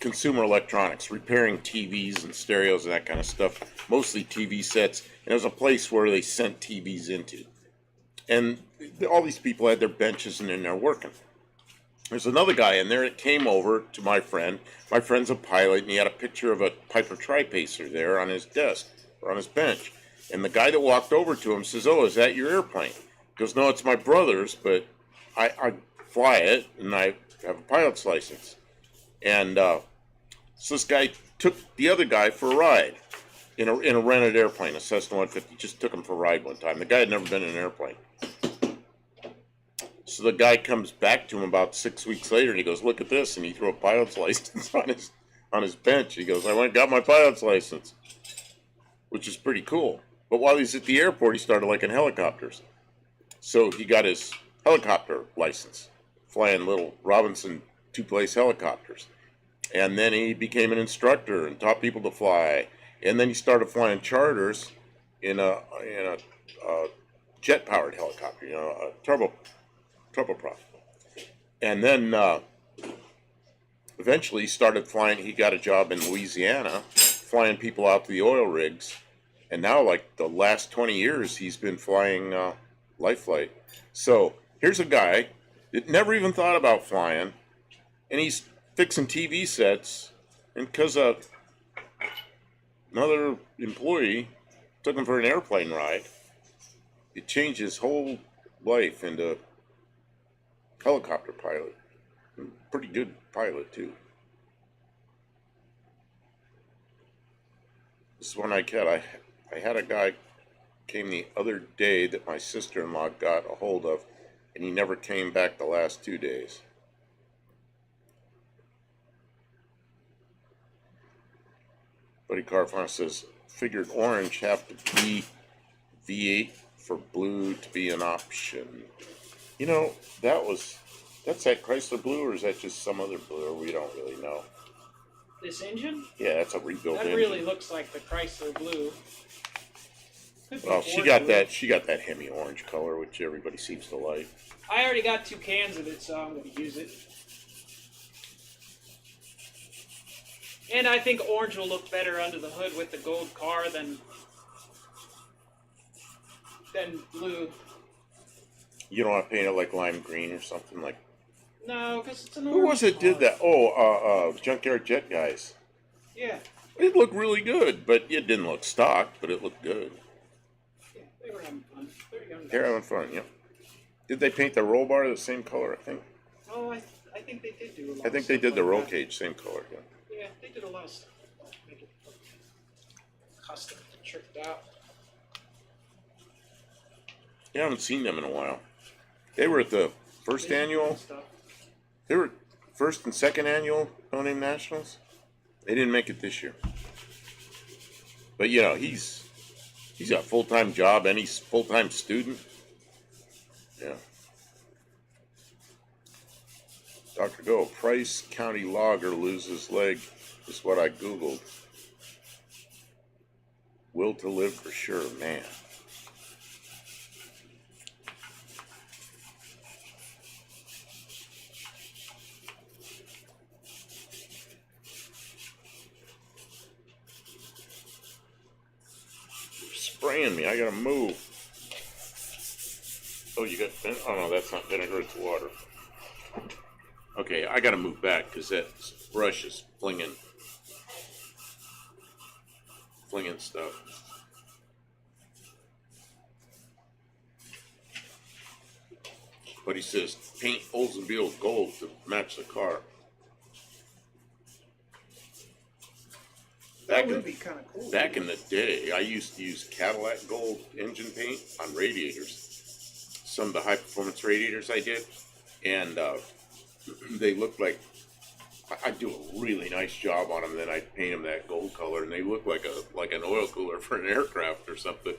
consumer electronics, repairing TVs and stereos and that kind of stuff, mostly TV sets. And it was a place where they sent TVs into. And all these people had their benches and in there working. There's another guy in there that came over to my friend. My friend's a pilot, and he had a picture of a Piper Tri-Pacer there on his desk or on his bench. And the guy that walked over to him says, "Oh, is that your airplane?" He goes, "No, it's my brother's, but I fly it, and I have a pilot's license." And so this guy took the other guy for a ride in a rented airplane, a Cessna 150. Just took him for a ride one time. The guy had never been in an airplane. So the guy comes back to him about 6 weeks later, and he goes, "Look at this," and he threw a pilot's license on his bench. He goes, "I went and got my pilot's license," which is pretty cool. But while he's at the airport, he started liking helicopters. So he got his helicopter license, flying little Robinson 2-place helicopters. And then he became an instructor and taught people to fly. And then he started flying charters in a jet-powered helicopter, a turboprop. And then eventually he started flying. He got a job in Louisiana, flying people out to the oil rigs. And now, like the last 20 years, he's been flying life flight. So here's a guy that never even thought about flying, and he's fixing TV sets, and because another employee took him for an airplane ride, it changed his whole life into helicopter pilot. Pretty good pilot, too. This is one I had a guy came the other day that my sister-in-law got a hold of, and he never came back the last 2 days. Buddy Carfon says, "Figured orange have to be V8 for blue to be an option." That's that Chrysler blue, or is that just some other blue, or we don't really know? This engine? Yeah, that's a rebuilt That engine. really looks like the Chrysler blue. Well, she got that Hemi orange color, which everybody seems to like. I already got 2 cans of it, so I'm going to use it. And I think orange will look better under the hood with the gold car than blue. You don't want to paint it like lime green or something like. No, because it's an Who orange was it car. did that? Oh, Junkyard Jet guys. Yeah. It looked really good, but it didn't look stock, but it looked good. Yeah, they were having fun. They're young guys. They're having fun, yep. Did they paint the roll bar the same color, I think? Oh, I think they did do a lot I think of they stuff did the like roll that. cage, same color, yeah. Yeah, they did a lot of stuff like that. Make it look custom, tricked out. I haven't seen them in a while. They were at the first annual. They were first and second annual No Name Nationals. They didn't make it this year. But you know, he's got a full-time job and he's a full-time student. Yeah. Dr. Go, Price County logger loses leg is what I Googled. Will to live for sure, man. Spraying me. I gotta move. Oh, you got oh no, that's not vinegar, it's water. Okay, I gotta move back because that brush is flinging stuff. But he says paint Oldsmobile gold to match the car. That would be kind of cool. Back in the day, I used to use Cadillac gold engine paint on radiators. Some of the high performance radiators I did, and they looked like I do a really nice job on them. Then I paint them that gold color, and they look like an oil cooler for an aircraft or something.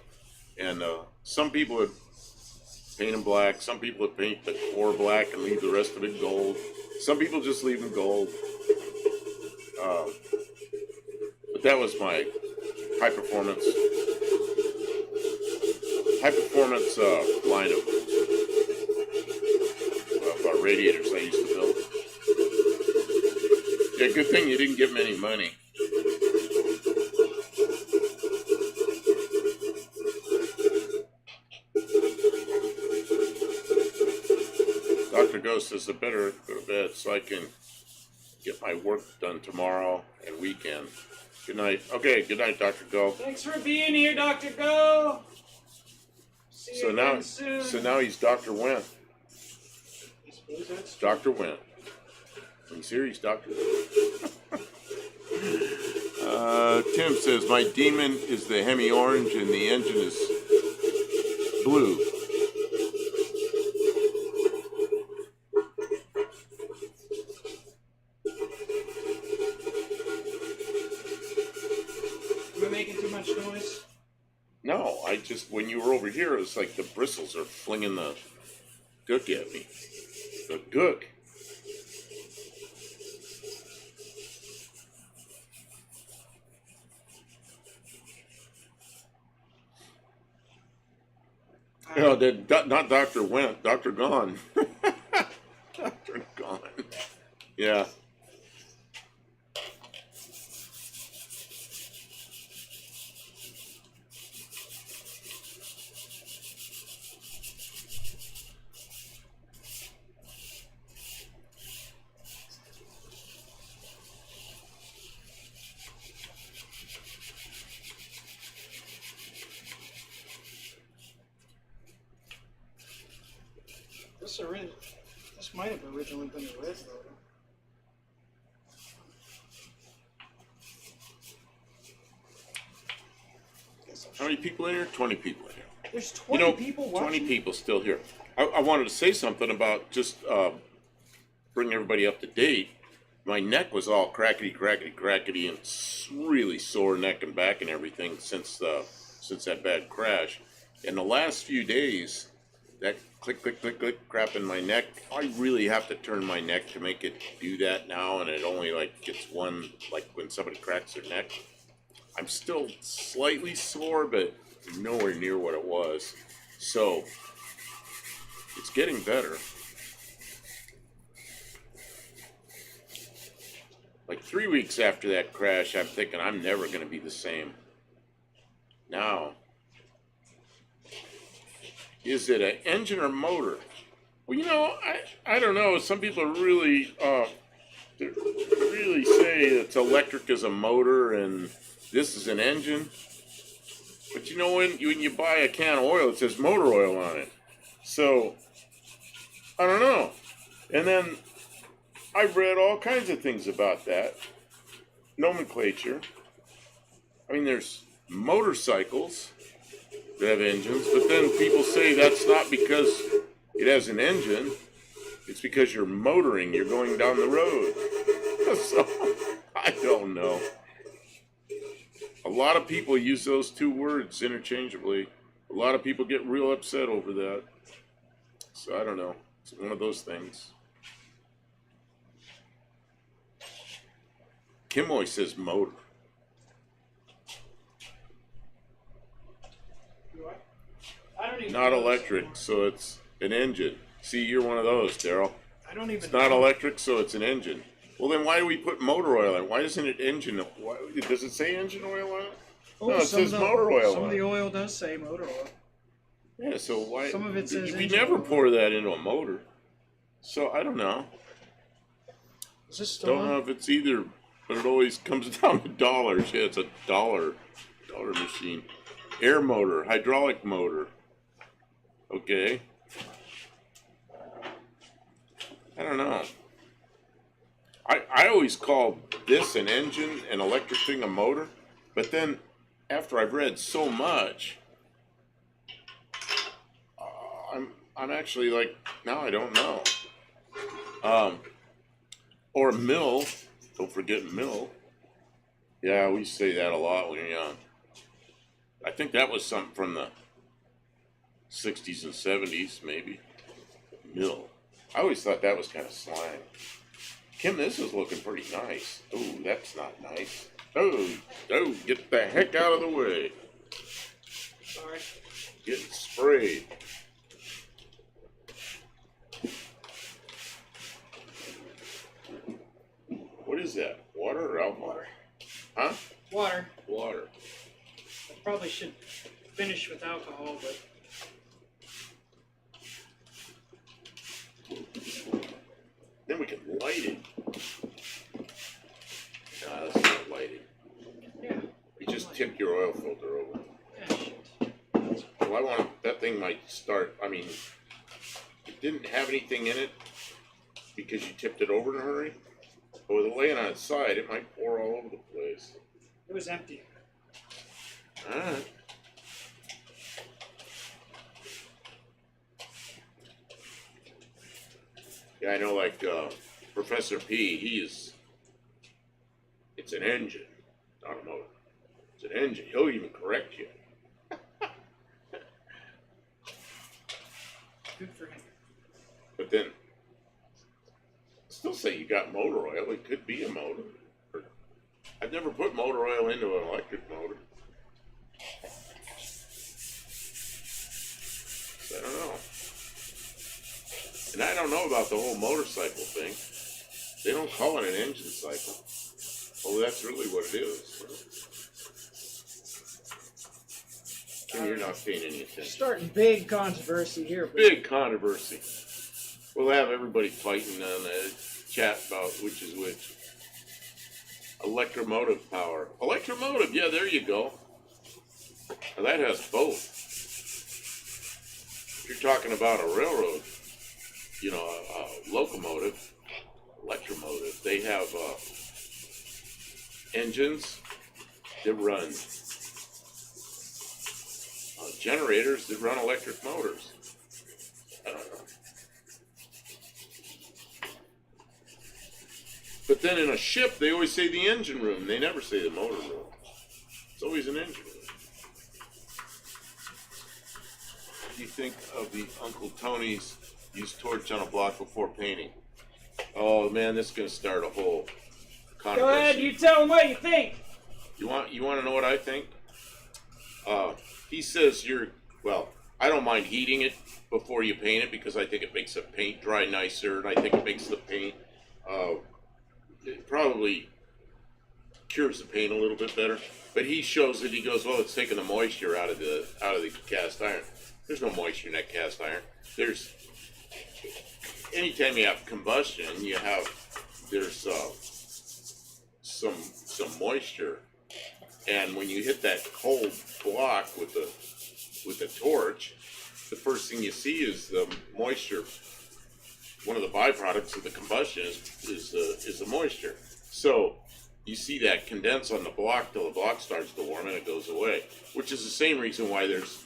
And some people would paint them black. Some people would paint the core black and leave the rest of it gold. Some people just leave them gold. But that was my high performance line of radiators I used to build. Yeah, good thing you didn't give him any money. Dr. Ghost says I better go to bed so I can get my work done tomorrow and weekend. Good night. Okay, good night, Dr. Go. Thanks for being here, Dr. Go. See you again soon. So now he's Dr. Went. Dr. Went. He's here, he's Dr. Tim says, my demon is the Hemi orange and the engine is blue. Am I making too much noise? No, when you were over here, it was like the bristles are flinging the gook at me. The gook. No, not Dr. Went, Dr. Gone. Dr. Gone. Yeah. This might have originally been a red logo. How many people in here? 20 people in here. There's 20 people watching? 20 people still here. I wanted to say something about just bring everybody up to date. My neck was all crackety, and really sore neck and back and everything since that bad crash. In the last few days, that click crap in my neck, I really have to turn my neck to make it do that now, and it only gets one, when somebody cracks their neck. I'm still slightly sore, but nowhere near what it was. So it's getting better. 3 weeks after that crash, I'm thinking I'm never going to be the same. Now, is it an engine or motor? Well, I don't know. Some people really say it's electric as a motor and this is an engine. But when you buy a can of oil, it says motor oil on it. So, I don't know. And then I've read all kinds of things about that. Nomenclature. I mean, there's motorcycles, that have engines, but then people say that's not because it has an engine. It's because you're motoring. You're going down the road. So I don't know. A lot of people use those two words interchangeably. A lot of people get real upset over that. So I don't know. It's one of those things. Kimoy says motor. I don't even Not know electric, anymore. so it's an engine. See, you're one of those, Daryl. I don't even. It's not electric, so it's an engine. Well, then why do we put motor oil in? Why isn't it engine? Why, does it say engine oil on it? No, it says motor oil Some on of the it. oil does say motor oil. Yeah, so why? Some of it says we engine never oil. pour that into a motor. So I don't know. Is this still Don't on? know if it's either, but it always comes down to dollars. Yeah, it's a dollar machine. Air motor, hydraulic motor. Okay. I don't know. I always call this an engine, an electric thing a motor, but then after I've read so much, I'm actually like, now I don't know. Or mill, don't forget mill. Yeah, we say that a lot when you're young. I think that was something from the 60s and 70s, maybe. Mill. I always thought that was kind of slang. Kim, this is looking pretty nice. Oh, that's not nice. Oh, get the heck out of the way. Sorry. Getting sprayed. What is that? Water or alcohol? Water. Huh? Water. Water. I probably should finish with alcohol, but Then we can light it. Nah, that's not lighting. yeah. You just tip your oil filter over. Yeah, shit. Well, I want that thing might start. I mean, it didn't have anything in it because you tipped it over in a hurry. But with it laying on its side, it might pour all over the place. It was empty. All right. Yeah, I know. Like Professor P, it's an engine, not a motor. It's an engine. He'll even correct you. Good for him. But then, still say you got motor oil. It could be a motor. I've never put motor oil into an electric motor. So I don't know. And I don't know about the whole motorcycle thing. They don't call it an engine cycle. Oh, that's really what it is. And you're not paying any attention. Starting big controversy here. But Big controversy. We'll have everybody fighting on the chat about which is which. Electromotive power. Electromotive, yeah, there you go. Now that has both. If you're talking about a railroad, you know, a locomotive, electromotive, they have engines that run generators that run electric motors. I don't know. But then in a ship, they always say the engine room. They never say the motor room. It's always an engine room. What do you think of the Uncle Tony's use torch on a block before painting? Oh man, this is going to start a whole controversy. go ahead, you tell them what you think. You want to know what I think? He says I don't mind heating it before you paint it because I think it makes the paint dry nicer, and I think it makes the paint, it probably cures the paint a little bit better. But he shows it. He goes, well, it's taking the moisture out of the cast iron. There's no moisture in that cast iron. Anytime you have combustion, there's some moisture. And when you hit that cold block with the torch, the first thing you see is the moisture. One of the byproducts of the combustion is the moisture. So you see that condense on the block till the block starts to warm and it goes away. Which is the same reason why there's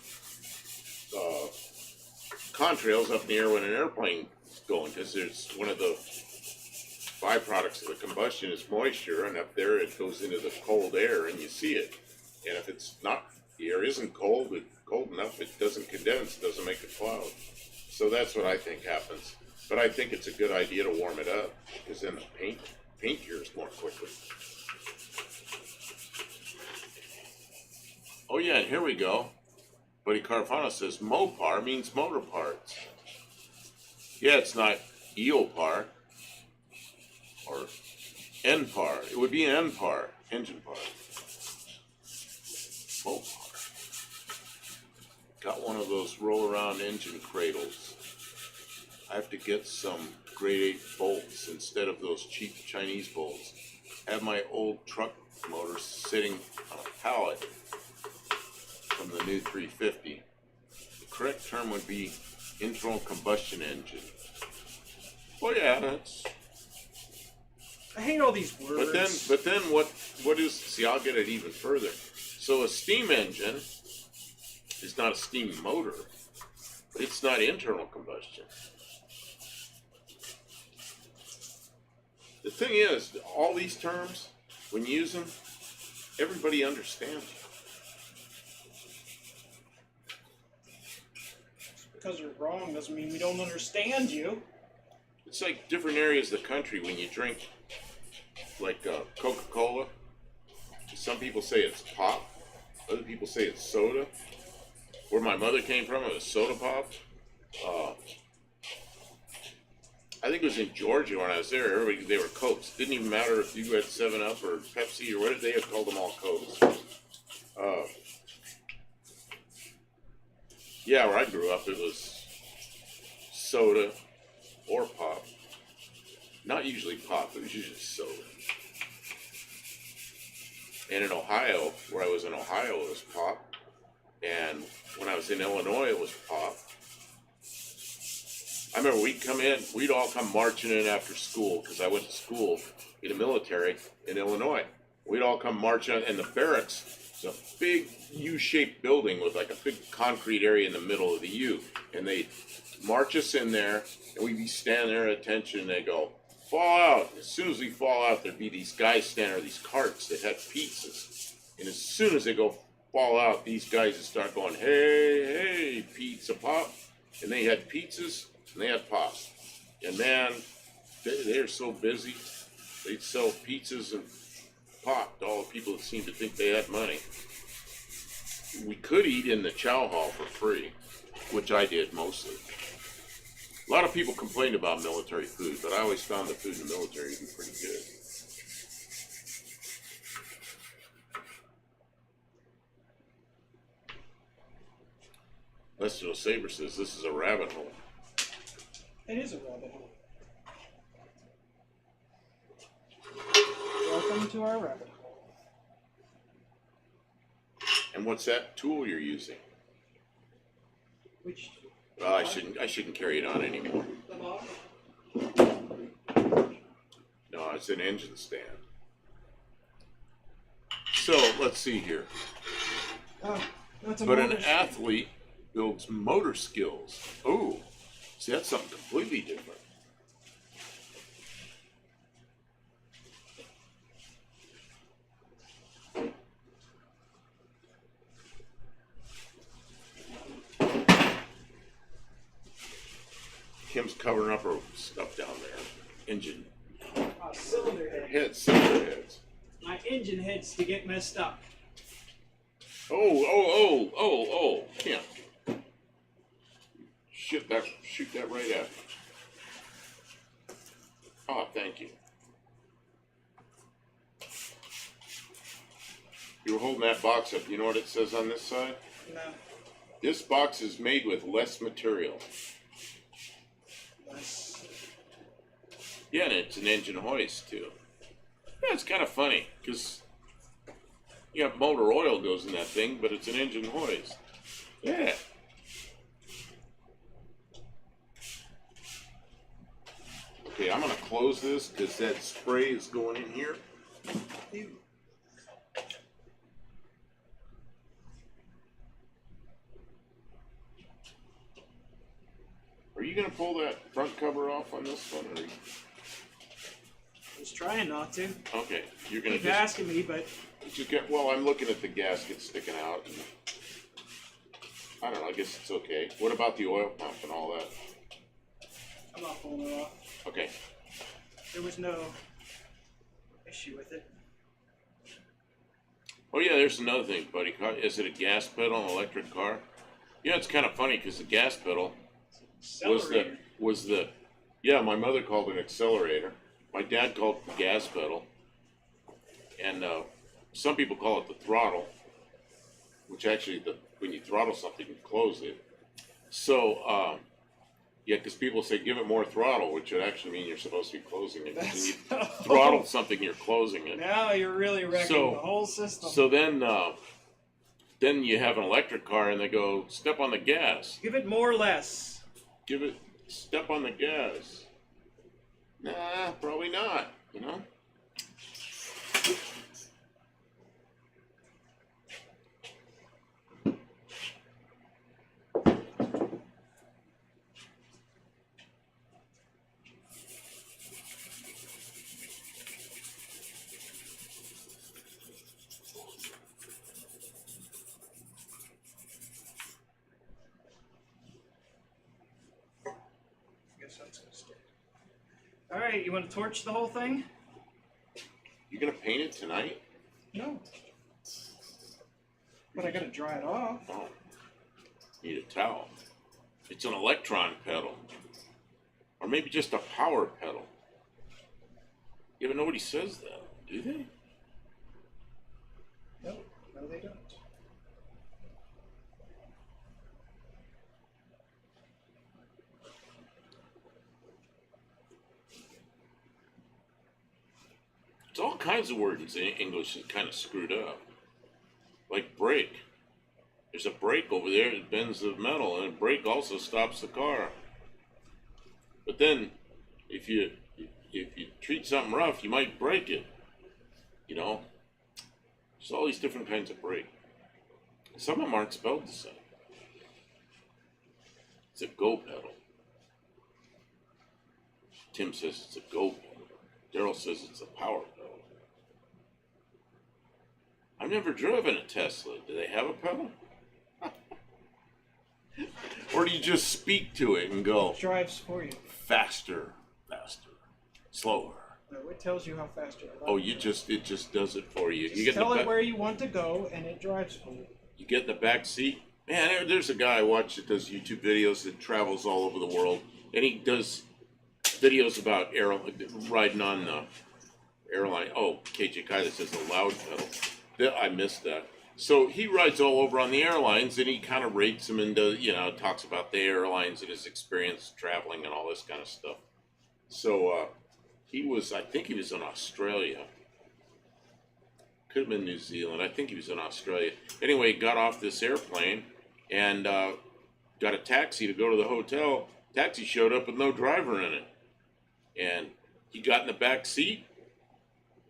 contrails up in the air when an airplane's going, because there's one of the byproducts of the combustion is moisture, and up there it goes into the cold air, and you see it. And if it's not, the air isn't cold enough, it doesn't condense, doesn't make a cloud. So that's what I think happens. But I think it's a good idea to warm it up, because then the paint cures more quickly. Oh yeah, and here we go. Buddy Carfano says Mopar means motor parts. Yeah, it's not EOPAR or NPAR. It would be an NPAR, engine part. Mopar. Got one of those roll-around engine cradles. I have to get some grade 8 bolts instead of those cheap Chinese bolts. I have my old truck motor sitting on a pallet from the new 350. The correct term would be internal combustion engine. Oh yeah, that's. I hate all these words. But then what is? See, I'll get it even further. So a steam engine is not a steam motor, but it's not internal combustion. The thing is, all these terms, when you use them, everybody understands you. Because you're wrong doesn't mean we don't understand you. It's like different areas of the country when you drink, like Coca-Cola. Some people say it's pop, other people say it's soda. Where my mother came from, it was soda pop. I think it was in Georgia when I was there. Everybody, they were Cokes. Didn't even matter if you had 7-Up or Pepsi or whatever. They had called them all Cokes. Yeah, where I grew up, it was soda or pop. Not usually pop, it was usually soda. And in Ohio, where I was in Ohio, it was pop. And when I was in Illinois, it was pop. I remember we'd all come marching in after school, because I went to school in the military in Illinois. We'd all come marching in, and the barracks, it's a big U-shaped building with like a big concrete area in the middle of the U. And they'd march us in there, and we'd be standing there at attention, and they'd go, fall out. As soon as we fall out, there'd be these guys standing there, these carts that had pizzas. And as soon as they go fall out, these guys would start going, hey, hey, pizza pop. And they had pizzas, and they had pop. And man, they're so busy. They'd sell pizzas and pop to all the people that seemed to think they had money. We could eat in the chow hall for free, which I did mostly. A lot of people complained about military food, but I always found the food in the military to be pretty good. Lester Saber says this is a rabbit hole. It is a rabbit hole. Welcome to our rabbit hole. And what's that tool you're using? Which tool? Well, I shouldn't carry it on anymore. The bottom? No, it's an engine stand. So let's see here. That's a But an motor stand. athlete builds motor skills. Oh, see, that's something completely different. Kim's covering up her stuff down there. Engine Cylinder head. heads, cylinder heads. My engine heads to get messed up. Oh, Kim. Shoot that right at me. Oh, thank you. You were holding that box up. You know what it says on this side? No. This box is made with less material. Less. Yeah, and it's an engine hoist, too. Yeah, it's kind of funny, because you have motor oil goes in that thing, but it's an engine hoist. Yeah. Okay, I'm going to close this, because that spray is going in here. Ew. you gonna pull that front cover off on this one, or? I was trying not to. Okay, you're gonna Keep just asking me, but get. Well, I'm looking at the gasket sticking out. And I don't know. I guess it's okay. What about the oil pump and all that? I'm not pulling it off. Okay. There was no issue with it. Oh yeah, there's another thing, buddy. Is it a gas pedal, an electric car? Yeah, it's kind of funny because the gas pedal Accelerator. was the yeah. My mother called it an accelerator. My dad called it the gas pedal, and some people call it the throttle, which actually when you throttle something, you close it. So yeah, because people say give it more throttle, which would actually mean you're supposed to be closing it. When you throttle something, you're closing it. Now you're really wrecking the whole system. So then you have an electric car, and they go step on the gas. Give it more or less. Give it step on the gas. Nah, probably not. You know. All right, you want to torch the whole thing? You gonna paint it tonight? No. But I gotta dry it off. Oh, need a towel. It's an electron pedal, or maybe just a power pedal. Yeah, but nobody says that, do they? No, they don't. It's all kinds of words in English that kind of screwed up. Like brake. There's a brake over there that bends the metal, and a brake also stops the car. But then, if you treat something rough, you might break it. You know? There's all these different kinds of brake. Some of them aren't spelled the same. It's a go pedal. Tim says it's a go pedal. Daryl says it's a power pedal. I've never driven a Tesla. Do they have a pedal? Or do you just speak to it and go, It drives for you. faster, faster, slower? No, it tells you how fast you're allowed. Oh, it just does it for you. Just tell it where you want to go, and it drives for you. You get in the back seat. Man, there's a guy I watch that does YouTube videos that travels all over the world, and he does videos about riding on the airline. Oh, KJ Kyler says a loud pedal. I missed that. So he rides all over on the airlines, and he kind of rates them and talks about the airlines and his experience traveling and all this kind of stuff. So I think he was in Australia. Could have been New Zealand. I think he was in Australia. Anyway, he got off this airplane and got a taxi to go to the hotel. Taxi showed up with no driver in it. And he got in the back seat,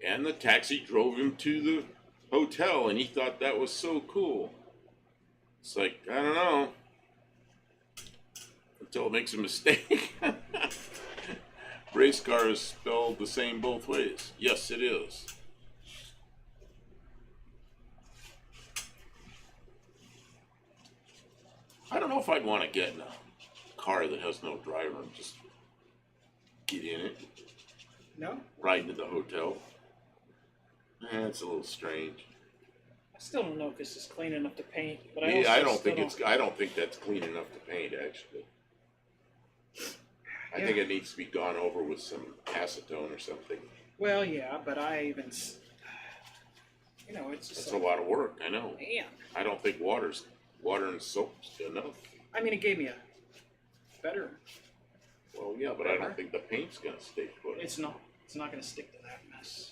and the taxi drove him to the hotel, and he thought that was so cool. It's like, I don't know, until it makes a mistake. Race car is spelled the same both ways. Yes, it is. I don't know if I'd want to get in a car that has no driver and just get in it. No? Ride to the hotel. It's a little strange. I still don't know if this is clean enough to paint, but I don't think that's clean enough to paint, actually. I think it needs to be gone over with some acetone or something. Well, yeah, but it's just It's a lot of work, I know. Man. I don't think water and soap's enough. I mean, it gave me a better. Well, yeah, but I don't think the paint's gonna stay put. It's not. It's not going to stick to that mess.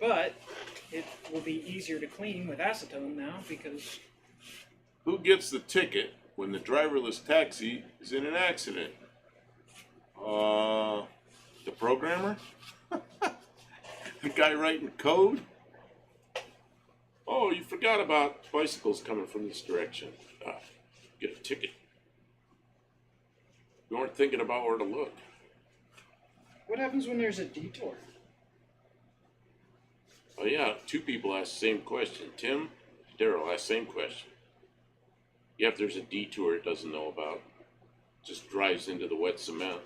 But it will be easier to clean with acetone now because. Who gets the ticket when the driverless taxi is in an accident? The programmer? The guy writing code? Oh, you forgot about bicycles coming from this direction. Get a ticket. You weren't thinking about where to look. What happens when there's a detour? Oh yeah, two people asked the same question. Tim, Daryl asked the same question. Yeah, if there's a detour it doesn't know about, just drives into the wet cement.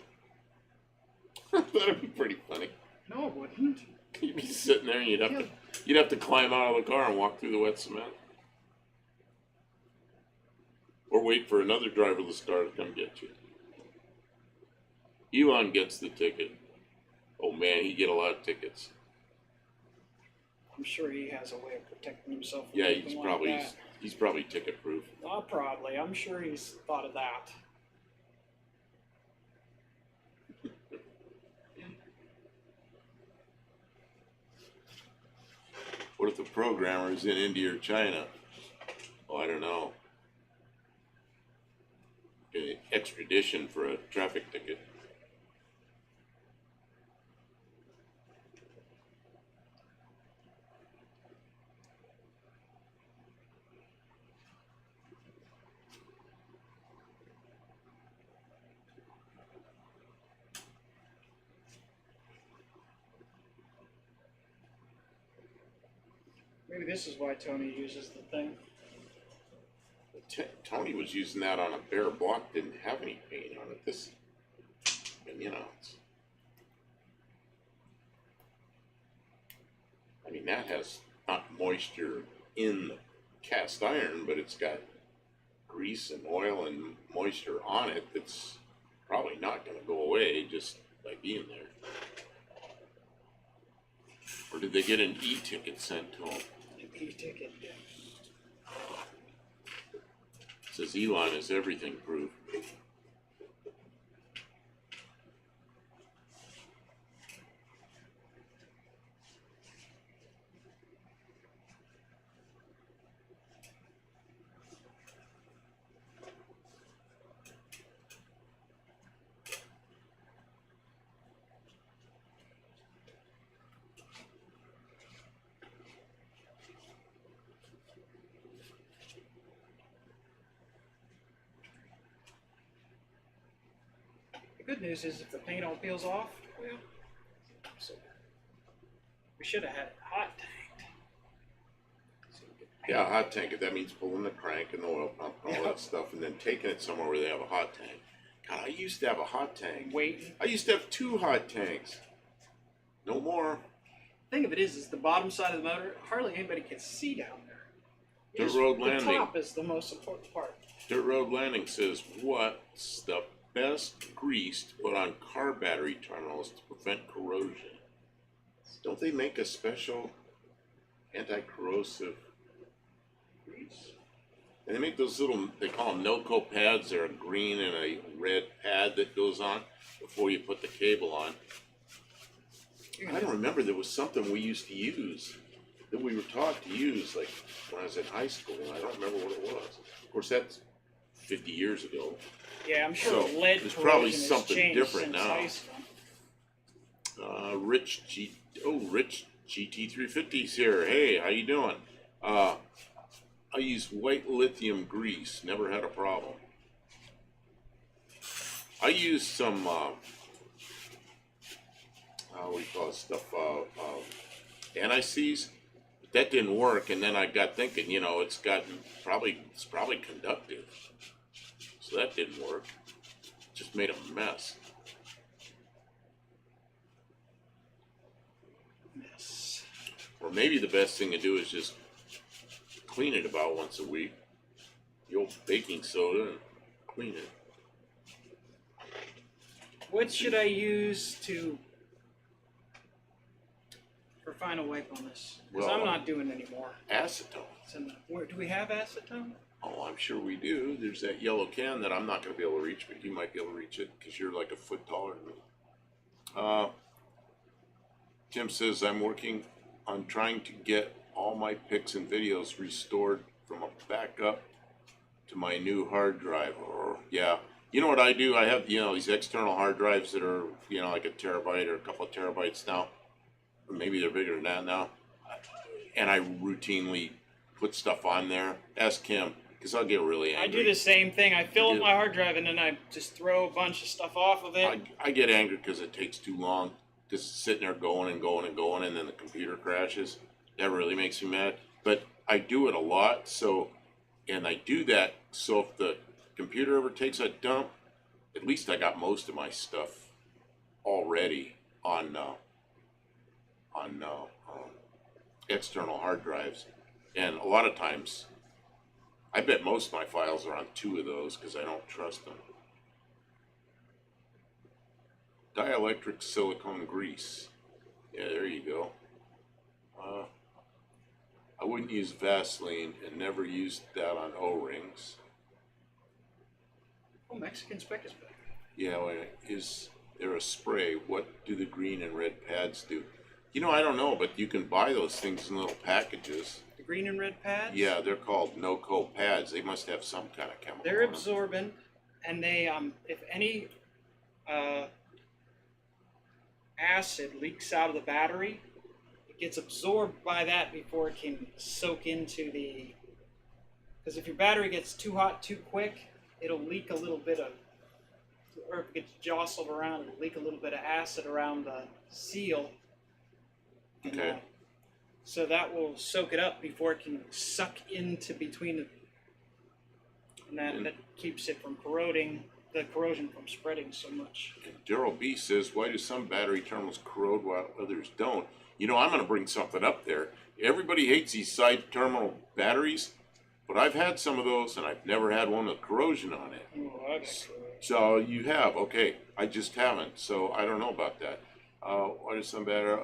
That'd be pretty funny. No, it wouldn't. You'd be sitting there and you'd have to climb out of the car and walk through the wet cement. Or wait for another driverless car to come get you. Elon gets the ticket. Oh man, he get a lot of tickets. I'm sure he has a way of protecting himself. Yeah, he's probably ticket proof. Probably. I'm sure he's thought of that. What if the programmer is in India or China? Oh, I don't know. Extradition for a traffic ticket. Maybe this is why Tony uses the thing. Tony was using that on a bare block, didn't have any paint on it. This, and I mean, that has not moisture in the cast iron, but it's got grease and oil and moisture on it that's probably not going to go away just by being there. Or did they get an e-ticket sent to them? An e-ticket, yeah. Says Elon is everything proof. The good news is if the paint all peels off, well, so we should have had it hot tanked. Yeah, hot tank. That means pulling the crank and the oil pump and all that stuff, and then taking it somewhere where they have a hot tank. God, I used to have a hot tank. Waiting. I used to have 2 hot tanks. No more. The thing of it is the bottom side of the motor, hardly anybody can see down there. Dirt Road Landing. The top is the most important part. Dirt Road Landing says, what's the best grease to put on car battery terminals to prevent corrosion? Don't they make a special anti-corrosive grease? And they make those little, they call them no-co pads. They're a green and a red pad that goes on before you put the cable on. I don't remember, there was something we used to use that we were taught to use like when I was in high school. I don't remember what it was. Of course, that's 50 years ago. Yeah, I'm sure So, lead there's probably corrosion has something changed different since now. high school. Rich GT350's here. Hey, how you doing? I use white lithium grease. Never had a problem. I used some, what do you call it, stuff, anti-seize. But that didn't work, and then I got thinking, it's probably conductive. So that didn't work. Just made a mess. Yes. Or maybe the best thing to do is just clean it about once a week. The old baking soda and clean it. What should I use for final wipe on this? Because Well, I'm not doing any more. Acetone. Do we have acetone? Oh, I'm sure we do. There's that yellow can that I'm not going to be able to reach, but you might be able to reach it because you're like a foot taller than me. Tim says, I'm working on trying to get all my pics and videos restored from a backup to my new hard drive. Yeah. You know what I do? I have, these external hard drives that are, like a terabyte or a couple of terabytes now. Or maybe they're bigger than that now. And I routinely put stuff on there. Ask Kim, because I'll get really I angry. do the same thing. I fill up my hard drive and then I just throw a bunch of stuff off of it. I get angry because it takes too long. Just sitting there going and going and going, and then the computer crashes. That really makes me mad. But I do it a lot, and I do that so if the computer ever takes a dump, at least I got most of my stuff already on external hard drives. And a lot of times, I bet most of my files are on 2 of those because I don't trust them. Dielectric silicone grease. Yeah, there you go. I wouldn't use Vaseline and never used that on O-rings. Oh, Mexican spec is back. Yeah, well, is there a spray? What do the green and red pads do? I don't know, but you can buy those things in little packages. The green and red pads? Yeah, they're called no-co pads. They must have some kind of chemical. They're on them. absorbent, and they, if any acid leaks out of the battery, it gets absorbed by that before it can soak into the. Because if your battery gets too hot too quick, it'll leak a little bit of, or if it gets jostled around, it'll leak a little bit of acid around the seal. And, Okay. so that will soak it up before it can suck into between the. And that keeps it from corroding, the corrosion from spreading so much. And Daryl B says, why do some battery terminals corrode while others don't? I'm going to bring something up there. Everybody hates these side terminal batteries, but I've had some of those, and I've never had one with corrosion on it. Oh, I got corrosion. So you have, okay. I just haven't, so I don't know about that. Why do some battery,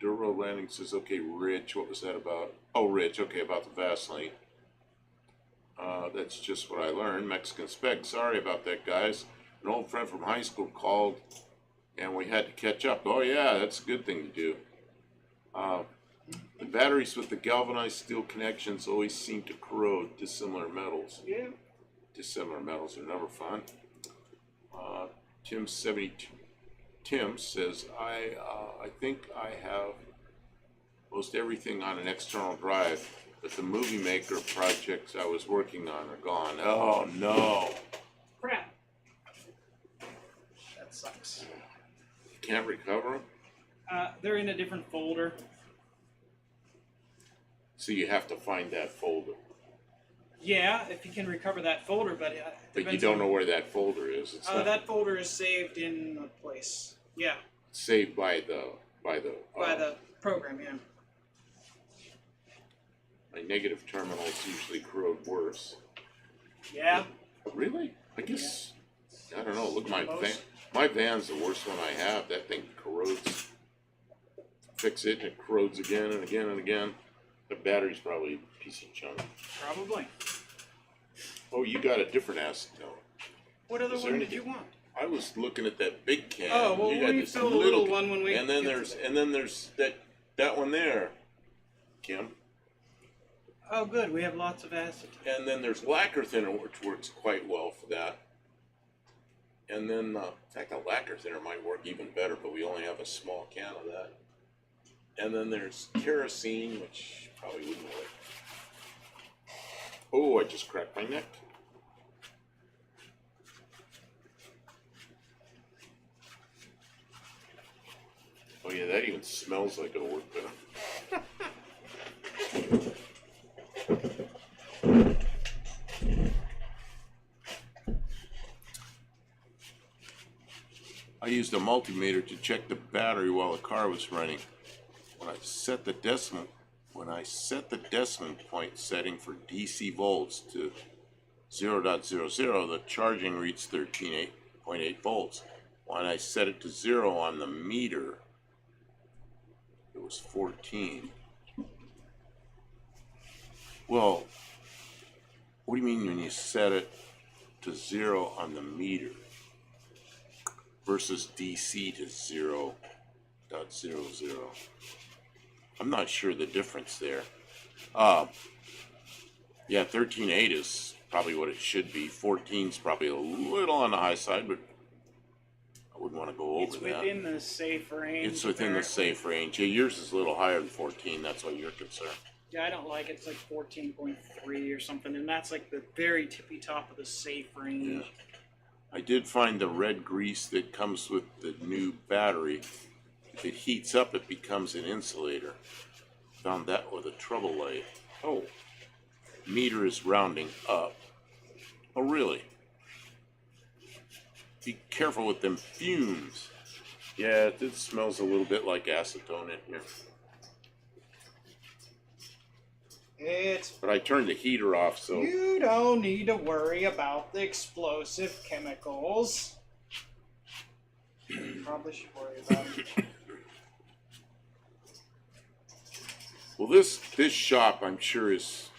Dirt Road Landing says, okay, Rich, what was that about? Oh, Rich, okay, about the Vaseline. That's just what I learned. Mexican spec. Sorry about that, guys. An old friend from high school called, and we had to catch up. Oh yeah, that's a good thing to do. The batteries with the galvanized steel connections always seem to corrode dissimilar metals. Yeah. Dissimilar metals are never fun. Tim says, I think I have most everything on an external drive, but the movie maker projects I was working on are gone. Oh no. Crap. That sucks. Can't recover them? They're in a different folder. So you have to find that folder. Yeah, if you can recover that folder, but But you don't know where that folder is. It's not that folder is saved in a place. Yeah, saved by the by the program. Yeah. My negative terminals usually corrode worse. Yeah. Really? I guess I don't know. Look, my Most- van. My van's the worst one I have. That thing corrodes. Fix it and it corrodes again and again and again. The battery's probably a piece of junk. Probably. Oh, you got a different acetone. What other Is there one did anything- you want? I was looking at that big can. Oh, well, you got we this filled a little one when we. and then get to there's that. that one there, Kim. Oh, good. We have lots of acid. And then there's lacquer thinner, which works quite well for that. And then, in fact, a lacquer thinner might work even better, but we only have a small can of that. And then there's kerosene, which probably wouldn't work. Oh, I just cracked my neck. Oh yeah, that even smells like it'll work better. I used a multimeter to check the battery while the car was running. When I set the decimal point setting for DC volts to 0.00, the charging reached 13.8 volts. When I set it to 0 on the meter, it was 14. Well, what do you mean when you set it to 0 on the meter versus DC to 0.00? I'm not sure the difference there. Yeah, 13.8 is probably what it should be. 14 is probably a little on the high side, but I wouldn't want to go over It's that. within the safe range. It's within the safe range. Yeah, yours is a little higher than 14. That's why you're concerned. Yeah, I don't like it. It's like 14.3 or something, and that's like the very tippy top of the safe range. Yeah. I did find the red grease that comes with the new battery. If it heats up, it becomes an insulator. Found that with a trouble light. Oh, meter is rounding up. Oh, really? Be careful with them fumes. Yeah, it smells a little bit like acetone in here. But I turned the heater off, so... You don't need to worry about the explosive chemicals. You probably should worry about it. Well, this shop, I'm sure, is...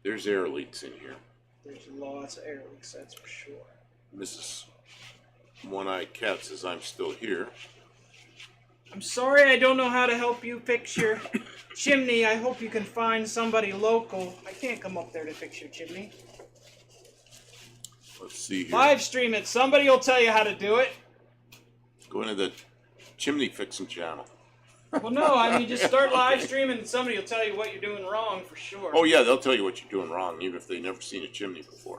There's air leaks in here. There's lots of air leaks, that's for sure. Mrs. One-Eyed Cat says I'm still here. I'm sorry I don't know how to help you fix your chimney. I hope you can find somebody local. I can't come up there to fix your chimney. Let's see here. Live stream it. Somebody will tell you how to do it. Go into the chimney fixing channel. Well, no, I mean, just start live streaming and somebody will tell you what you're doing wrong for sure. Oh, yeah, they'll tell you what you're doing wrong, even if they've never seen a chimney before.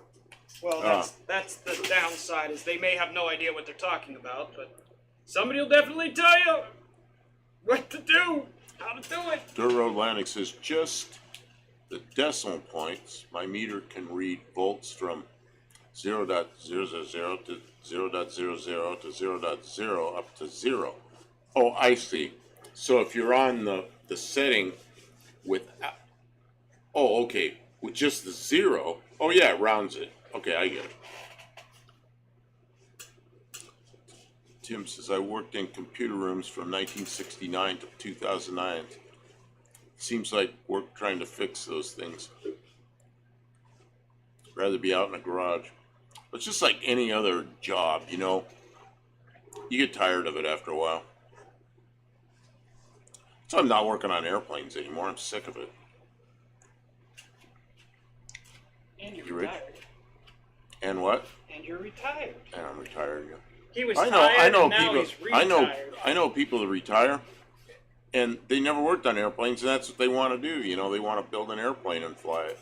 Well, that's the downside, is they may have no idea what they're talking about, but somebody will definitely tell you what to do, how to do it. Dirt Road Landing says just the decimal points. My meter can read volts from 0.000 to 0.00 to 0.0 up to 0. Oh, I see. So if you're on the setting with, oh, okay, with just the 0, oh yeah, it rounds it. Okay, I get it. Tim says, I worked in computer rooms from 1969 to 2009. Seems like work trying to fix those things. Rather be out in a garage. But it's just like any other job, you know. You get tired of it after a while. So I'm not working on airplanes anymore. I'm sick of it. And you're You rich? retired. And what? And you're retired. And I'm retired. Yeah. He was I tired know and now people. he's retired. I know people that retire, and they never worked on airplanes, and that's what they want to do. You know, they want to build an airplane and fly it.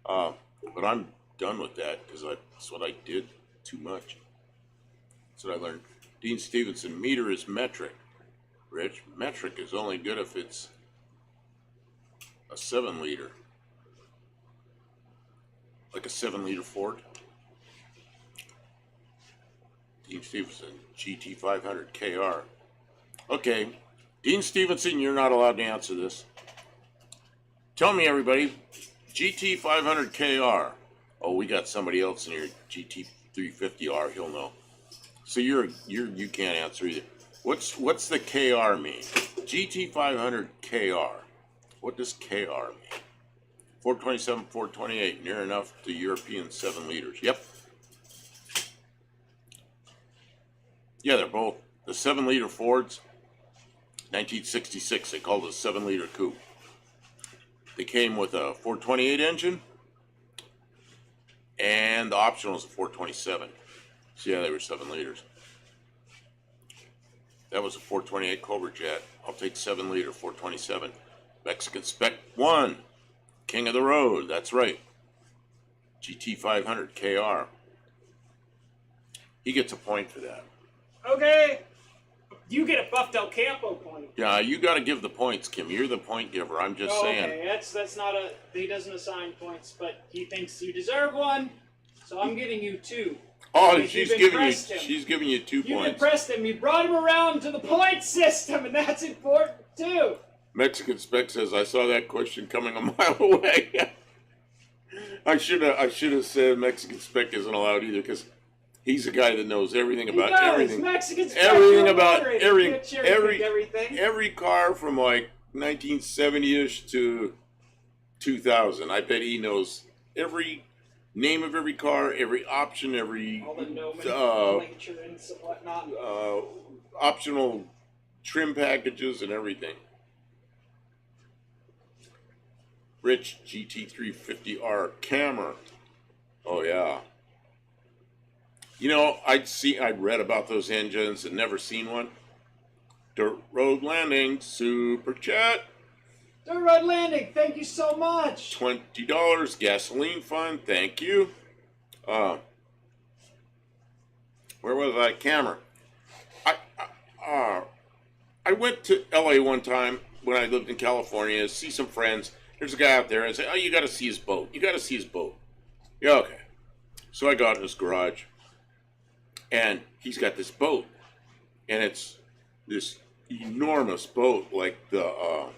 But I'm done with that because that's what I did too much. That's what I learned. Dean Stevenson, meter is metric. Rich, metric is only good if it's a 7-liter, like a 7-liter Ford. Dean Stevenson, GT500 KR. Okay, Dean Stevenson, you're not allowed to answer this. Tell me, everybody, GT500 KR. Oh, we got somebody else in here, GT350R. He'll know. So you can't answer either. What's the KR mean? GT500 KR. What does KR mean? 427, 428, near enough to European 7 liters. Yep. Yeah, they're both. The 7-liter Fords, 1966, they called it a 7-liter coupe. They came with a 428 engine, and the optional is a 427. So yeah, they were 7 liters. That was a 428 Cobra Jet. I'll take 7-liter 427. Mexican Spec 1, King of the Road, that's right. GT500 KR. He gets a point for that. Okay. You get a Buff Del Campo point. Yeah, you got to give the points, Kim. You're the point giver. I'm just saying. Okay, that's not a. He doesn't assign points, but he thinks you deserve one, so I'm giving you 2. Oh, Because she's you've giving you. impressed him. She's giving you 2 You points. impressed him. You brought him around to the point system, and that's important too. Mexican Spec says, "I saw that question coming a mile away." I should have said Mexican Spec isn't allowed either because he's a guy that knows everything about everything. Mexican Everything about everything. every car from like 1970ish to 2000. I bet he knows every name of every car, every option, every All the nomenclature and whatnot. optional trim packages and everything. Rich GT350R Camera. Oh yeah. You know, I'd read about those engines and never seen one. Dirt Road Landing, super chat. Dirt Rod Landing, thank you so much. $20 gasoline fund. Thank you. Where was I? Camera. I went to LA one time when I lived in California to see some friends. There's a guy out there. I said, "Oh, you got to see his boat. You got to see his boat." Yeah, okay. So I got in his garage, and he's got this boat, and it's this enormous boat, like the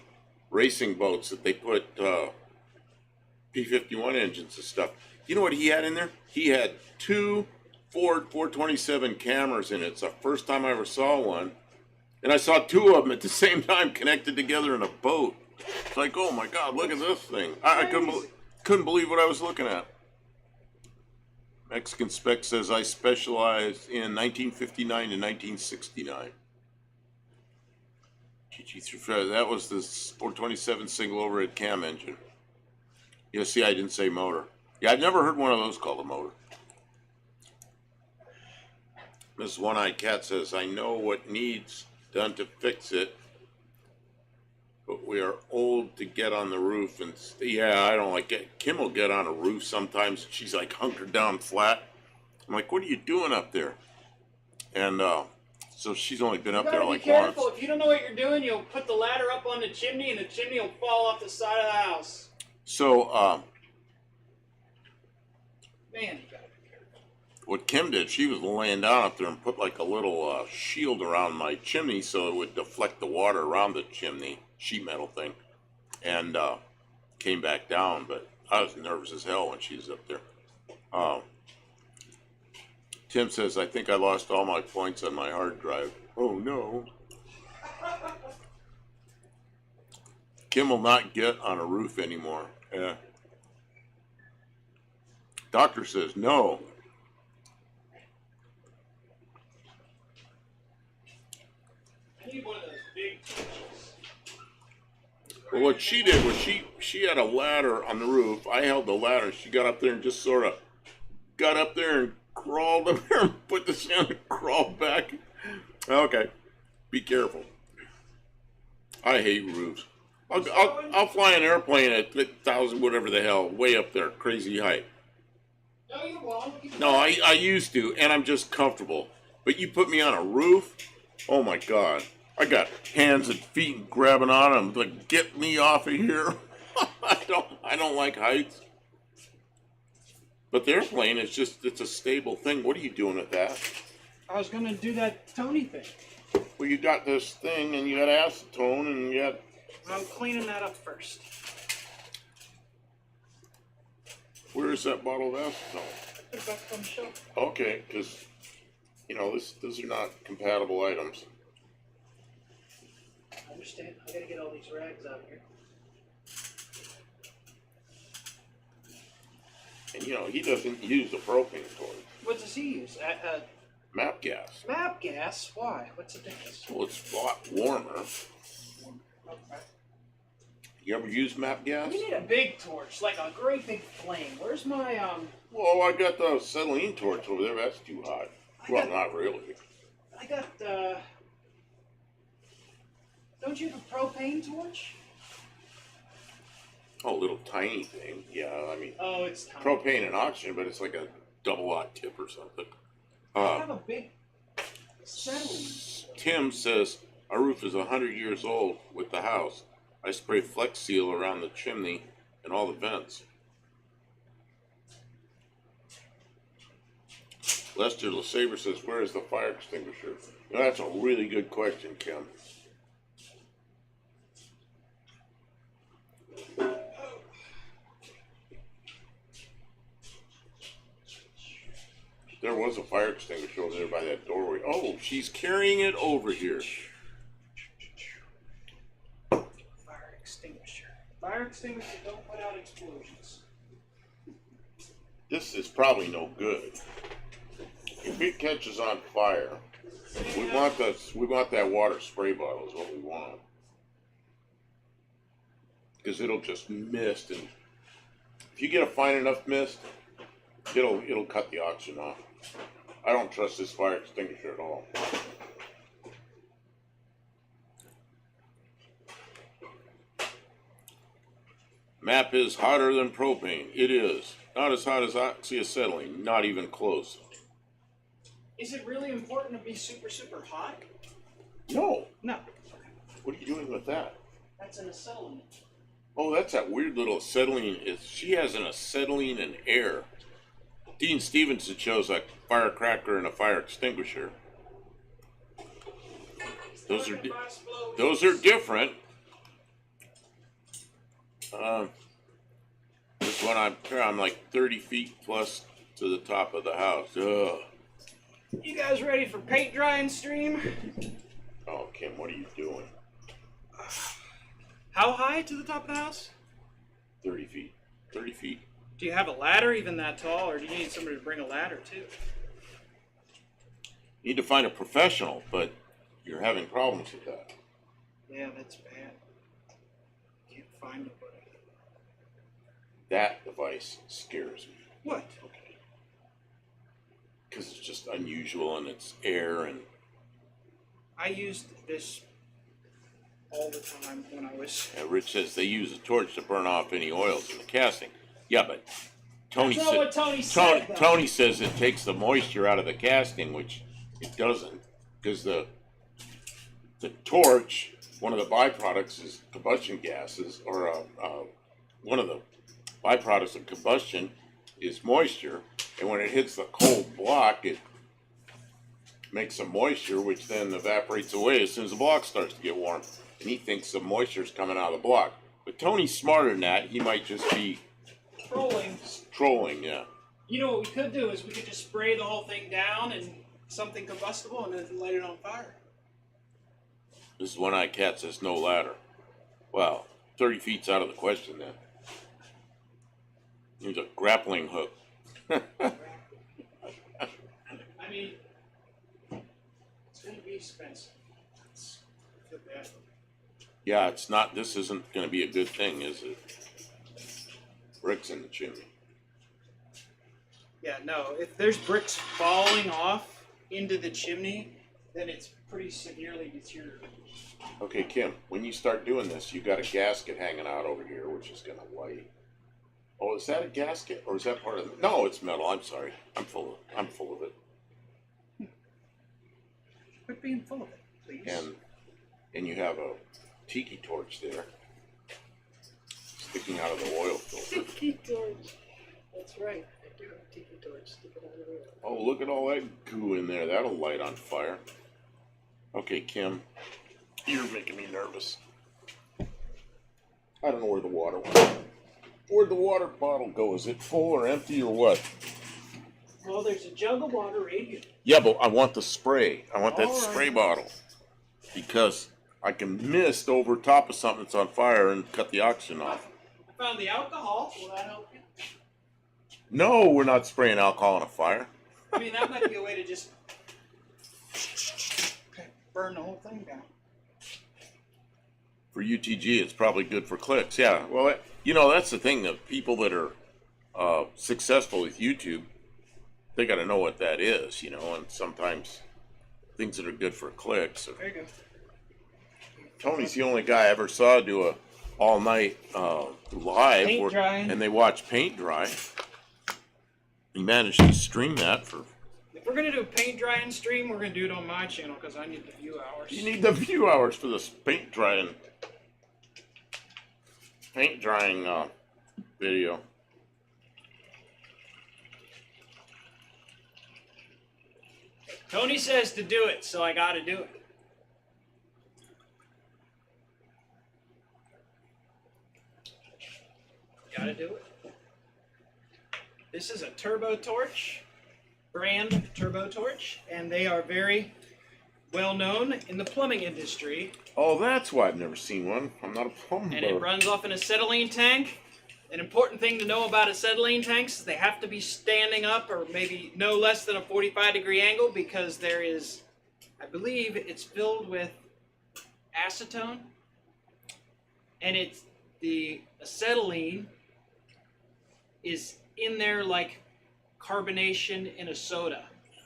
racing boats that they put P-51 engines and stuff. You know what he had in there? He had two Ford 427 cameras in it. It's the first time I ever saw one. And I saw two of them at the same time connected together in a boat. It's like, oh my God, look at this thing. I couldn't believe what I was looking at. Mexican Spec says I specialized in 1959 to 1969. GG3, that was the 427 single overhead cam engine. Yeah, see, I didn't say motor. Yeah, I've never heard one of those called a motor. Mrs. One-Eyed Cat says, I know what needs done to fix it, but we are old to get on the roof. And yeah, I don't like it. Kim will get on a roof sometimes. She's like hunkered down flat. I'm like, what are you doing up there? And so she's only been up there like once. Be careful. If you don't know what you're doing, you'll put the ladder up on the chimney, and the chimney will fall off the side of the house. So, man, you gotta be careful. What Kim did, she was laying down up there and put like a little shield around my chimney so it would deflect the water around the chimney, sheet metal thing, and came back down. But I was nervous as hell when she was up there. Tim says, I think I lost all my points on my hard drive. Oh no. Kim will not get on a roof anymore. Yeah. Doctor says no. I need one of those big torches. Well, what she did was she had a ladder on the roof. I held the ladder. She got up there and just sort of got up there and crawled up there and put this down and crawled back. Okay, be careful. I hate roofs. I'll fly an airplane at 1,000 whatever the hell, way up there, crazy height. No, you won't. No, I used to, and I'm just comfortable. But you put me on a roof, oh my God. I got hands and feet grabbing on them, like, get me off of here. I don't like heights. But the airplane is just, it's a stable thing. What are you doing with that? I was gonna do that Tony thing. Well, you got this thing, and you got acetone, and you got... I'm cleaning that up first. Where is that bottle of acetone? Put it back on the shelf. Okay, because, you know, those are not compatible items. I understand. I gotta get all these rags out here. And, you know, he doesn't use a propane torch. What does he use? Map gas. Map gas? Why? What's the difference? Well, it's a lot warmer. Okay. You ever use map gas? We need a big torch, like a great big flame. Where's my, Well, I got the acetylene torch over there. That's too hot. Well, not really. I got, don't you have a propane torch? Oh, a little tiny thing. Yeah, I mean, Oh, it's tiny. propane and oxygen, but it's like a double-aught tip or something. I have a big acetylene. Tim says, our roof is 100 years old with the house. I spray Flex Seal around the chimney and all the vents. Lester LeSabre says, where is the fire extinguisher? You know, that's a really good question, Kim. There was a fire extinguisher over there by that doorway. Oh, she's carrying it over here. Fire extinguisher. Fire extinguisher don't put out explosions. This is probably no good. If it catches on fire, we want that water spray bottle is what we want. Because it'll just mist, and if you get a fine enough mist, it'll cut the oxygen off. I don't trust this fire extinguisher at all. Map is hotter than propane. It is. Not as hot as oxyacetylene. Not even close. Is it really important to be super, super hot? No. No. What are you doing with that? That's an acetylene. Oh, that's that weird little acetylene. She has an acetylene and air. Dean Stevenson shows a firecracker and a fire extinguisher. Those are different. This one I'm like 30 feet plus to the top of the house. Ugh. You guys ready for paint drying stream? Oh, Kim, what are you doing? How high to the top of the house? 30 feet. 30 feet. Do you have a ladder even that tall, or do you need somebody to bring a ladder too? You need to find a professional, but you're having problems with that. Yeah, that's bad. Can't find nobody. That device scares me. What? Okay. Because it's just unusual and it's air and... I used this all the time when I was... Yeah, Rich says they use a torch to burn off any oils in the casting. Yeah, but Tony That's not what Tony said, though. Tony says it takes the moisture out of the casting, which it doesn't, because the torch, one of the byproducts is combustion gases, or one of the byproducts of combustion is moisture, and when it hits the cold block, it makes some moisture, which then evaporates away as soon as the block starts to get warm. And he thinks the moisture is coming out of the block. But Tony's smarter than that. He might just be trolling, yeah. You know what we could do is we could just spray the whole thing down and something combustible and then light it on fire. This is One-Eyed Cat says no ladder. Well, 30 feet's out of the question then. There's a grappling hook. I mean, it's going to be expensive. It's too bad. Yeah, it's not, this isn't going to be a good thing, is it? Bricks in the chimney. Yeah, no, if there's bricks falling off into the chimney, then it's pretty severely deteriorated. Okay, Kim, when you start doing this, you got a gasket hanging out over here, which is going to light. Oh, is that a gasket, or is that part of it? No, it's metal. I'm sorry. I'm full of it. Quit being full of it, please. And you have a tiki torch there, sticking out of the oil filter. Tiki torch. That's right. I do have a tiki torch sticking out of the oil. Oh, look at all that goo in there. That'll light on fire. Okay, Kim, you're making me nervous. I don't know where the water went. Where'd the water bottle go? Is it full or empty or what? Well, there's a jug of water right here. Yeah, but I want the spray. I want that All right. spray bottle. Because I can mist over top of something that's on fire and cut the oxygen off. I found the alcohol. Will that help you? No, we're not spraying alcohol on a fire. I mean, that might be a way to just burn the whole thing down. For UTG, it's probably good for clicks. Yeah, well, that's the thing. The people that are successful with YouTube, they got to know what that is, and sometimes things that are good for clicks. There you go. Tony's the only guy I ever saw do a all-night live, Paint drying. and they watch paint dry. He managed to stream that for... If we're going to do a paint drying stream, we're going to do it on my channel because I need the view hours. You need the view hours for this paint drying video. Tony says to do it, so I got to do it. Got to do it. This is a turbo torch, brand turbo torch, and they are very well known in the plumbing industry. Oh, that's why I've never seen one. I'm not a plumber. And it runs off an acetylene tank. An important thing to know about acetylene tanks is they have to be standing up or maybe no less than a 45-degree angle because there is, I believe, it's filled with acetone. And it's the acetylene is in there like carbonation in a soda.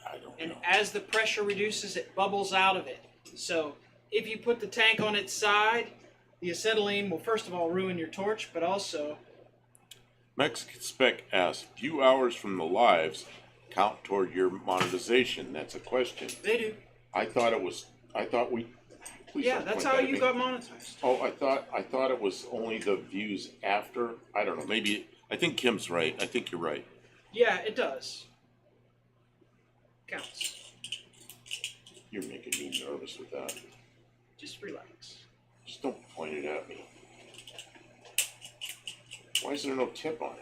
I don't And know. as the pressure reduces, it bubbles out of it. So if you put the tank on its side, the acetylene will first of all ruin your torch, but also Mexican Spec asks, "Few hours from the lives count toward your monetization?" That's a question. They do. I thought it was. I thought we. Please Yeah, don't that's point how that at you me. got monetized. Oh, I thought it was only the views after. I don't know. Maybe I think Kim's right. I think you're right. Yeah, it does. Counts. You're making me nervous with that. Just relax. Just don't point it at me. Why is there no tip on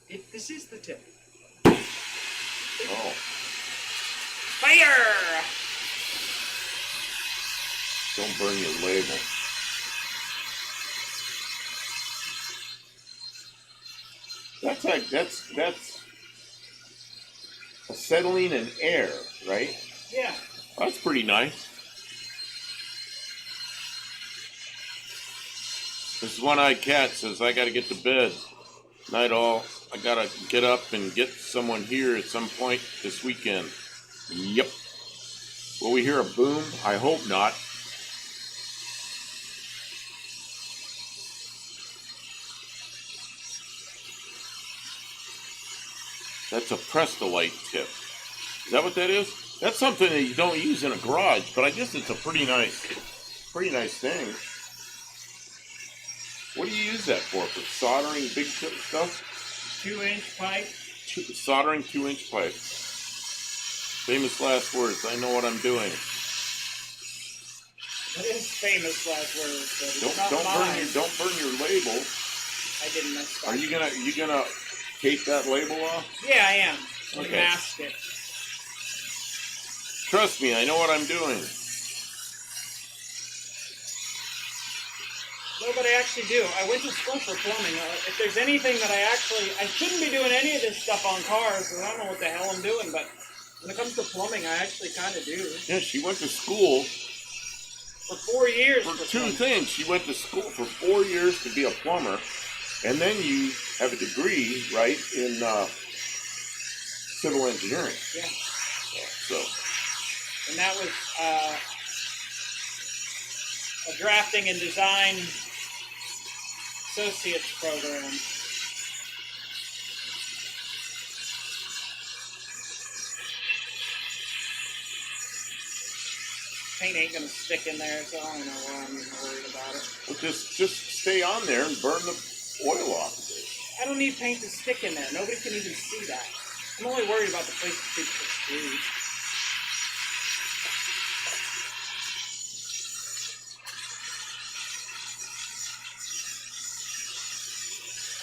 it? This is the tip. Oh, Fire! don't burn your label. That's acetylene and air, right? Yeah. That's pretty nice. This one-eyed cat says, "I gotta get to bed. Night all. I gotta get up and get someone here at some point this weekend." Yep. Will we hear a boom? I hope not. That's a Prestolite tip. Is that what that is? That's something that you don't use in a garage, but I guess it's a pretty nice thing. What do you use that for? For soldering big tip stuff? 2-inch pipe. Soldering 2-inch pipe. Famous last words. I know what I'm doing. That is famous last words, but it's not mine. Don't burn your label. I didn't mess up. Are you gonna tape that label off? Yeah, I am. I Okay. masked it. Trust me, I know what I'm doing. No, but I actually do. I went to school for plumbing. If there's anything that I shouldn't be doing any of this stuff on cars, because I don't know what the hell I'm doing, but when it comes to plumbing, I actually kind of do. Yeah, she went to school For 4 years. for two plumbing. things. She went to school for 4 years to be a plumber, and then you have a degree, right, in civil engineering. Yeah. So, And that was a drafting and design associate's program. Paint ain't gonna stick in there, so I don't know why I'm even worried about it. well, just stay on there and burn the oil off of it. I don't need paint to stick in there. Nobody can even see that. I'm only worried about the places people put screws.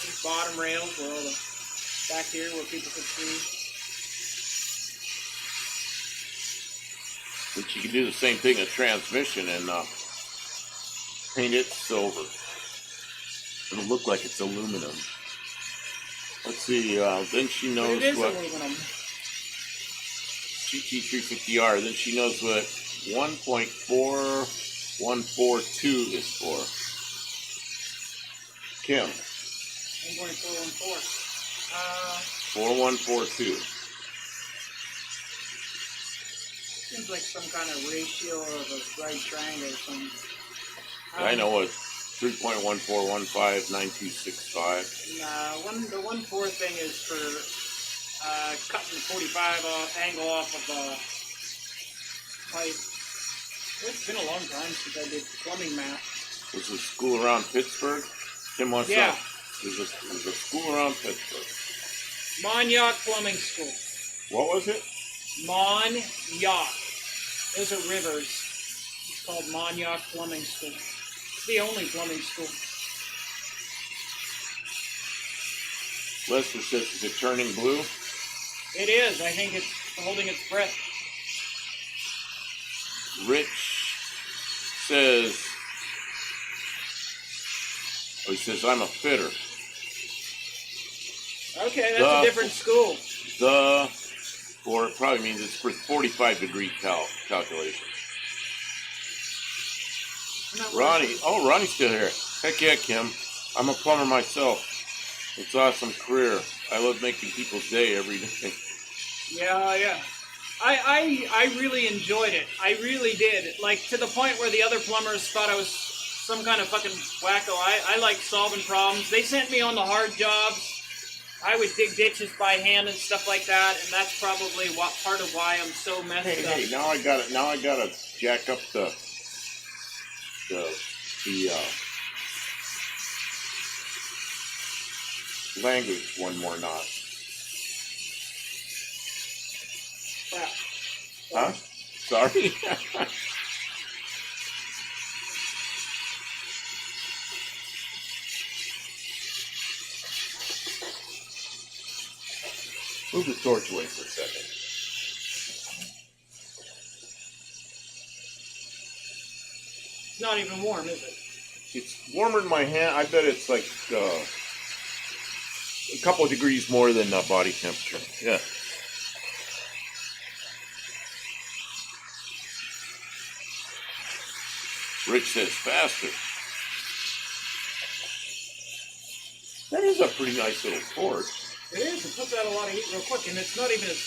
These bottom rails where all the back here where people put screws. But you can do the same thing in transmission and paint it silver. It'll look like it's aluminum. Let's see, then she But knows it is what aluminum. GT350R, then she knows what 1.4142 is for. Kim, 1.414. 4142. Seems like some kind of ratio of a right triangle or something. I know what 3.14159265. The 1.4 thing is for cutting the 45 angle off of a pipe. It's been a long time since I did plumbing math. There's a school around Pittsburgh. Kim wants Yeah. to. There's a school around Pittsburgh. Monyauk Plumbing School. What was it? Monyauk. Those are rivers. It's called Monyauk Plumbing School. It's the only plumbing school. Lester says, is it turning blue? It is. I think it's holding its breath. Rich says, he says, I'm a fitter. Okay, that's a different school. Or it probably means it's for 45-degree calculation. Ronnie, Ronnie's still here. Heck yeah, Kim. I'm a plumber myself. It's an awesome career. I love making people's day every day. Yeah. I really enjoyed it. I really did. Like, to the point where the other plumbers thought I was some kind of fucking wacko. I like solving problems. They sent me on the hard jobs. I would dig ditches by hand and stuff like that, and that's probably part of why I'm so messed up. Hey, now I gotta jack up the language one more notch. Huh? Sorry. Move the torch away for a second. It's not even warm, is it? It's warmer in my hand. I bet it's like a couple of degrees more than body temperature. Yeah. Rich says faster. That is a pretty nice little torch. It is. It puts out a lot of heat real quick, and it's not even as...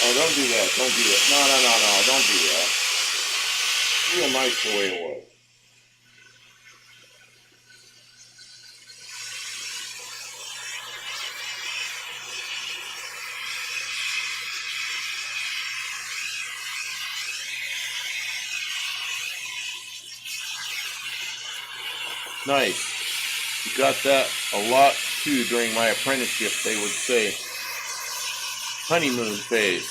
Oh, don't do that. Don't do that. No. Don't do that. Real nice the way it was. Nice. You got that a lot too during my apprenticeship. They would say honeymoon phase.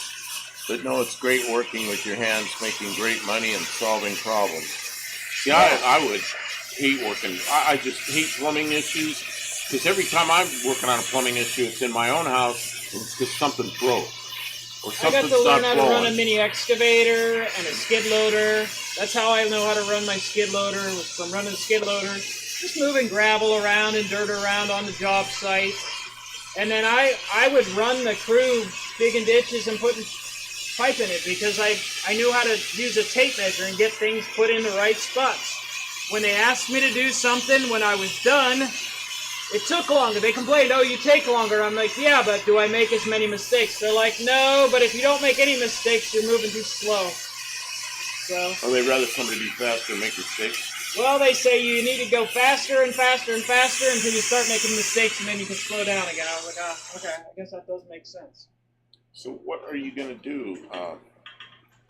But no, it's great working with your hands, making great money and solving problems. See, I would hate working. I just hate plumbing issues because every time I'm working on a plumbing issue, it's in my own house and it's because something broke. Or I got something's to learn not how to run a flowing. mini excavator and a skid loader. That's how I know how to run my skid loader, from running the skid loader. Just moving gravel around and dirt around on the job site. And then I would run the crew digging ditches and putting pipe in it because I knew how to use a tape measure and get things put in the right spots. When they asked me to do something when I was done, it took longer. They complained, oh, you take longer. I'm like, yeah, but do I make as many mistakes? They're like, no, but if you don't make any mistakes, you're moving too slow. So. Or they'd rather somebody be faster and make mistakes. Well, they say you need to go faster and faster and faster until you start making mistakes, and then you can slow down again. I was like, oh, okay, I guess that does make sense. So what are you going to do?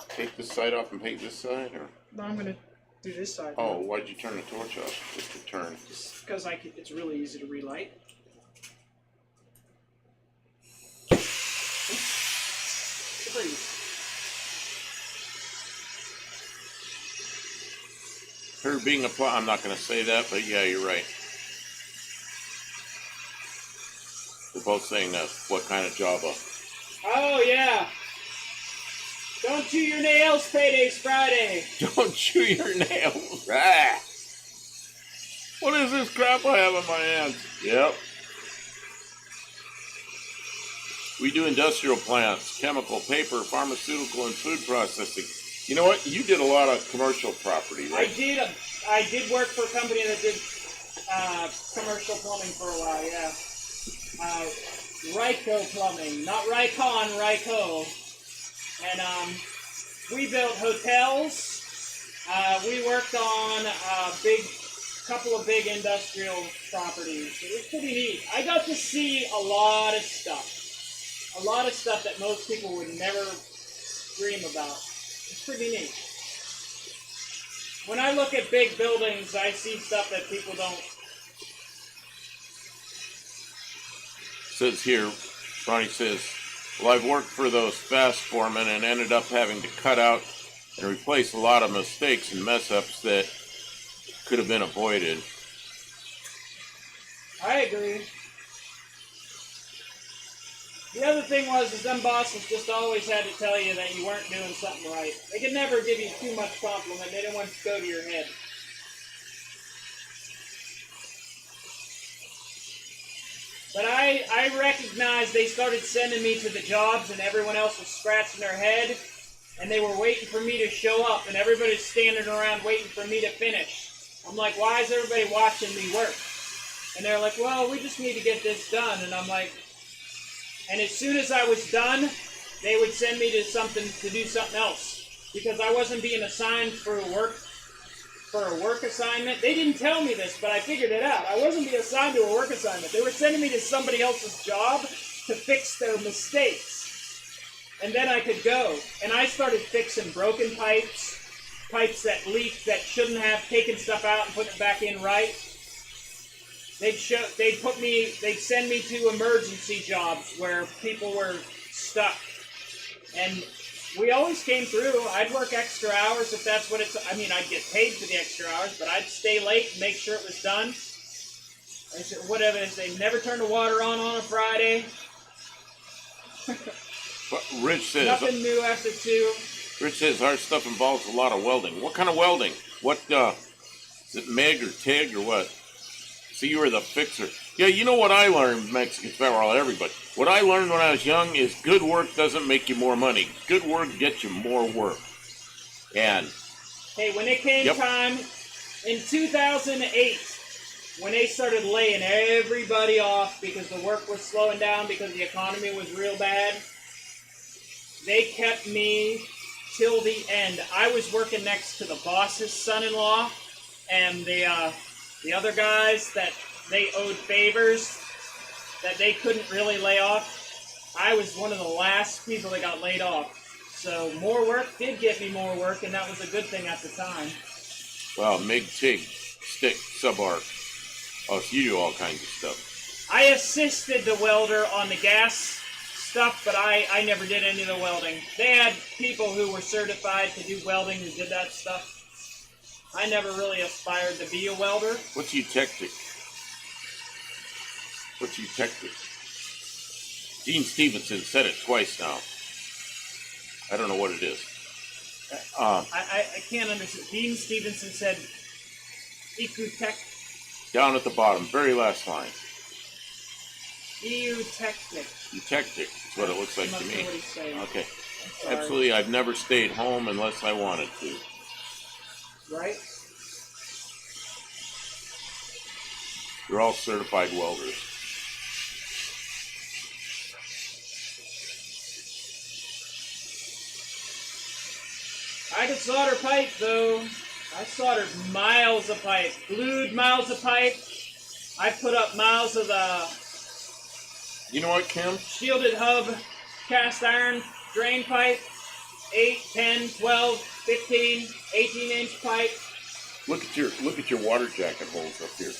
Take this side off and paint this side? Or? No, I'm going to do this side. Oh, why'd you turn the torch off? Just to turn. Just because it's really easy to relight. Please. Her being a I'm not going to say that, but yeah, you're right. We're both saying that. What kind of Java? Oh, yeah. Don't chew your nails, payday's Friday. Don't chew your nails. Ah. What is this crap I have in my hands? Yep. We do industrial plants, chemical, paper, pharmaceutical, and food processing. You know what? You did a lot of commercial property, right? I did work for a company that did commercial plumbing for a while, yeah. Ryco Plumbing, not Rycon, Ryco. And we built hotels. We worked on couple of big industrial properties. It was pretty neat. I got to see a lot of stuff. A lot of stuff that most people would never dream about. It's pretty neat. When I look at big buildings, I see stuff that people don't. Says here, Ronnie says, well, I've worked for those fast foremen and ended up having to cut out and replace a lot of mistakes and mess-ups that could have been avoided. I agree. The other thing is them bosses just always had to tell you that you weren't doing something right. They could never give you too much compliment. They didn't want it to go to your head. But I recognized they started sending me to the jobs and everyone else was scratching their head and they were waiting for me to show up and everybody's standing around waiting for me to finish. I'm like, why is everybody watching me work? And they're like, well, we just need to get this done. And I'm like, and as soon as I was done, they would send me to do something else because I wasn't being assigned for work for a work assignment. They didn't tell me this, but I figured it out. I wasn't being assigned to a work assignment. They were sending me to somebody else's job to fix their mistakes. And then I could go. And I started fixing broken pipes, pipes that leaked that shouldn't have, taken stuff out and put it back in right. They'd send me to emergency jobs where people were stuck. And we always came through. I'd work extra hours if that's what it's... I mean, I'd get paid for the extra hours, but I'd stay late and make sure it was done. I said, whatever. They never turn the water on a Friday. But Rich says... Nothing new after 2. Rich says our stuff involves a lot of welding. What kind of welding? What, is it MIG or TIG or what? So you were the fixer. Yeah, you know what I learned, Mexicans, well, everybody. What I learned when I was young is good work doesn't make you more money. Good work gets you more work. And... Hey, when it came time in 2008, when they started laying everybody off because the work was slowing down because the economy was real bad, they kept me till the end. I was working next to the boss's son-in-law and the other guys that they owed favors that they couldn't really lay off. I was one of the last people that got laid off. So more work did get me more work, and that was a good thing at the time. Well, MIG, TIG, stick, sub-arc. Oh, so you do all kinds of stuff. I assisted the welder on the gas stuff, but I never did any of the welding. They had people who were certified to do welding who did that stuff. I never really aspired to be a welder. What's eutectic? What's eutectic? Gene Stevenson said it twice now. I don't know what it is. I can't understand. Dean Stevenson said Ecutech. Down at the bottom, very last line. Eutectic. Eutectic is what it looks like to me. What he's saying. Okay. Absolutely, I've never stayed home unless I wanted to. Right? You're all certified welders. I could solder pipe, though. I soldered miles of pipe. Glued miles of pipe. I put up miles of the... You know what, Kim? Shielded hub cast iron drain pipe. 8, 10, 12, 15, 18-inch pipe. Look at your water jacket holes up here.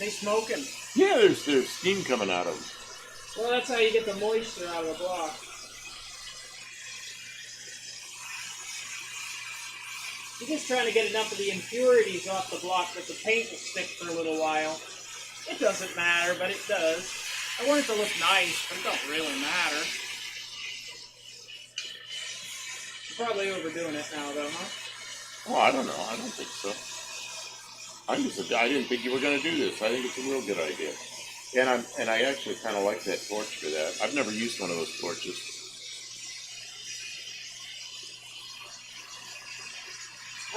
They smoking. Yeah, there's steam coming out of them. Well, that's how you get the moisture out of the block. You're just trying to get enough of the impurities off the block that the paint will stick for a little while. It doesn't matter, but it does. I want it to look nice, but it don't really matter. You're probably overdoing it now, though, huh? Oh, I don't know. I don't think so. I didn't think you were going to do this. I think it's a real good idea. And I actually kind of like that torch for that. I've never used one of those torches.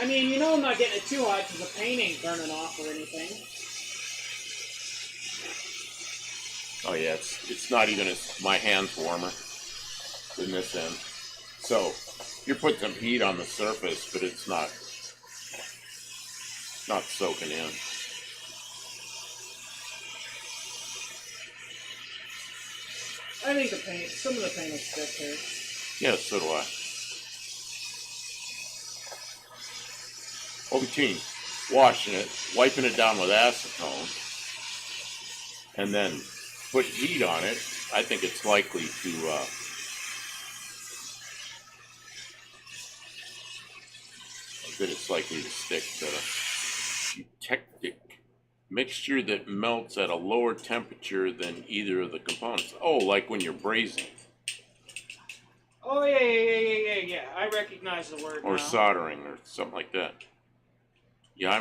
I mean, you know I'm not getting it too hot because the paint ain't burning off or anything. Oh yeah, it's not even my hand's warmer than this end. So you're putting some heat on the surface, but it's not soaking in. I think some of the paint will stick here. Yeah, so do I. between washing it, wiping it down with acetone, and then put heat on it, I think it's likely to stick. Eutectic mixture that melts at a lower temperature than either of the components. Oh, like when you're brazing. Oh, yeah. I recognize the word Or now. soldering or something like that. Yeah,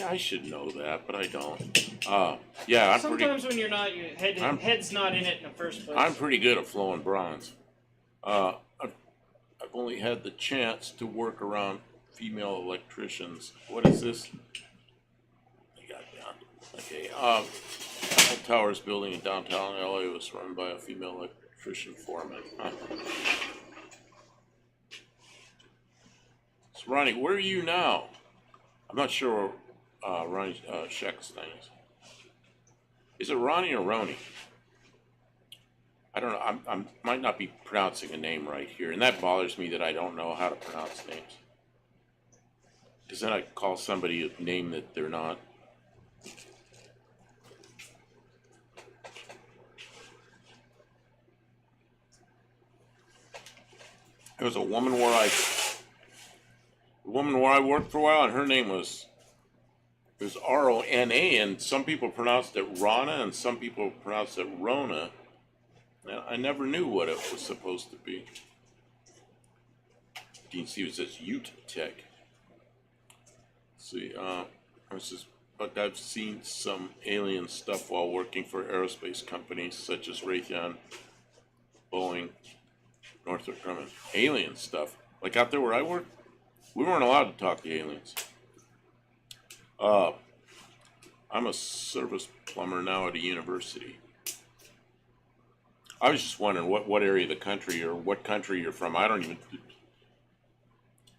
I should know that, but I don't. Yeah, Sometimes when you're not, your head's not in it in the first place. I'm pretty good at flowing bronze. I've only had the chance to work around female electricians. What is this? I got down. Okay. Apple Towers building in downtown LA was run by a female electrician foreman. Huh. So Ronnie, where are you now? I'm not sure Ronnie Sheck's name is. Is it Ronnie or Roni? I don't know. I might not be pronouncing a name right here, and that bothers me that I don't know how to pronounce names. Because then I call somebody a name that they're not. There was a woman where I worked for a while, and her name was Rona, and some people pronounced it Rana, and some people pronounced it Rona. And I never knew what it was supposed to be. You can see it says Ute Tech. See, but I've seen some alien stuff while working for aerospace companies such as Raytheon, Boeing, Northrop Grumman. Alien stuff. Like out there where I work, we weren't allowed to talk to aliens. I'm a service plumber now at a university. I was just wondering what area of the country or what country you're from. I don't even...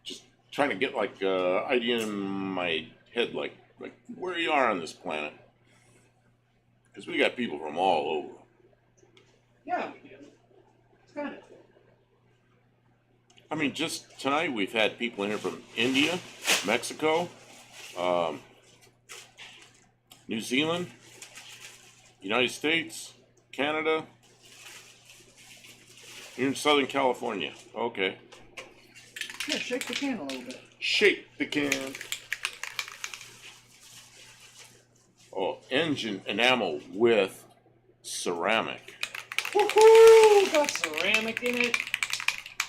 Just trying to get like idea in my head like where you are on this planet. Because we got people from all over. Yeah, we do. It's kind of cool. I mean, just tonight we've had people in here from India, Mexico, New Zealand, United States, Canada, here in Southern California. Okay. Yeah, shake the can a little bit. Shake the can. Oh, engine enamel with ceramic. Woohoo! Got ceramic in it.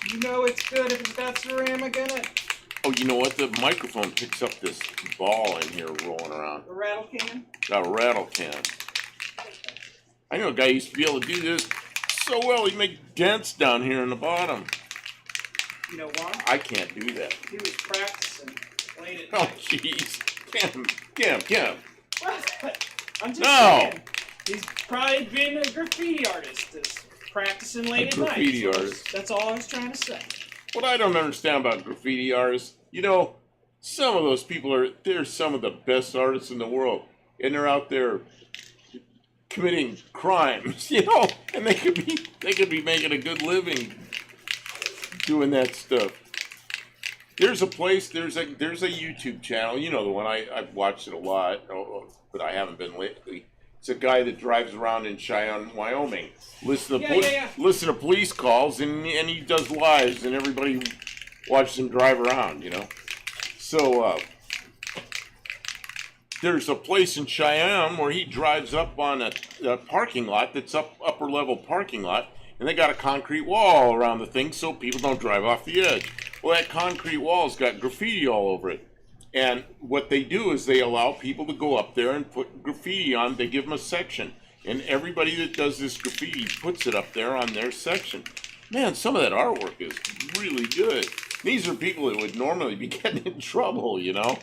You know it's good if it's got ceramic in it. Oh, you know what? The microphone picks up this ball in here rolling around. The rattle can? Got a rattle can. I know a guy who used to be able to do this so well, he'd make dents down here in the bottom. You know why? I can't do that. He was practicing late at Oh, night. jeez. Kim. I'm just No! saying. He's probably been a graffiti artist. Practicing late at night. Graffiti artist. That's all I was trying to say. What I don't understand about graffiti artists, you know, some of those people they're some of the best artists in the world. And they're out there committing crimes, you know, and they could be making a good living doing that stuff. There's a place, there's a YouTube channel, you know the one, I've watched it a lot, but I haven't been lately. It's a guy that drives around in Cheyenne, Wyoming. Listen to police calls, and he does lives, and everybody watches him drive around, you know. So, there's a place in Cheyenne where he drives up on a parking lot that's upper level parking lot, and they got a concrete wall around the thing so people don't drive off the edge. Well, that concrete wall's got graffiti all over it. And what they do is they allow people to go up there and put graffiti on. They give them a section. And everybody that does this graffiti puts it up there on their section. Man, some of that artwork is really good. These are people that would normally be getting in trouble, you know?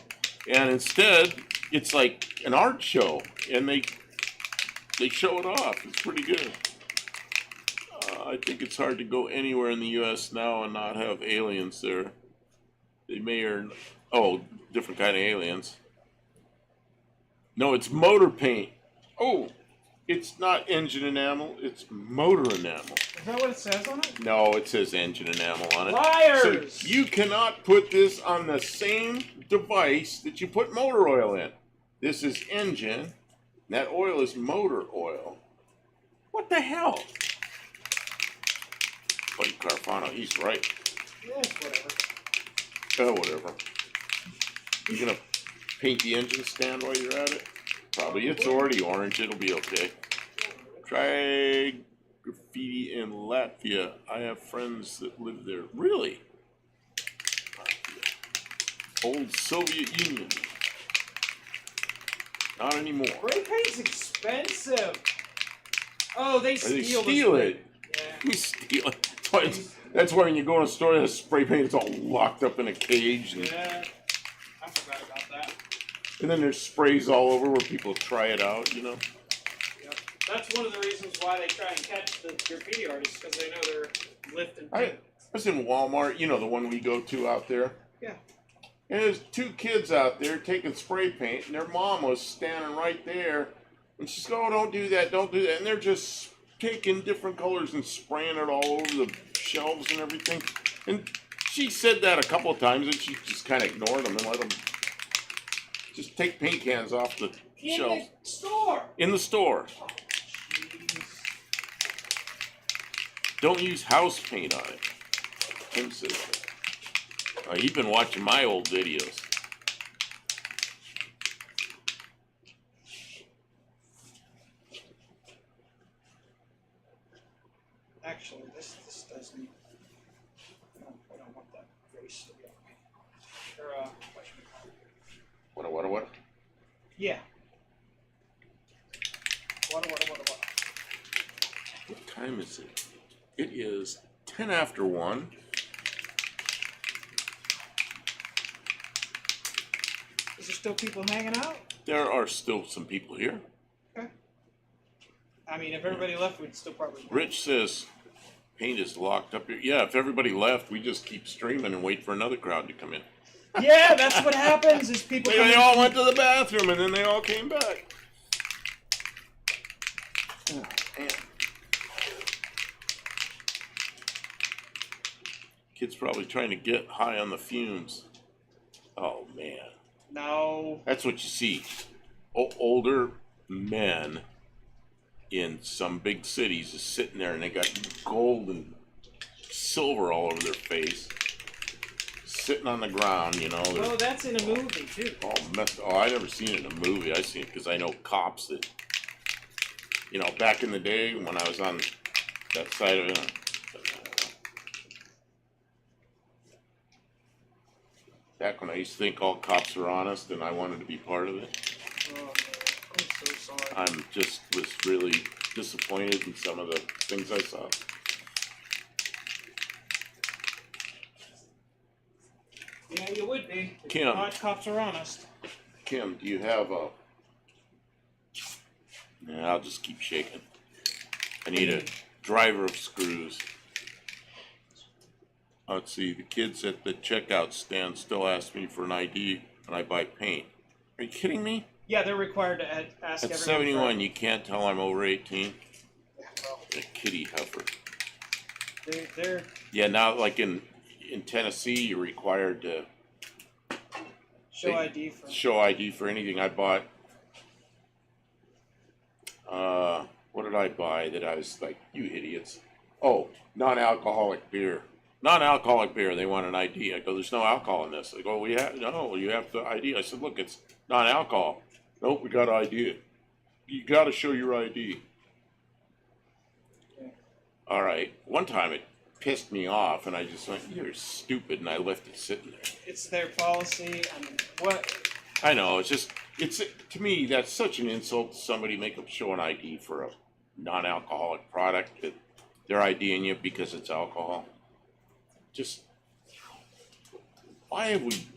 And instead, it's like an art show. And they show it off. It's pretty good. I think it's hard to go anywhere in the U.S. now and not have aliens there. They may or... Oh, different kind of aliens. No, it's motor paint. Oh, it's not engine enamel. It's motor enamel. Is that what it says on it? No, it says engine enamel on it. Liars! So you cannot put this on the same device that you put motor oil in. This is engine. And that oil is motor oil. What the hell? Buddy Carfano, he's right. Yes, whatever. Oh, whatever. You gonna paint the engine stand while you're at it? Probably. It's already orange. It'll be okay. Try graffiti in Latvia. I have friends that live there. Really? Old Soviet Union. Not anymore. Spray paint's expensive. Oh, they They steal it. Yeah. We steal it. That's why when you go in a store, the spray paint is all locked up in a cage. And, Yeah. I forgot about that. and then there's sprays all over where people try it out, you know. Yep. That's one of the reasons why they try and catch the graffiti artists, because they know they're lifting I was in Walmart, you know, the one we go to out there. Yeah. And there's two kids out there taking spray paint, and their mom was standing right there. And she's going, "Oh, don't do that, don't do that." And they're just taking different colors and spraying it all over the shelves and everything. And she said that a couple of times, and she just kind of ignored them and let them just take paint cans off the shelves. In the store. In the store. Oh, jeez. Don't use house paint on it. Kim says that. You've been watching my old videos. Actually, this doesn't. I don't want that face to be on me. Or What? Yeah. What? What time is it? It is 10 after 1. Is there still people hanging out? There are still some people here. Okay. I mean, if everybody left, we'd still probably. Rich says paint is locked up here. Yeah, if everybody left, we just keep streaming and wait for another crowd to come in. Yeah, that's what happens. Is people. They all went to the bathroom and then they all came back. Oh, man. Kid's probably trying to get high on the fumes. Oh man. No. That's what you see. Older men in some big cities is sitting there and they got gold and silver all over their face. Sitting on the ground, you know. Oh, that's in a movie too. All messed. Oh, I never seen it in a movie. I seen it because I know cops that, you know, back in the day when I was on that side of it. Back when I used to think all cops were honest and I wanted to be part of it. Oh, I'm so sorry. I'm just was really disappointed in some of the things I saw. Yeah, you would be. If Kim. not, cops are honest. Kim, do you have a... Yeah, I'll just keep shaking. I need a driver of screws. Let's see, the kids at the checkout stand still ask me for an ID when I buy paint. Are you kidding me? Yeah, they're required to ask At everyone. 71, you can't tell I'm over 18. Yeah, well, A kitty heifer. they're Yeah, now like in Tennessee, you're required to show ID for. show ID for anything. I bought, what did I buy that I was like, you idiots. Oh, non-alcoholic beer. Non-alcoholic beer, they want an ID. I go, there's no alcohol in this. They go, no, you have to ID. I said, look, it's non-alcohol. Nope, we got to ID it. You got to show your ID. Yeah. All right. One time it pissed me off, and I just went, you're stupid, and I left it sitting there. It's their policy. I mean, what? I know, it's to me, that's such an insult to somebody make them show an ID for a non-alcoholic product that they're IDing you because it's alcohol. Just, why have we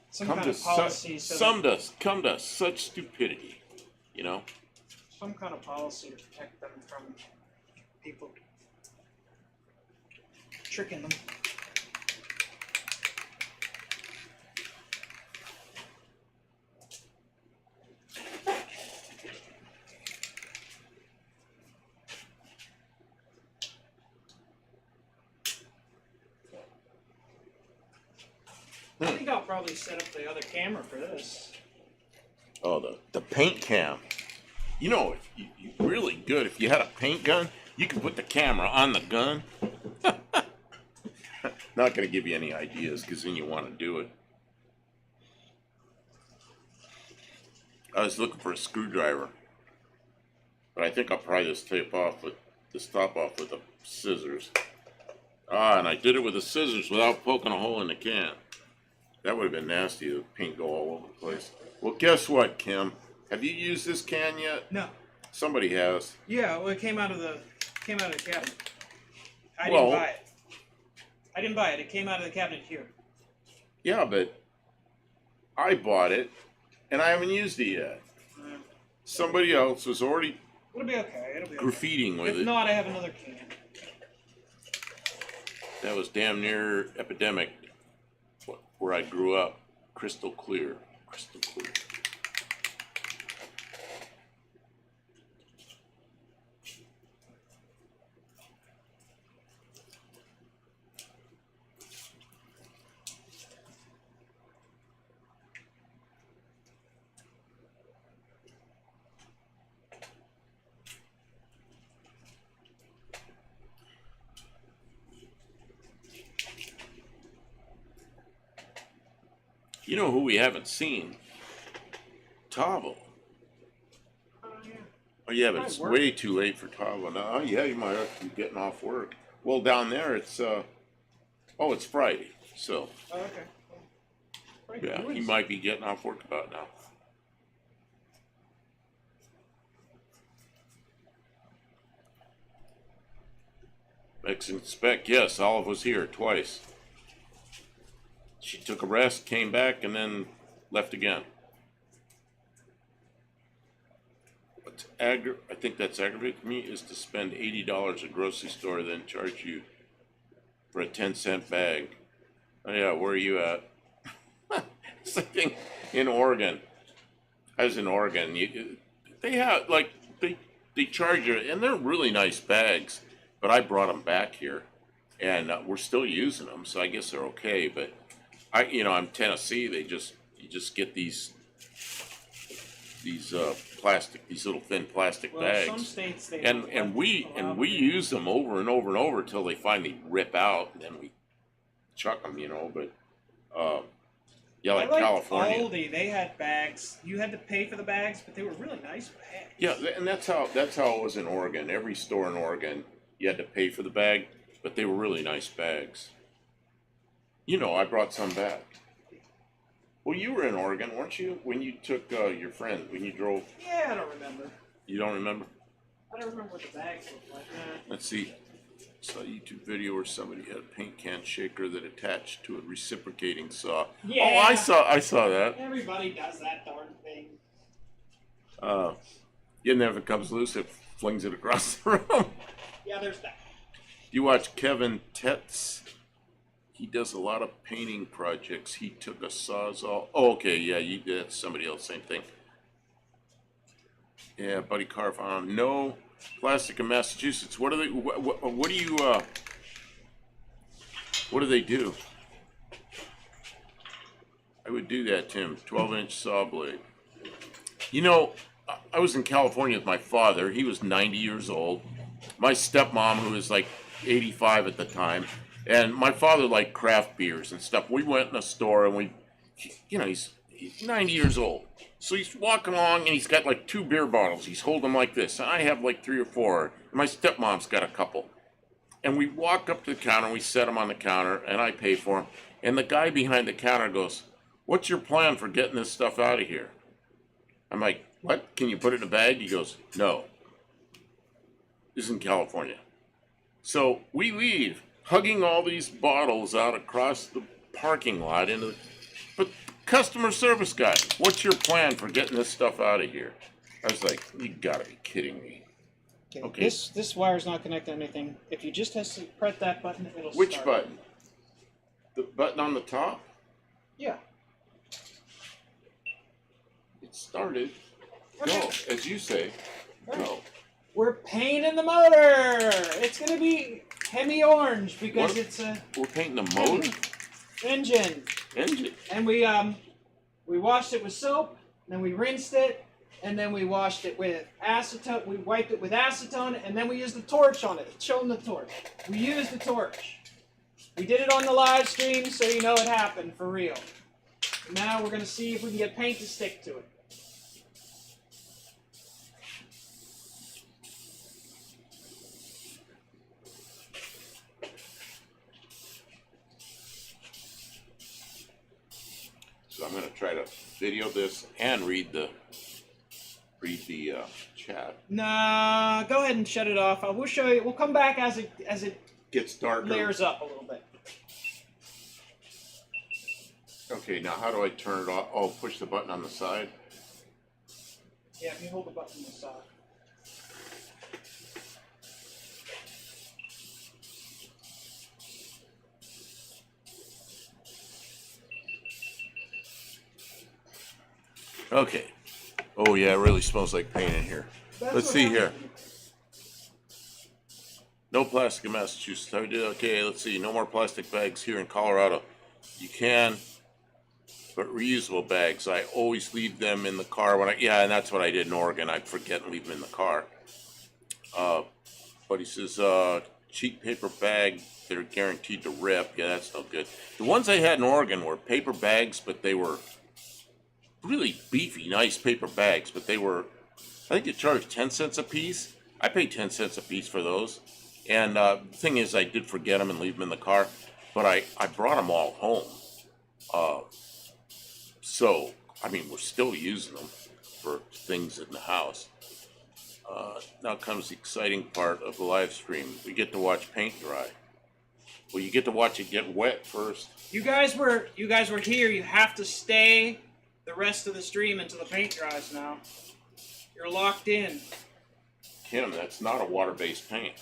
Some come kind to of policy. come to such stupidity, you know? Some kind of policy to protect them from people tricking them. I think I'll probably set up the other camera for this. Oh, the paint cam. You know, if you really good. If you had a paint gun, you could put the camera on the gun. Not going to give you any ideas because then you want to do it. I was looking for a screwdriver, but I think I'll pry this top off with the scissors. And I did it with the scissors without poking a hole in the can. That would have been nasty. The paint go all over the place. Well, guess what, Kim? Have you used this can yet? No. Somebody has. Yeah, well, it came out of the cabinet. I Well- didn't buy it. I didn't buy it. It came out of the cabinet here. Yeah, but I bought it, and I haven't used it yet. Somebody else was already It'll be okay. It'll be okay. graffitiing with If it. not, I have another can. That was damn near epidemic where I grew up. crystal clear. Crystal clear. You know who we haven't seen? Tavo. Oh, yeah. Oh yeah, but Might it's work. way too late for Tavo now. Oh yeah, you might have to be getting off work. Well, down there it's it's Friday, so Oh, okay. Right, yeah, who he is- might be getting off work about now. Mexican spec, yes, Olive was here twice. She took a rest, came back, and then left again. What's I think that's aggravating me is to spend $80 at grocery store, then charge you for a 10-cent bag. Oh yeah, where are you at? It's the thing in Oregon. I was in Oregon. They have they charge you, and they're really nice bags. But I brought them back here, and we're still using them, so I guess they're okay. But I'm Tennessee. You just get these plastic, these little thin plastic Well, bags. some states they and don't and we allow and we them. use them over and over and over until they finally rip out, and then we chuck them, But yeah, like I liked California. Aldi, they had bags. You had to pay for the bags, but they were really nice bags. Yeah, and that's how it was in Oregon. Every store in Oregon, you had to pay for the bag, but they were really nice bags. I brought some back. Well, you were in Oregon, weren't you? When you took your friend, when you drove. Yeah, I don't remember. You don't remember? I don't remember what the bags looked like. Let's see. I saw a YouTube video where somebody had a paint can shaker that attached to a reciprocating saw. Yeah. Oh, I saw that. Everybody does that darn thing. And then if it comes loose, it flings it across the room. Yeah, there's that. You watch Kevin Tetz? He does a lot of painting projects. He took a Sawzall. Oh, okay, yeah, that's somebody else. Same thing. Yeah, Buddy Carr found no plastic in Massachusetts. What do they? What do you? What do they do? I would do that, Tim. 12-inch saw blade. I was in California with my father. He was 90 years old. My stepmom, who was like 85 at the time, and my father liked craft beers and stuff. We went in a store and he's 90 years old. So he's walking along and he's got like 2 beer bottles. He's holding them like this. And I have like 3 or 4. My stepmom's got a couple. And we walk up to the counter and we set them on the counter and I pay for them. And the guy behind the counter goes, "What's your plan for getting this stuff out of here?" I'm like, "What? Can you put it in a bag?" He goes, "No. This is in California." So we leave, hugging all these bottles out across the parking lot but customer service guy, "What's your plan for getting this stuff out of here?" I was like, "You gotta be kidding me." Okay. This wire's not connected to anything. If you just press that button, it'll Which start. button? The button on the top? Yeah. It started. Okay. Go, as you say. Right. Go. We're painting the motor. It's gonna be Hemi orange because What? it's a We're painting the motor engine. engine. And we washed it with soap, then we rinsed it, and then we washed it with acetone. We wiped it with acetone, and then we used the torch on it. Show them the torch. We used the torch. We did it on the live stream, so you know it happened for real. Now we're gonna see if we can get paint to stick to it. So I'm going to try to video this and read the chat. Nah, go ahead and shut it off. We'll show you. We'll come back as it Gets darker. layers up a little bit. Okay, now how do I turn it off? Oh, push the button on the side. Yeah, if you hold the button on the side. Okay. Oh yeah, it really smells like paint in here. Let's see here. No plastic in Massachusetts. Okay, let's see. No more plastic bags here in Colorado. You can, but reusable bags. I always leave them in the car when yeah, and that's what I did in Oregon. I'd forget and leave them in the car. But he says, cheap paper bag that are guaranteed to rip. Yeah, that's no good. The ones I had in Oregon were paper bags, but they were really beefy, nice paper bags, but they were, I think they charged 10 cents a piece. I paid 10 cents a piece for those. And the thing is, I did forget them and leave them in the car, but I brought them all home. So, I mean, we're still using them for things in the house. Now comes the exciting part of the live stream. We get to watch paint dry. Well, you get to watch it get wet first. You guys were here. You have to stay the rest of the stream until the paint dries now. You're locked in. Kim, that's not a water-based paint.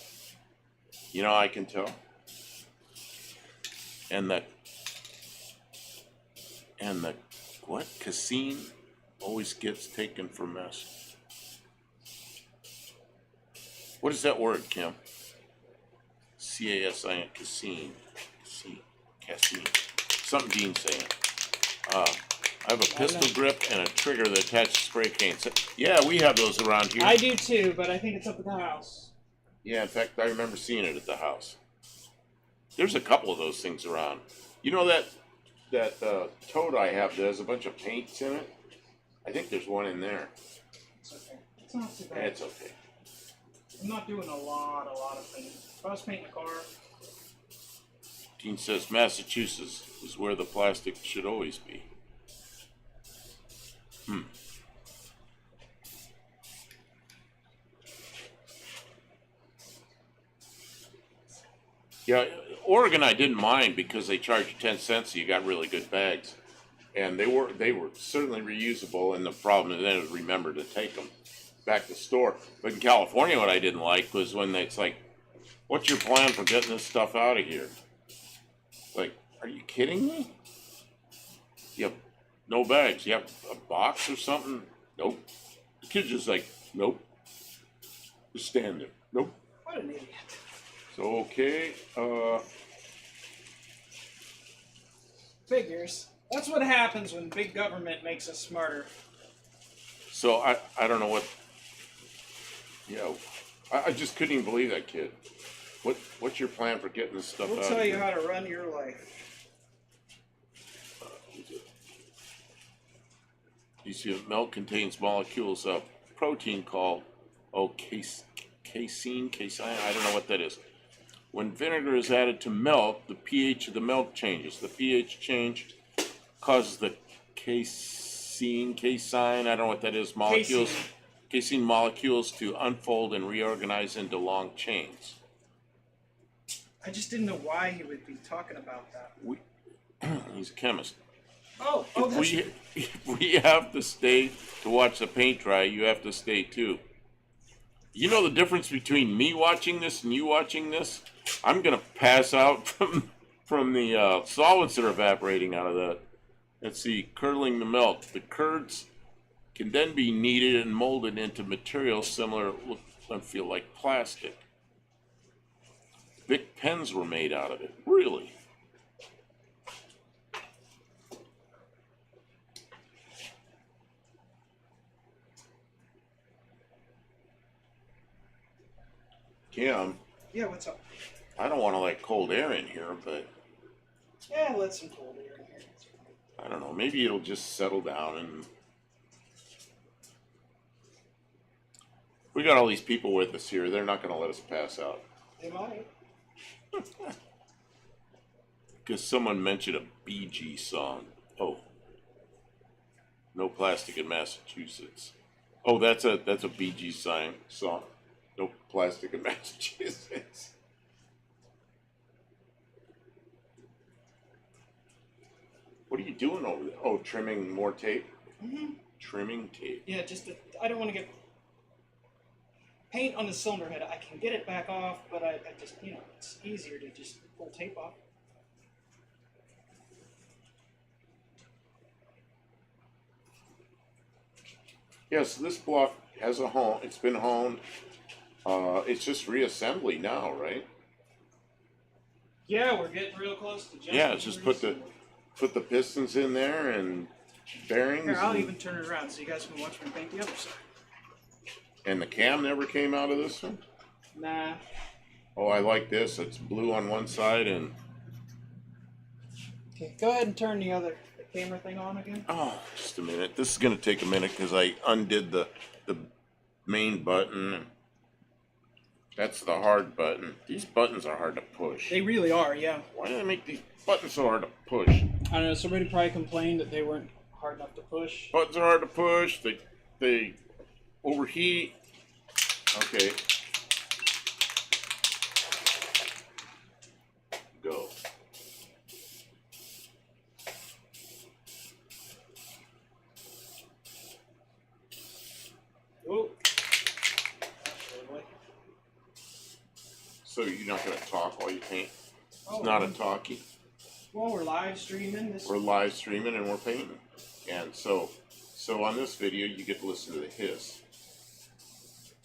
You know, I can tell. And the what? Casein always gets taken for mess. What is that word, Kim? C-A-S-I-N, casein. Casein. Something Dean's saying. I have a pistol grip and a trigger that attaches spray cans. Yeah, we have those around here. I do too, but I think it's up at the house. Yeah, in fact, I remember seeing it at the house. There's a couple of those things around. You know that tote I have that has a bunch of paints in it? I think there's one in there. It's okay. It's not too bad. It's okay. I'm not doing a lot of painting. If I was painting a car. Dean says Massachusetts is where the plastic should always be. Yeah, Oregon I didn't mind because they charged you 10 cents, so you got really good bags. And they were certainly reusable, and the problem then is remember to take them back to the store. But in California, what I didn't like was when it's like, what's your plan for getting this stuff out of here? Like, are you kidding me? You have no bags. You have a box or something? Nope. The kid's just like, nope. Just stand there. Nope. What an idiot. So, okay. Figures. That's what happens when big government makes us smarter. So, I don't know what... Yeah, I just couldn't even believe that kid. What's your plan for getting this stuff out? We'll tell you how to run your life. You see, milk contains molecules of protein called casein. I don't know what that is. When vinegar is added to milk, the pH of the milk changes. The pH change causes the casein. I don't know what that is. Casein molecules to unfold and reorganize into long chains. I just didn't know why he would be talking about that. He's a chemist. Oh, that's... If we have to stay to watch the paint dry, you have to stay too. You know the difference between me watching this and you watching this? I'm gonna pass out from the solids that are evaporating out of that. Let's see, curdling the milk. The curds can then be kneaded and molded into materials similar, look and feel like plastic. Bic pens were made out of it. Really? Kim, Yeah, what's up? I don't want to let cold air in here, but Yeah, let some cold air in here. I don't know. Maybe it'll just settle down and we got all these people with us here. They're not going to let us pass out. They might. Because someone mentioned a Bee Gees song. Oh, no plastic in Massachusetts. Oh, that's a Bee Gees song. No plastic in Massachusetts. What are you doing over there? Oh, trimming more tape? Mm-hmm. Trimming tape. Yeah, I don't want to get paint on the cylinder head. I can get it back off, but I just, it's easier to just pull tape off. Yeah, so this block has a home. It's been honed. It's just reassembly now, right? Yeah, we're getting real close to just. Yeah, it's just put the pistons in there and bearings. Here, I'll even turn it around so you guys can watch me paint the other side. And the cam never came out of this one? Nah. Oh, I like this. It's blue on one side and... Okay, go ahead and turn the camera thing on again. Oh, just a minute. This is going to take a minute because I undid the main button. That's the hard button. These buttons are hard to push. They really are, yeah. Why do they make these buttons so hard to push? I don't know, somebody probably complained that they weren't hard enough to push. Buttons are hard to push. They overheat. Okay. Go. Oh. So you're not going to talk while you paint? Oh, It's not a talkie. Well, we're live streaming this. We're live streaming and we're painting. And so on this video, you get to listen to the hiss.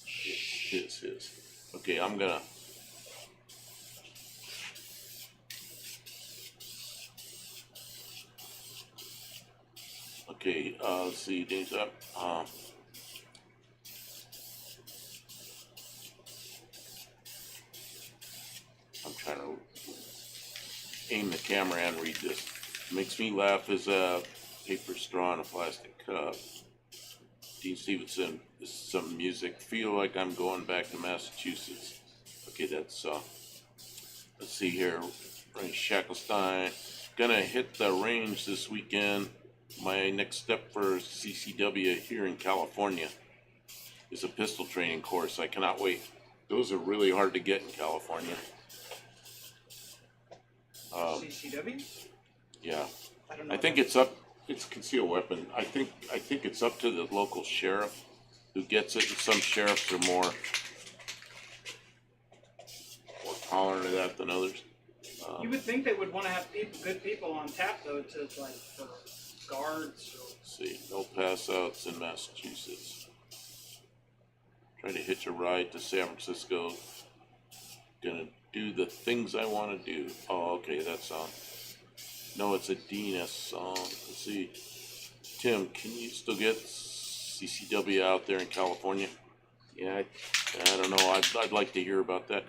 Hiss. Okay, I'm gonna. Okay, let's see, days up. I'm trying to aim the camera and read this. Makes me laugh is a paper straw in a plastic cup. Dean Stevenson, this is some music. Feel like I'm going back to Massachusetts. Okay, that's let's see here. Ray Shackelstein. Gonna hit the range this weekend. My next step for CCW here in California is a pistol training course. I cannot wait. Those are really hard to get in California. CCW? Yeah. I don't know. I think it's up. It's concealed weapon. I think it's up to the local sheriff who gets it. And some sheriffs are more tolerant of that than others. You would think they would want to have good people on tap though, to like for guards. Or... Let's see, no pass outs in Massachusetts. Trying to hitch a ride to San Francisco. Gonna do the things I want to do. Oh, okay, that's on. No, it's a DNS song. Let's see. Tim, can you still get CCW out there in California? Yeah, I don't know. I'd like to hear about that.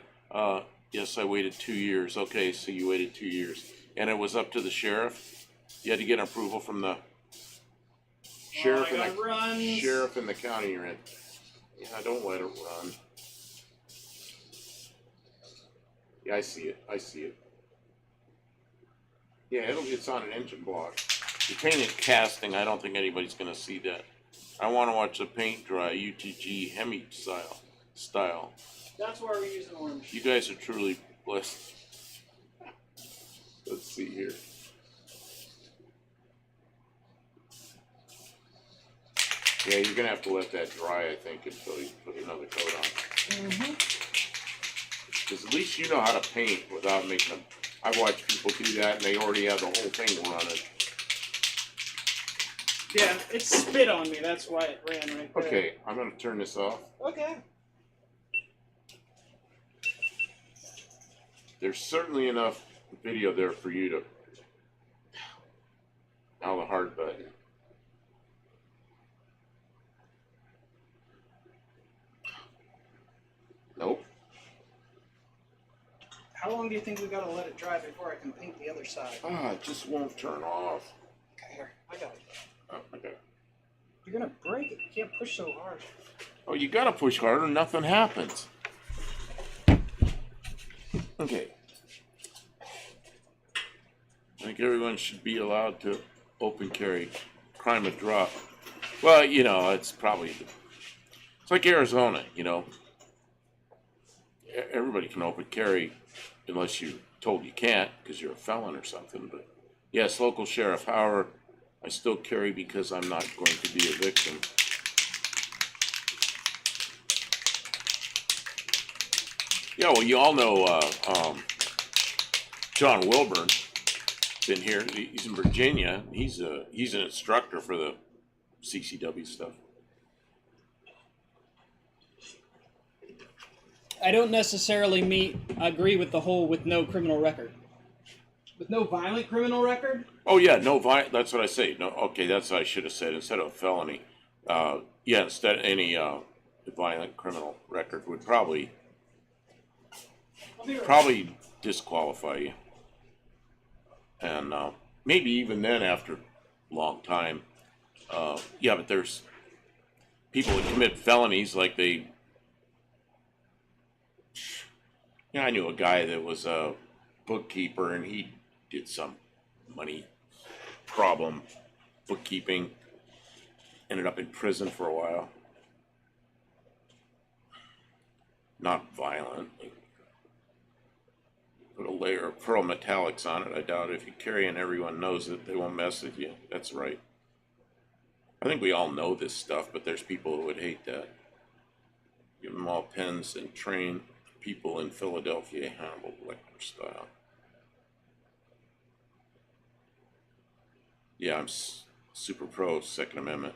Yes, I waited 2 years. Okay, so you waited 2 years. And it was up to the sheriff? You had to get approval from the sheriff, sheriff in the county you're in. Yeah, don't let it run. Yeah, I see it. Yeah, it's on an engine block. You paint it casting, I don't think anybody's going to see that. I want to watch the paint dry, UTG Hemi style. That's why we're using orange. You guys are truly blessed. Let's see here. Yeah, you're going to have to let that dry, I think, until you put another coat on. Mm-hmm. Because at least you know how to paint without making them. I've watched people do that and they already have the whole thing running. Yeah, it spit on me. That's why it ran right there. Okay, I'm going to turn this off. Okay. There's certainly enough video there for you to. Now the hard button. Nope. How long do you think we gotta let it dry before I can paint the other side? It just won't turn off. Okay, here, I got it. Oh, okay. You're gonna break it. You can't push so hard. Oh, you gotta push harder, nothing happens. Okay. I think everyone should be allowed to open carry. Crime of drop. Well, you know, it's probably, it's like Arizona, you know. Everybody can open carry unless you're told you can't because you're a felon or something. But yes, local sheriff. However, I still carry because I'm not going to be a victim. Yeah, well, you all know John Wilburn. Been here. He's in Virginia. He's an instructor for the CCW stuff. I don't necessarily agree with the whole with no criminal record. With no violent criminal record? Oh yeah, no that's what I say. No, okay, that's what I should have said instead of felony. Yeah, instead any violent criminal record would probably disqualify you, and maybe even then after a long time. Yeah, but there's people that commit felonies like they. You know, I knew a guy that was a bookkeeper, and he did some money problem bookkeeping. Ended up in prison for a while. Not violent. Put a layer of pearl metallics on it. I doubt if you carry and everyone knows it, they won't mess with you. That's right. I think we all know this stuff, but there's people who would hate that. Give them all pens and train people in Philadelphia, Hannibal Lecter style. Yeah, I'm super pro Second Amendment.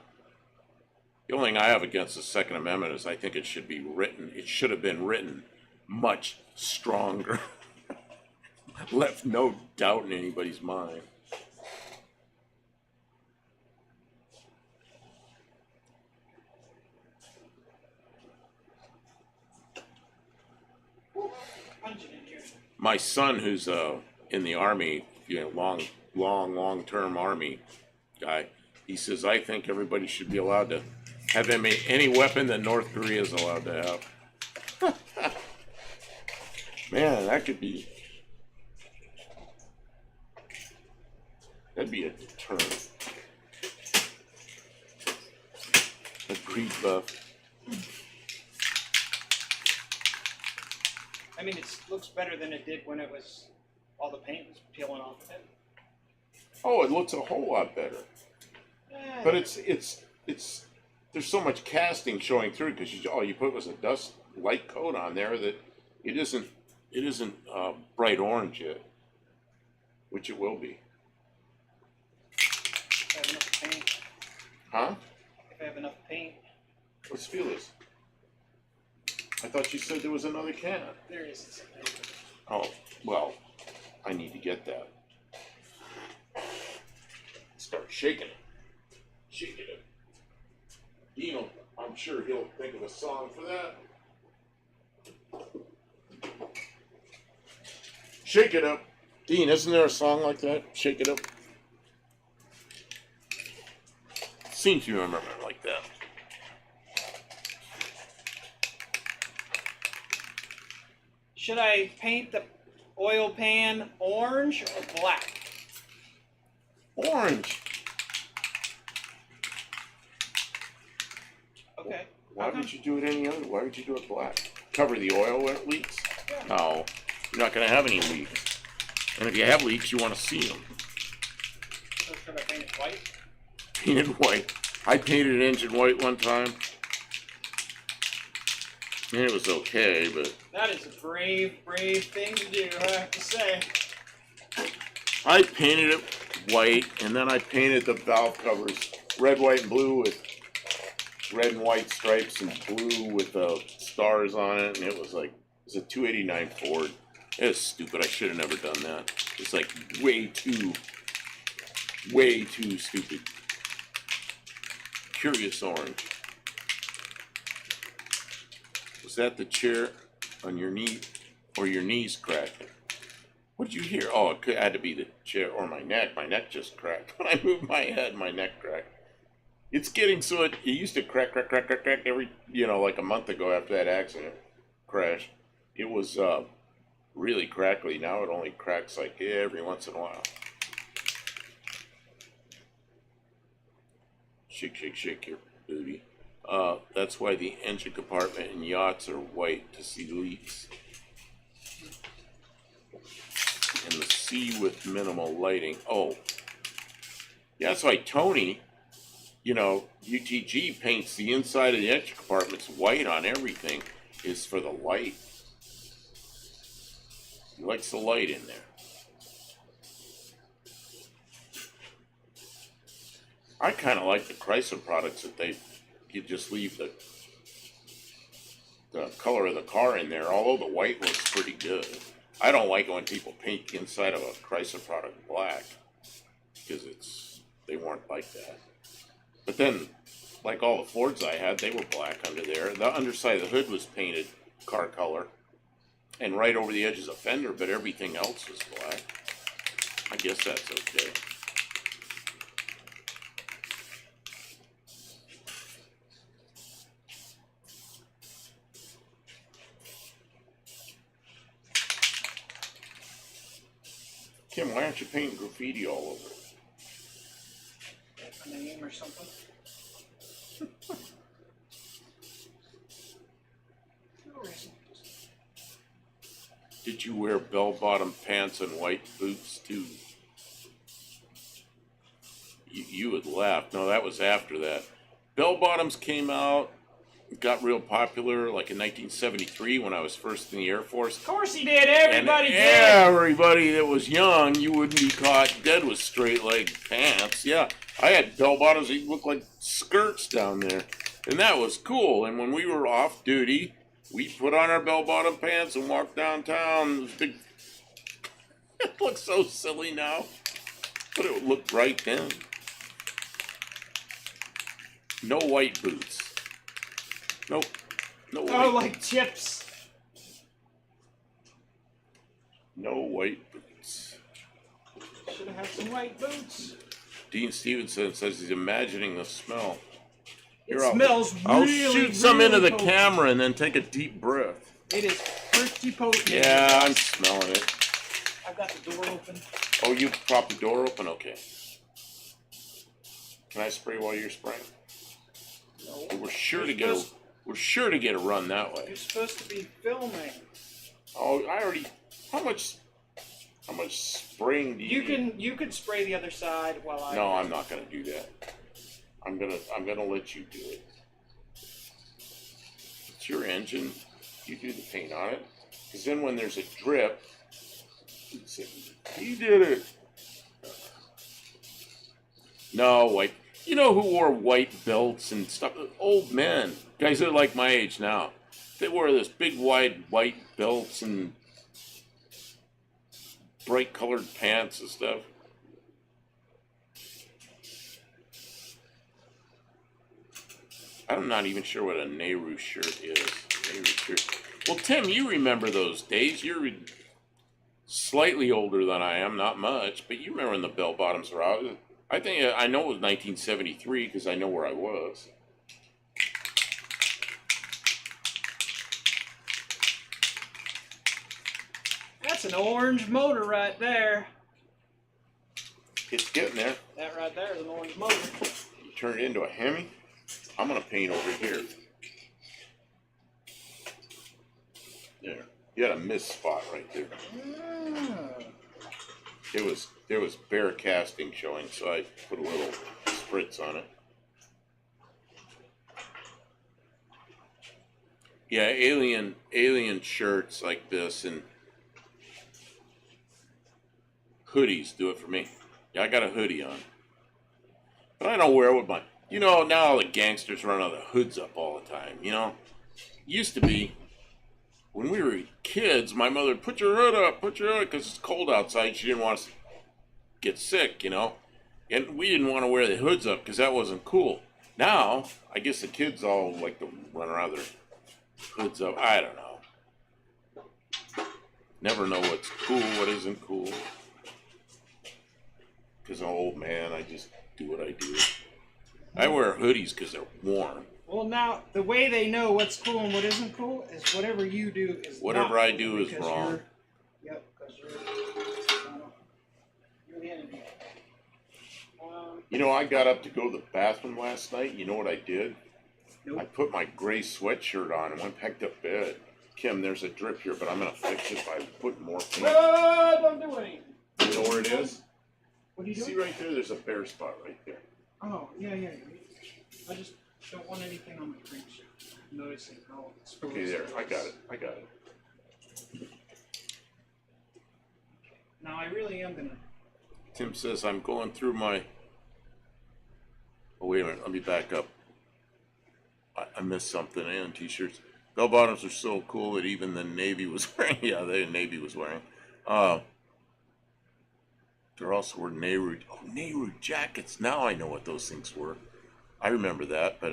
The only thing I have against the Second Amendment is I think it should have been written much stronger. Left no doubt in anybody's mind. My son, who's in the Army, long-term Army guy, he says, I think everybody should be allowed to have any weapon that North Korea is allowed to have. Man, that'd be a deterrent. A greed buff. I mean, it looks better than it did when it was all the paint was peeling off of it. Oh, it looks a whole lot better. But it's there's so much casting showing through because all you put was a light coat on there that it isn't bright orange yet, which it will be. If I have enough paint. Huh? If I have enough paint. Let's feel this. I thought you said there was another can. There is. Oh, well, I need to get that. Start shaking it. Shaking it. Dean, I'm sure he'll think of a song for that. Shake it up. Dean, isn't there a song like that? Shake it up. Seems you remember it like that. Should I paint the oil pan orange or black? Orange. Okay. Why would you do it any other? Why would you do it black? Cover the oil when it leaks? Yeah. No, you're not going to have any leaks. And if you have leaks, you want to see them. So should I paint it white? Painted white. I painted engine white one time. And it was okay, but That is a brave thing to do, I have to say. I painted it white, and then I painted the valve covers red, white, and blue with red and white stripes and blue with stars on it, and it was a 289 Ford. It was stupid. I should have never done that. It's like way too stupid. Curious orange. Was that the chair on your knee or your knees cracking? What did you hear? Oh, it had to be the chair or my neck. My neck just cracked. When I moved my head, my neck cracked. It's getting so it used to crack every, like a month ago after that accident crash. It was really crackly. Now it only cracks like every once in a while. Shake, shake, shake your booty. That's why the engine compartment in yachts are white, to see leaks. And the sea with minimal lighting. Oh, yeah, that's why Tony, UTG paints the inside of the engine compartments white on everything, is for the light. He likes the light in there. I kind of like the Chrysler products that you just leave the color of the car in there, although the white looks pretty good. I don't like it when people paint the inside of a Chrysler product black, because they weren't like that. But then, like all the Fords I had, they were black under there. The underside of the hood was painted car color, and right over the edge is a fender, but everything else was black. I guess that's okay. Kim, why aren't you painting graffiti all over it? That's a name or something. No reason. Did you wear bell-bottom pants and white boots too? You had laughed. No, that was after that. Bell-bottoms came out, got real popular like in 1973 when I was first in the Air Force. Of course he did. Everybody And did. everybody that was young, you wouldn't be caught dead with straight-leg pants. Yeah, I had bell-bottoms that looked like skirts down there. And that was cool. And when we were off duty, we put on our bell-bottom pants and walked downtown. It was big. It looks so silly now, but it looked right then. No white boots. Nope. No white. Oh, like chips. No white boots. Should have had some white boots. Dean Stevenson says he's imagining the smell. It smells I'll really, shoot some into the potent. camera and then take a deep breath. It is pretty potent. Yeah, I'm smelling it. I've got the door open. Oh, you prop the door open? Okay. Can I spray while you're spraying? No. We're sure to get a run that way. You're supposed to be filming. Oh, I already. How much spraying do you need? You can spray the other side while I. No, I'm not gonna do that. I'm gonna let you do it. It's your engine. You do the paint on it. Because then when there's a drip, he did it. No, white. You know who wore white belts and stuff? Old men. Guys that are like my age now. They wore this big wide white belts and bright colored pants and stuff. I'm not even sure what a Nehru shirt is. Nehru shirt. Well, Tim, you remember those days. You're slightly older than I am, not much, but you remember when the bell bottoms were out. I think I know it was 1973 because I know where I was. That's an orange motor right there. It's getting there. That right there is an orange motor. You turn it into a Hemi. I'm gonna paint over here. There. You had a missed spot right there. There was bare casting showing, so I put a little spritz on it. Yeah, alien shirts like this and hoodies do it for me. Yeah, I got a hoodie on. But I don't wear it with my... You know, now all the gangsters run all the hoods up all the time, you know? Used to be, when we were kids, my mother would put your hood up, because it's cold outside. She didn't want us to get sick, you know? And we didn't want to wear the hoods up because that wasn't cool. Now, I guess the kids all like to run around their hoods up. I don't know. Never know what's cool, what isn't cool. Because I'm an old man, I just do what I do. I wear hoodies because they're warm. Well, now, the way they know what's cool and what isn't cool is whatever you do is Whatever not I cool do is because wrong. Yep, because you're the enemy. You know, I got up to go to the bathroom last night. You know what I did? Nope. I put my gray sweatshirt on and went back to bed. Kim, there's a drip here, but I'm going to fix it by putting more paint. Don't do anything. You know where it is? What are you doing? See right there? There's a bare spot right there. Oh, yeah. I just don't want anything on my cream sheet. I'm noticing how it's Okay, there. I got it. Now, I really am going to... Tim says I'm going through my... Oh, wait a minute. Let me back up. I missed something in t-shirts. Bell bottoms are so cool that even the Navy was wearing. Yeah, the Navy was wearing. Uh, there also were Nehru jackets. Now I know what those things were. I remember that, but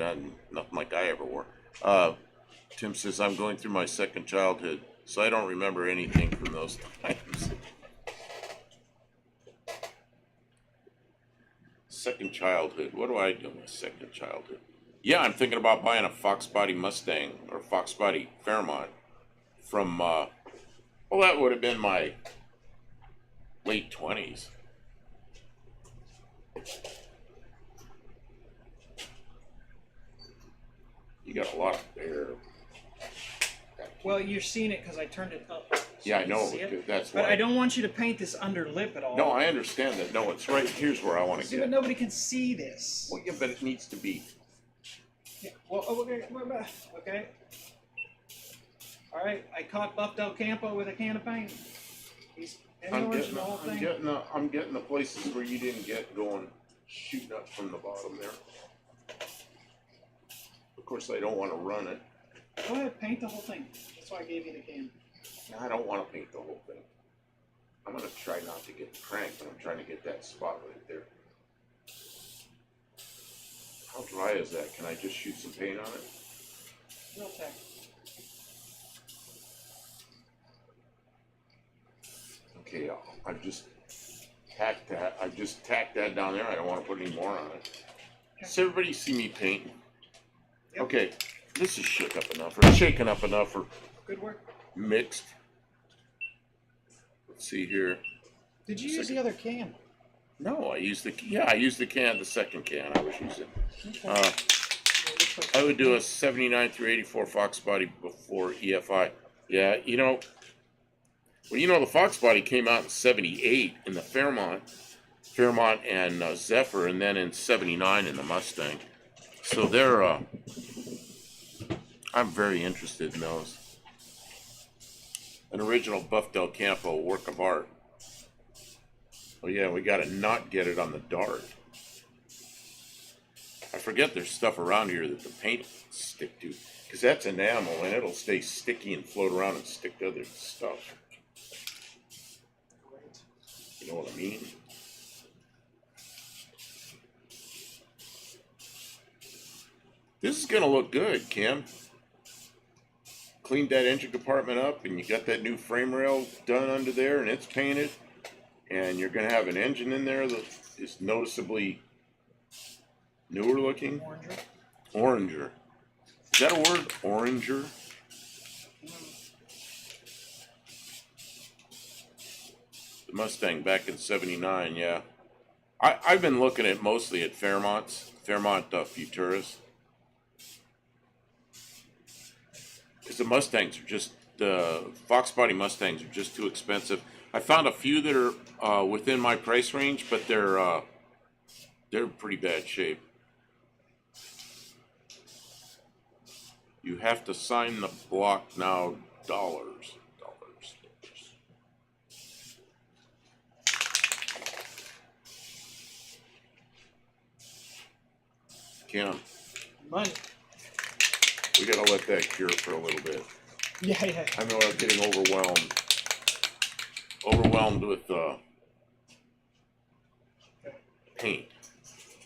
nothing like I ever wore. Uh, Tim says, I'm going through my second childhood, so I don't remember anything from those times. Second childhood. What do I do in my second childhood? Yeah, I'm thinking about buying a Fox Body Mustang or Fox Body Fairmont from, well, that would have been my late 20s. You got a lot of air. Well, you're seeing it because I turned it up. So Yeah, I know. see it. That's why. But I don't want you to paint this under lip at all. No, I understand that. No, it's right. Here's where I want to See, get. but nobody can see this. Well, yeah, but it needs to be. Yeah. Well, okay. Okay. All right. I caught Buff Del Campo with a can of paint. He's I'm getting the places where you didn't get going, shooting up from the bottom there. Of course, I don't want to run it. Go ahead, paint the whole thing. That's why I gave you the can. I don't want to paint the whole thing. I'm going to try not to get cranked, but I'm trying to get that spot right there. How dry is that? Can I just shoot some paint on it? Real tech. Okay, I've just tacked that. I just tacked that down there. I don't want to put any more on it. Does everybody see me painting? Yep. Okay, this is shaken up enough, or Good work. mixed. Let's see here. Did you use the other can? No, I used the can, the second can I was using. Okay. I would do a 79 through 84 Fox Body before EFI. Yeah, the Fox Body came out in 78 in the Fairmont and Zephyr, and then in 79 in the Mustang. So they're, I'm very interested in those. An original Buff Del Campo work of art. Oh yeah, we gotta not get it on the dart. I forget there's stuff around here that the paint stick to, because that's enamel and it'll stay sticky and float around and stick to other stuff. You know what I mean? This is gonna look good, Kim. Cleaned that engine compartment up and you got that new frame rail done under there and it's painted. And you're gonna have an engine in there that is noticeably newer looking. Oranger. Is that a word? Oranger? The Mustang back in 79, yeah. I've been looking at mostly at Fairmont Futuras. Because the Mustangs are just, the Fox Body Mustangs are just too expensive. I found a few that are within my price range, but they're in pretty bad shape. You have to sign the block now, dollars. Kim, Money. we gotta let that cure for a little bit. Yeah. I know I'm getting overwhelmed with paint.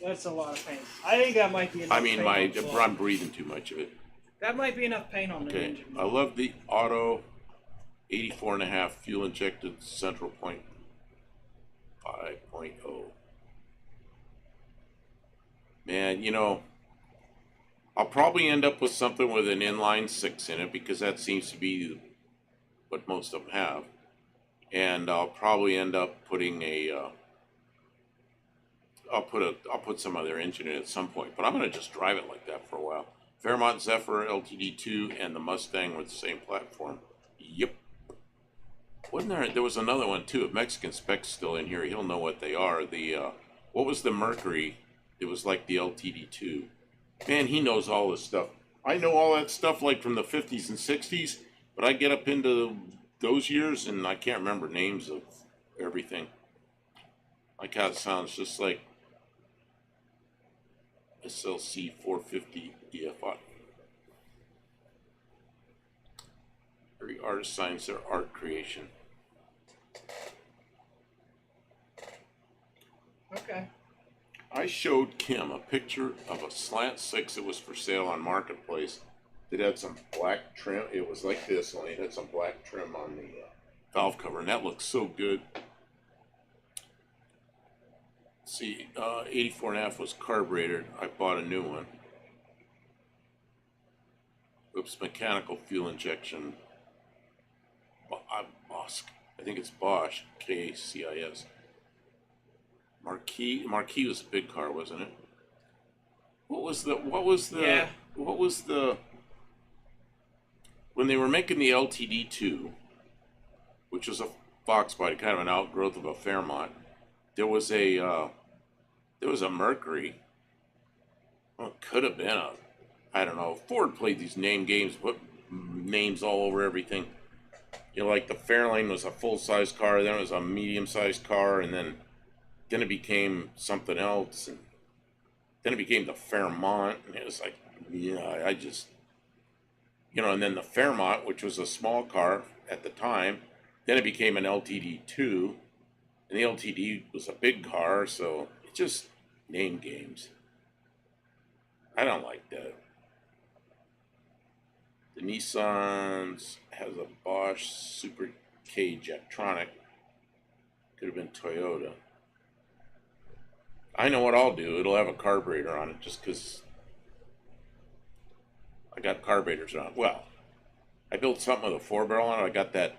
That's a lot of paint. I think that might be enough paint on the floor. I'm breathing too much of it. That might be enough paint on the Okay, engine. I love the Auto 84.5 fuel injected central point 5.0. Man, I'll probably end up with something with an inline 6 in it because that seems to be what most of them have. And I'll probably end up putting I'll put some other engine in it at some point, but I'm gonna just drive it like that for a while. Fairmont Zephyr LTD2 and the Mustang were the same platform. Yep. Wasn't there was another one too. If Mexican Spec's still in here, he'll know what they are. What was the Mercury? It was like the LTD2. Man, he knows all this stuff. I know all that stuff like from the 50s and 60s, but I get up into those years and I can't remember names of everything. Like how it sounds just like SLC 450 EFI. Every artist signs their art creation. Okay. I showed Kim a picture of a slant six that was for sale on Marketplace. It had some black trim. It was like this, only it had some black trim on the valve cover, and that looks so good. See, 84 and a half was carbureted. I bought a new one. Oops, mechanical fuel injection. Bosch. I think it's Bosch. KCIS. Marquis was a big car, wasn't it? What was the when they were making the LTD2, which was a Fox body, kind of an outgrowth of a Fairmont, there was a Mercury. Well, it could have been I don't know. Ford played these name games, put names all over everything. You know, like the Fairlane was a full-size car, then it was a medium-sized car, and then it became something else, and then it became the Fairmont, and it was like, yeah, I just, and then the Fairmont, which was a small car at the time, then it became an LTD2, and the LTD was a big car, so it's just name games. I don't like that. The Nissan's has a Bosch Super K Jetronic. Could have been Toyota. I know what I'll do. It'll have a carburetor on it just because I got carburetors on it. Well, I built something with a 4-barrel on it. I got that,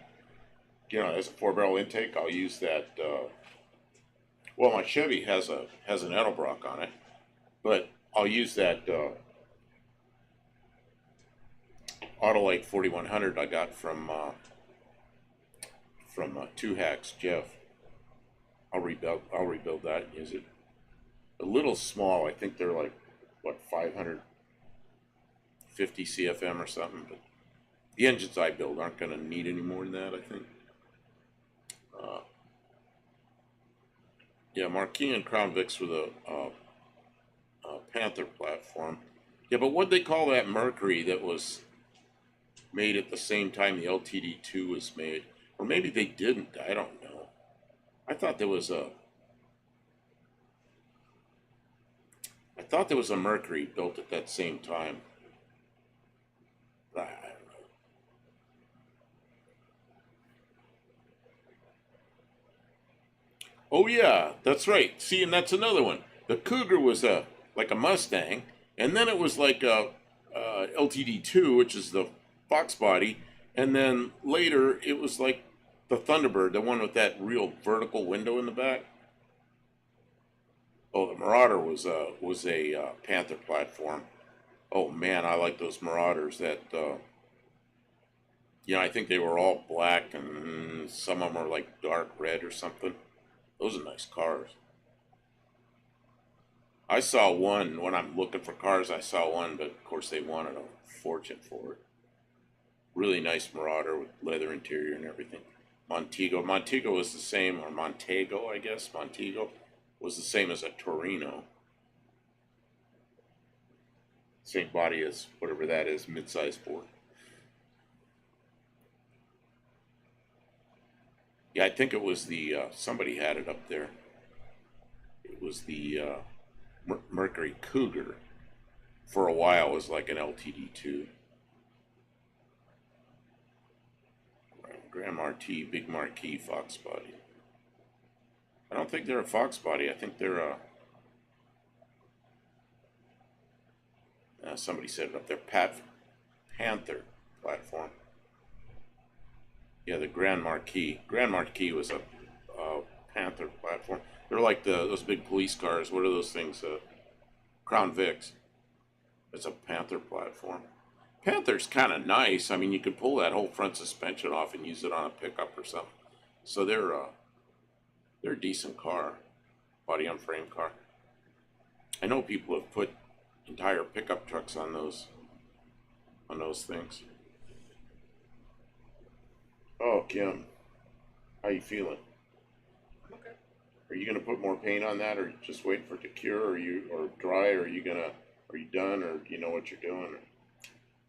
as a 4-barrel intake. I'll use that. Well, my Chevy has an Edelbrock on it, but I'll use that Autolite 4100 I got from Two Hacks Jeff. I'll rebuild that and use it. A little small. I think they're like 550 CFM or something. But the engines I build aren't going to need any more than that, I think. Yeah, Marquis and Crown Vics with a Panther platform. Yeah, but what'd they call that Mercury that was made at the same time the LTD2 was made? Or maybe they didn't. I don't know. I thought there was a Mercury built at that same time. But I don't know. Oh yeah, that's right. See, and that's another one. The Cougar was like a Mustang, and then it was like a LTD2, which is the Fox body, and then later it was like the Thunderbird, the one with that real vertical window in the back. Oh, the Marauder was a Panther platform. Oh man, I like those Marauders. That I think they were all black, and some of them are like dark red or something. Those are nice cars. I saw one when I'm looking for cars. I saw one, but of course they wanted a fortune for it. Really nice Marauder with leather interior and everything. Montego was the same, or Montego, I guess. Montego was the same as a Torino. Same body as whatever that is, mid-size Ford. Yeah, I think it was the, somebody had it up there. It was the Mercury Cougar. For a while it was like an LTD2. Grand Marquis, big Marquis Fox body. I don't think they're a Fox body. I think they're a... somebody said it up there. Panther platform. Yeah, the Grand Marquis. Grand Marquis was a Panther platform. They're like those big police cars. What are those things? Crown Vics. It's a Panther platform. Panther's kind of nice. I mean, you could pull that whole front suspension off and use it on a pickup or something. So they're a decent car, body on frame car. I know people have put entire pickup trucks on those things. Oh, Kim, how you feeling? Okay. Are you gonna put more paint on that, or just waiting for it to cure, or dry, or are you done, or do you know what you're doing?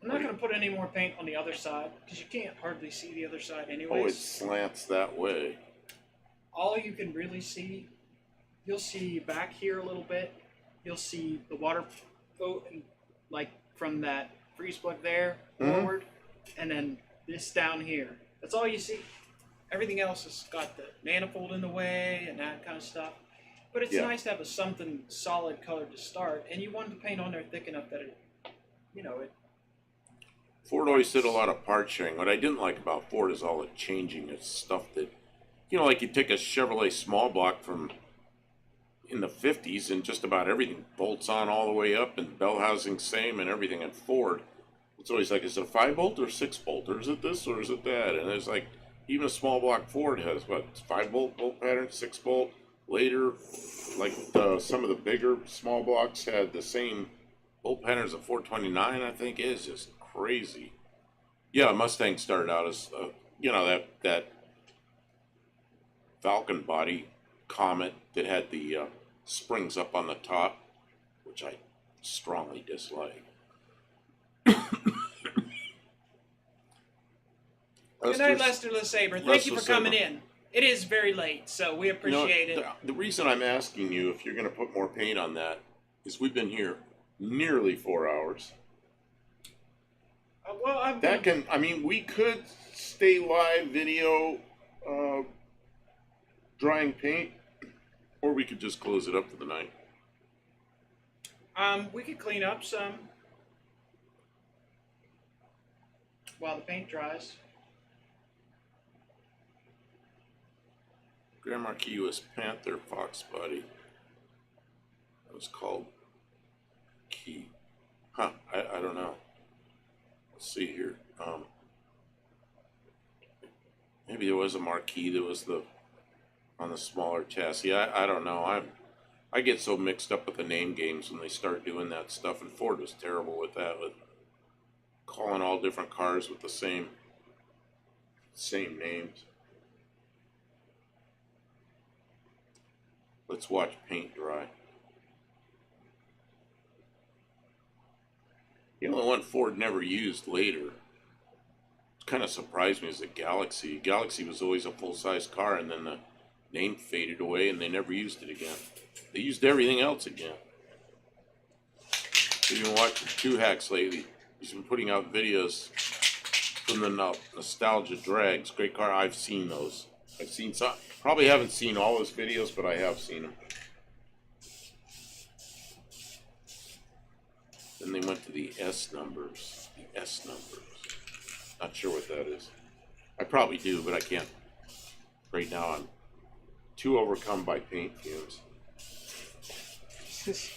I'm not going to put any more paint on the other side because you can't hardly see the other side Oh, it anyways. slants that way. All you can really see, you'll see back here a little bit. You'll see the water, like from that freeze plug there forward, and then this down here. That's all you see. Everything else has got the manifold in the way and that kind of stuff. But it's nice to have something solid colored to start, and you want the paint on there thick enough that it, it. Ford always did a lot of part sharing. What I didn't like about Ford is all the changing. It's stuff that, like you take a Chevrolet small block from in the 50s and just about everything bolts on all the way up, and bell housing same and everything. At Ford, it's always like, is it a 5-bolt or 6-bolt, or is it this or is it that? And it's like, even a small block Ford has what, 5-bolt bolt pattern, 6-bolt. Later, like some of the bigger small blocks had the same bolt patterns. Of 429, I think, is just crazy. Yeah, Mustang started out as that Falcon body Comet that had the springs up on the top, which I strongly dislike. Good night, Lester LeSabre. Thank you for coming in. It is very late, so we appreciate it. The reason I'm asking you if you're going to put more paint on that is we've been here nearly 4 hours. We could stay live video drying paint, or we could just close it up for the night. We could clean up some while the paint dries. Grand Marquis was Panther Fox body. That was called Key. I don't know. Let's see here. Maybe there was a Marquis that was on the smaller chassis. I don't know. I get so mixed up with the name games when they start doing that stuff, and Ford was terrible with that, with calling all different cars with the same names. Let's watch paint dry. The only one Ford never used later, it kind of surprised me, is the Galaxy. Galaxy was always a full-size car, and then the name faded away, and they never used it again. They used everything else again. I've been watching Two Hacks lately. He's been putting out videos from the Nostalgia Drags. Great car. I've seen those. I've seen some. Probably haven't seen all his videos, but I have seen them. Then they went to the S numbers. The S numbers. Not sure what that is. I probably do, but I can't. Right now I'm too overcome by paint fumes. His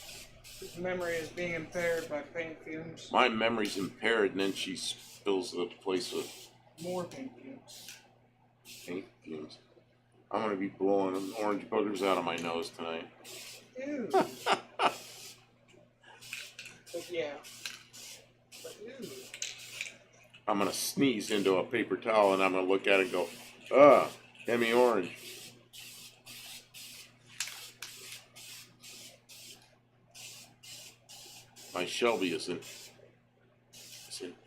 memory is being impaired by paint fumes. My memory's impaired, and then she fills the place with more paint fumes. Paint fumes. I'm gonna be blowing orange boogers out of my nose tonight. Ew. But yeah. But ew. I'm gonna sneeze into a paper towel, and I'm gonna look at it and go, "Ah, Hemi orange." My Shelby is an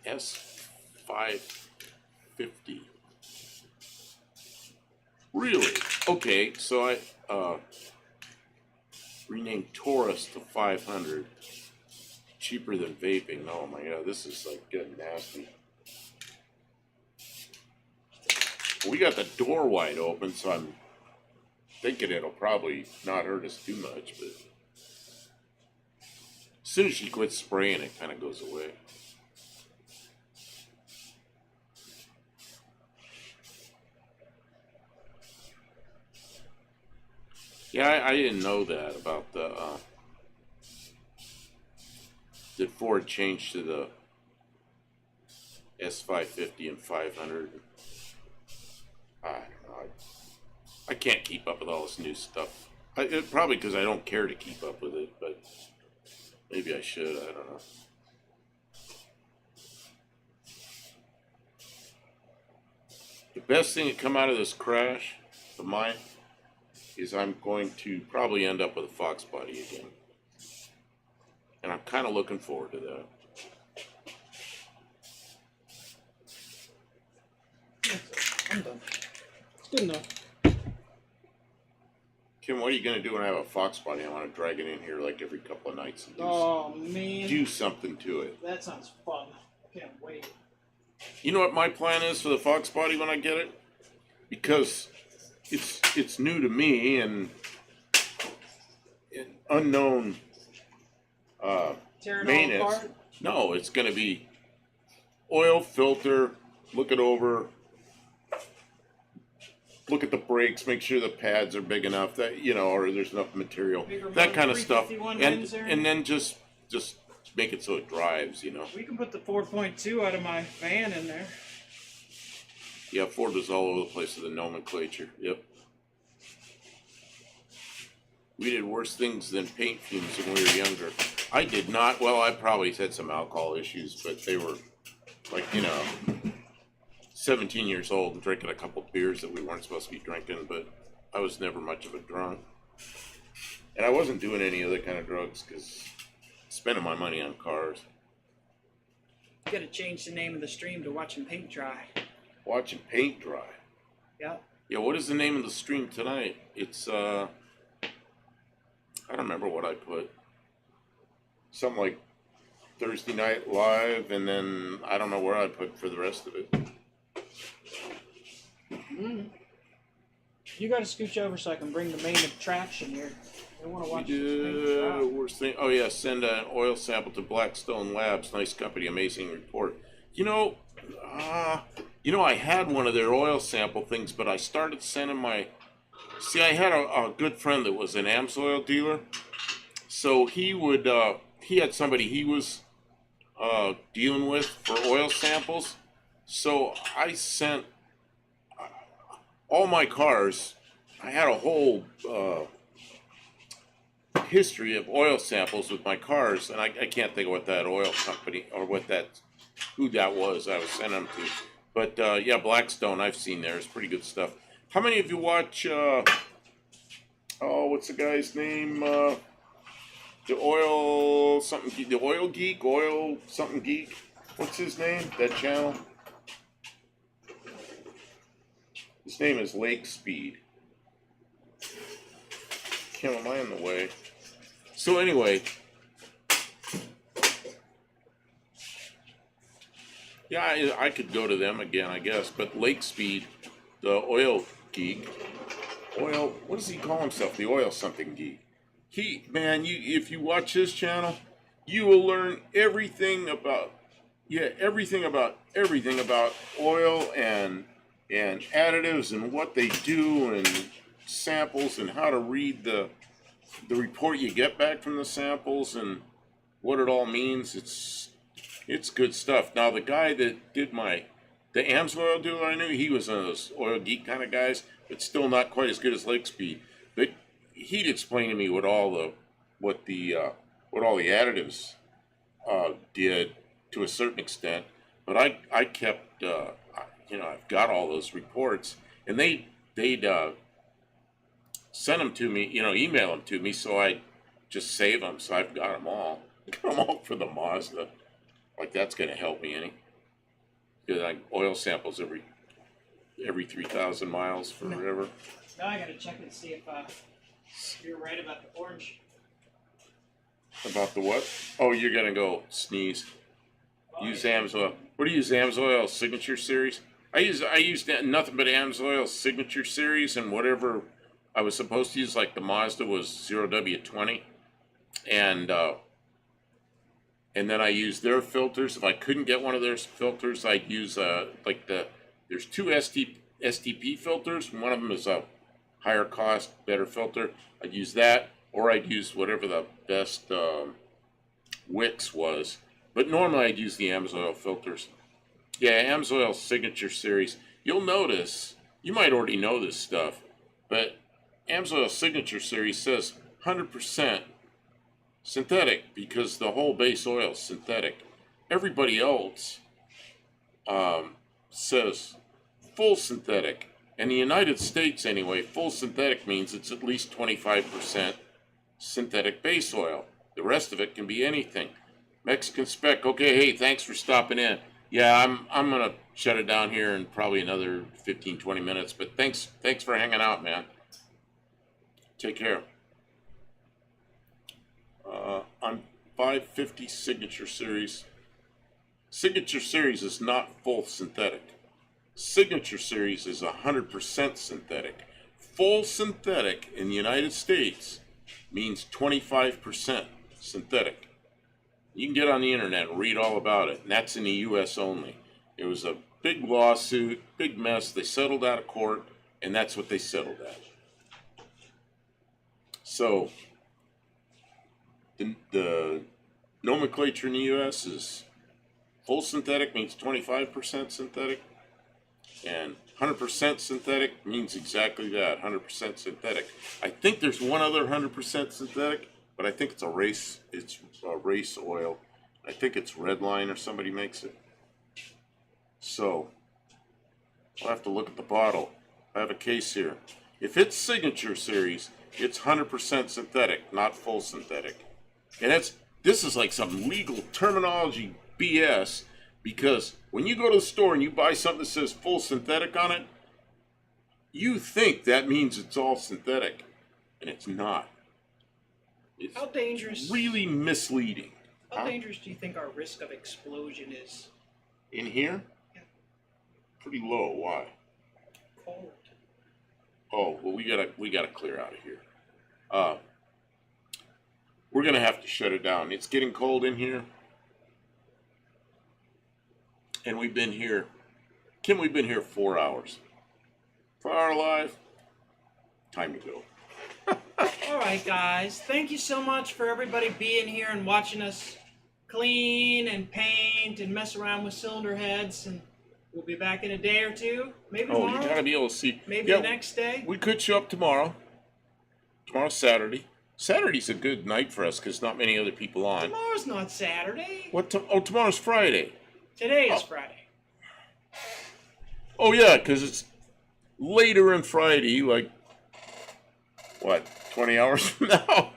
S550. Really? Okay, so I renamed Taurus to 500. Cheaper than vaping. Oh my god, this is like getting nasty. We got the door wide open, so I'm thinking it'll probably not hurt us too much, but as soon as she quits spraying, it kind of goes away. Yeah, I didn't know that about the, did Ford change to the S550 and 500? I don't know. I can't keep up with all this new stuff. Probably because I don't care to keep up with it, but maybe I should. I don't know. The best thing to come out of this crash of mine is I'm going to probably end up with a Fox body again. And I'm kind of looking forward to that. I'm done. It's good enough. Kim, what are you gonna do when I have a fox body? I want to drag it in here like every couple of nights and Oh man, do something to it. that sounds fun. I can't wait. You know what my plan is for the fox body when I get it? Because it's new to me and unknown Tear it all maintenance. apart. No, it's gonna be oil filter, look it over, look at the brakes, make sure the pads are big enough that or there's enough material, Bigger that motor, kind of stuff, 351 and wins there. and then just make it so it drives. We can put the 4.2 out of my van in there. Yeah, Ford was all over the place with the nomenclature. Yep. We did worse things than paint fumes when we were younger. I did not. Well, I probably had some alcohol issues, but they were like 17 years old and drinking a couple beers that we weren't supposed to be drinking, but I was never much of a drunk. And I wasn't doing any other kind of drugs because spending my money on cars. You gotta change the name of the stream to Watching Paint Dry. Watching paint dry. Yeah. Yeah, what is the name of the stream tonight? It's, I don't remember what I put. Something like Thursday Night Live, and then I don't know where I put for the rest of it. You gotta scooch over so I can bring the main attraction here. I want to watch this paint Yeah, dry. worst thing. Oh yeah, send an oil sample to Blackstone Labs. Nice company, amazing report. I had one of their oil sample things, but I started sending my. See, I had a good friend that was an AMSOIL dealer, so he would. He had somebody he was dealing with for oil samples, so I sent all my cars. I had a whole history of oil samples with my cars, and I can't think of what that oil company or who that was I was sending them to. But yeah, Blackstone, I've seen there. It's pretty good stuff. How many of you watch? What's the guy's name? The oil something. The oil geek. Oil something geek. What's his name? That channel. His name is Lake Speed. Kim, am I in the way? So anyway, yeah, I could go to them again, I guess. But Lake Speed, the oil geek, what does he call himself? The oil something geek. If you watch his channel, you will learn everything about oil and additives and what they do and samples and how to read the report you get back from the samples and what it all means. It's good stuff. Now the guy that did the AMSOIL dealer I knew, he was one of those oil geek kind of guys, but still not quite as good as Lake Speed. But he'd explain to me what all the additives did to a certain extent. But I kept I've got all those reports, and they'd send them to me, email them to me, so I just save them. So I've got them all. Got them all for the Mazda. Like that's going to help me any. Because I oil samples every 3,000 miles for whatever. Now I gotta check and see if you're right about the orange. About the what? Oh, you're gonna go sneeze. Use AMSOIL. What do you use? AMSOIL Signature Series. I use nothing but AMSOIL Signature Series, and whatever I was supposed to use, like the Mazda was 0W20, and then I use their filters. If I couldn't get one of their filters, I'd use there's two STP filters. One of them is a higher cost, better filter. I'd use that, or I'd use whatever the best Wix was. But normally I'd use the AMSOIL filters. Yeah, AMSOIL Signature Series. You'll notice, you might already know this stuff, but AMSOIL Signature Series says 100% synthetic because the whole base oil is synthetic. Everybody else says full synthetic. In the United States, anyway, full synthetic means it's at least 25% synthetic base oil. The rest of it can be anything. Mexican Spec, okay, hey, thanks for stopping in. Yeah, I'm gonna shut it down here in probably another 15, 20 minutes. But thanks for hanging out, man. Take care. On 550 Signature Series. Signature Series is not full synthetic. Signature Series is 100% synthetic. Full synthetic in the United States means 25% synthetic. You can get on the internet and read all about it, and that's in the U.S. only. It was a big lawsuit, big mess. They settled out of court, and that's what they settled at. So, the nomenclature in the U.S. is full synthetic means 25% synthetic, and 100% synthetic means exactly that, 100% synthetic. I think there's one other 100% synthetic, but I think it's a race oil. I think it's Redline or somebody makes it. So, I'll have to look at the bottle. I have a case here. If it's Signature Series, it's 100% synthetic, not full synthetic. And this is like some legal terminology BS, because when you go to the store and you buy something that says full synthetic on it, you think that means it's all synthetic, and it's not. It's How dangerous? really misleading. How dangerous do you think our risk of explosion is? In here? Yeah. Pretty low. Why? Cold. Oh, well, we gotta clear out of here. We're gonna have to shut it down. It's getting cold in here, and we've been here. Kim, we've been here 4 hours. 4 hour live. Time to go. All right, guys. Thank you so much for everybody being here and watching us clean and paint and mess around with cylinder heads. And we'll be back in a day or two. Maybe Oh, tomorrow. you gotta be able to see. Maybe the next day. We could show up tomorrow. Tomorrow's Saturday. Saturday's a good night for us because not many other people on. Tomorrow's not Saturday. Tomorrow's Friday. Today is Friday. Oh yeah, because it's later on Friday, like what, 20 hours from now?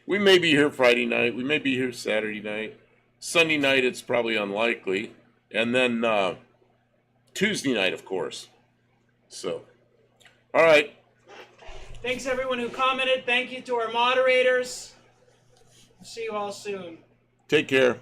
We may be here Friday night. We may be here Saturday night. Sunday night, it's probably unlikely. And then Tuesday night, of course. So, all right. Thanks everyone who commented. Thank you to our moderators. See you all soon. Take care.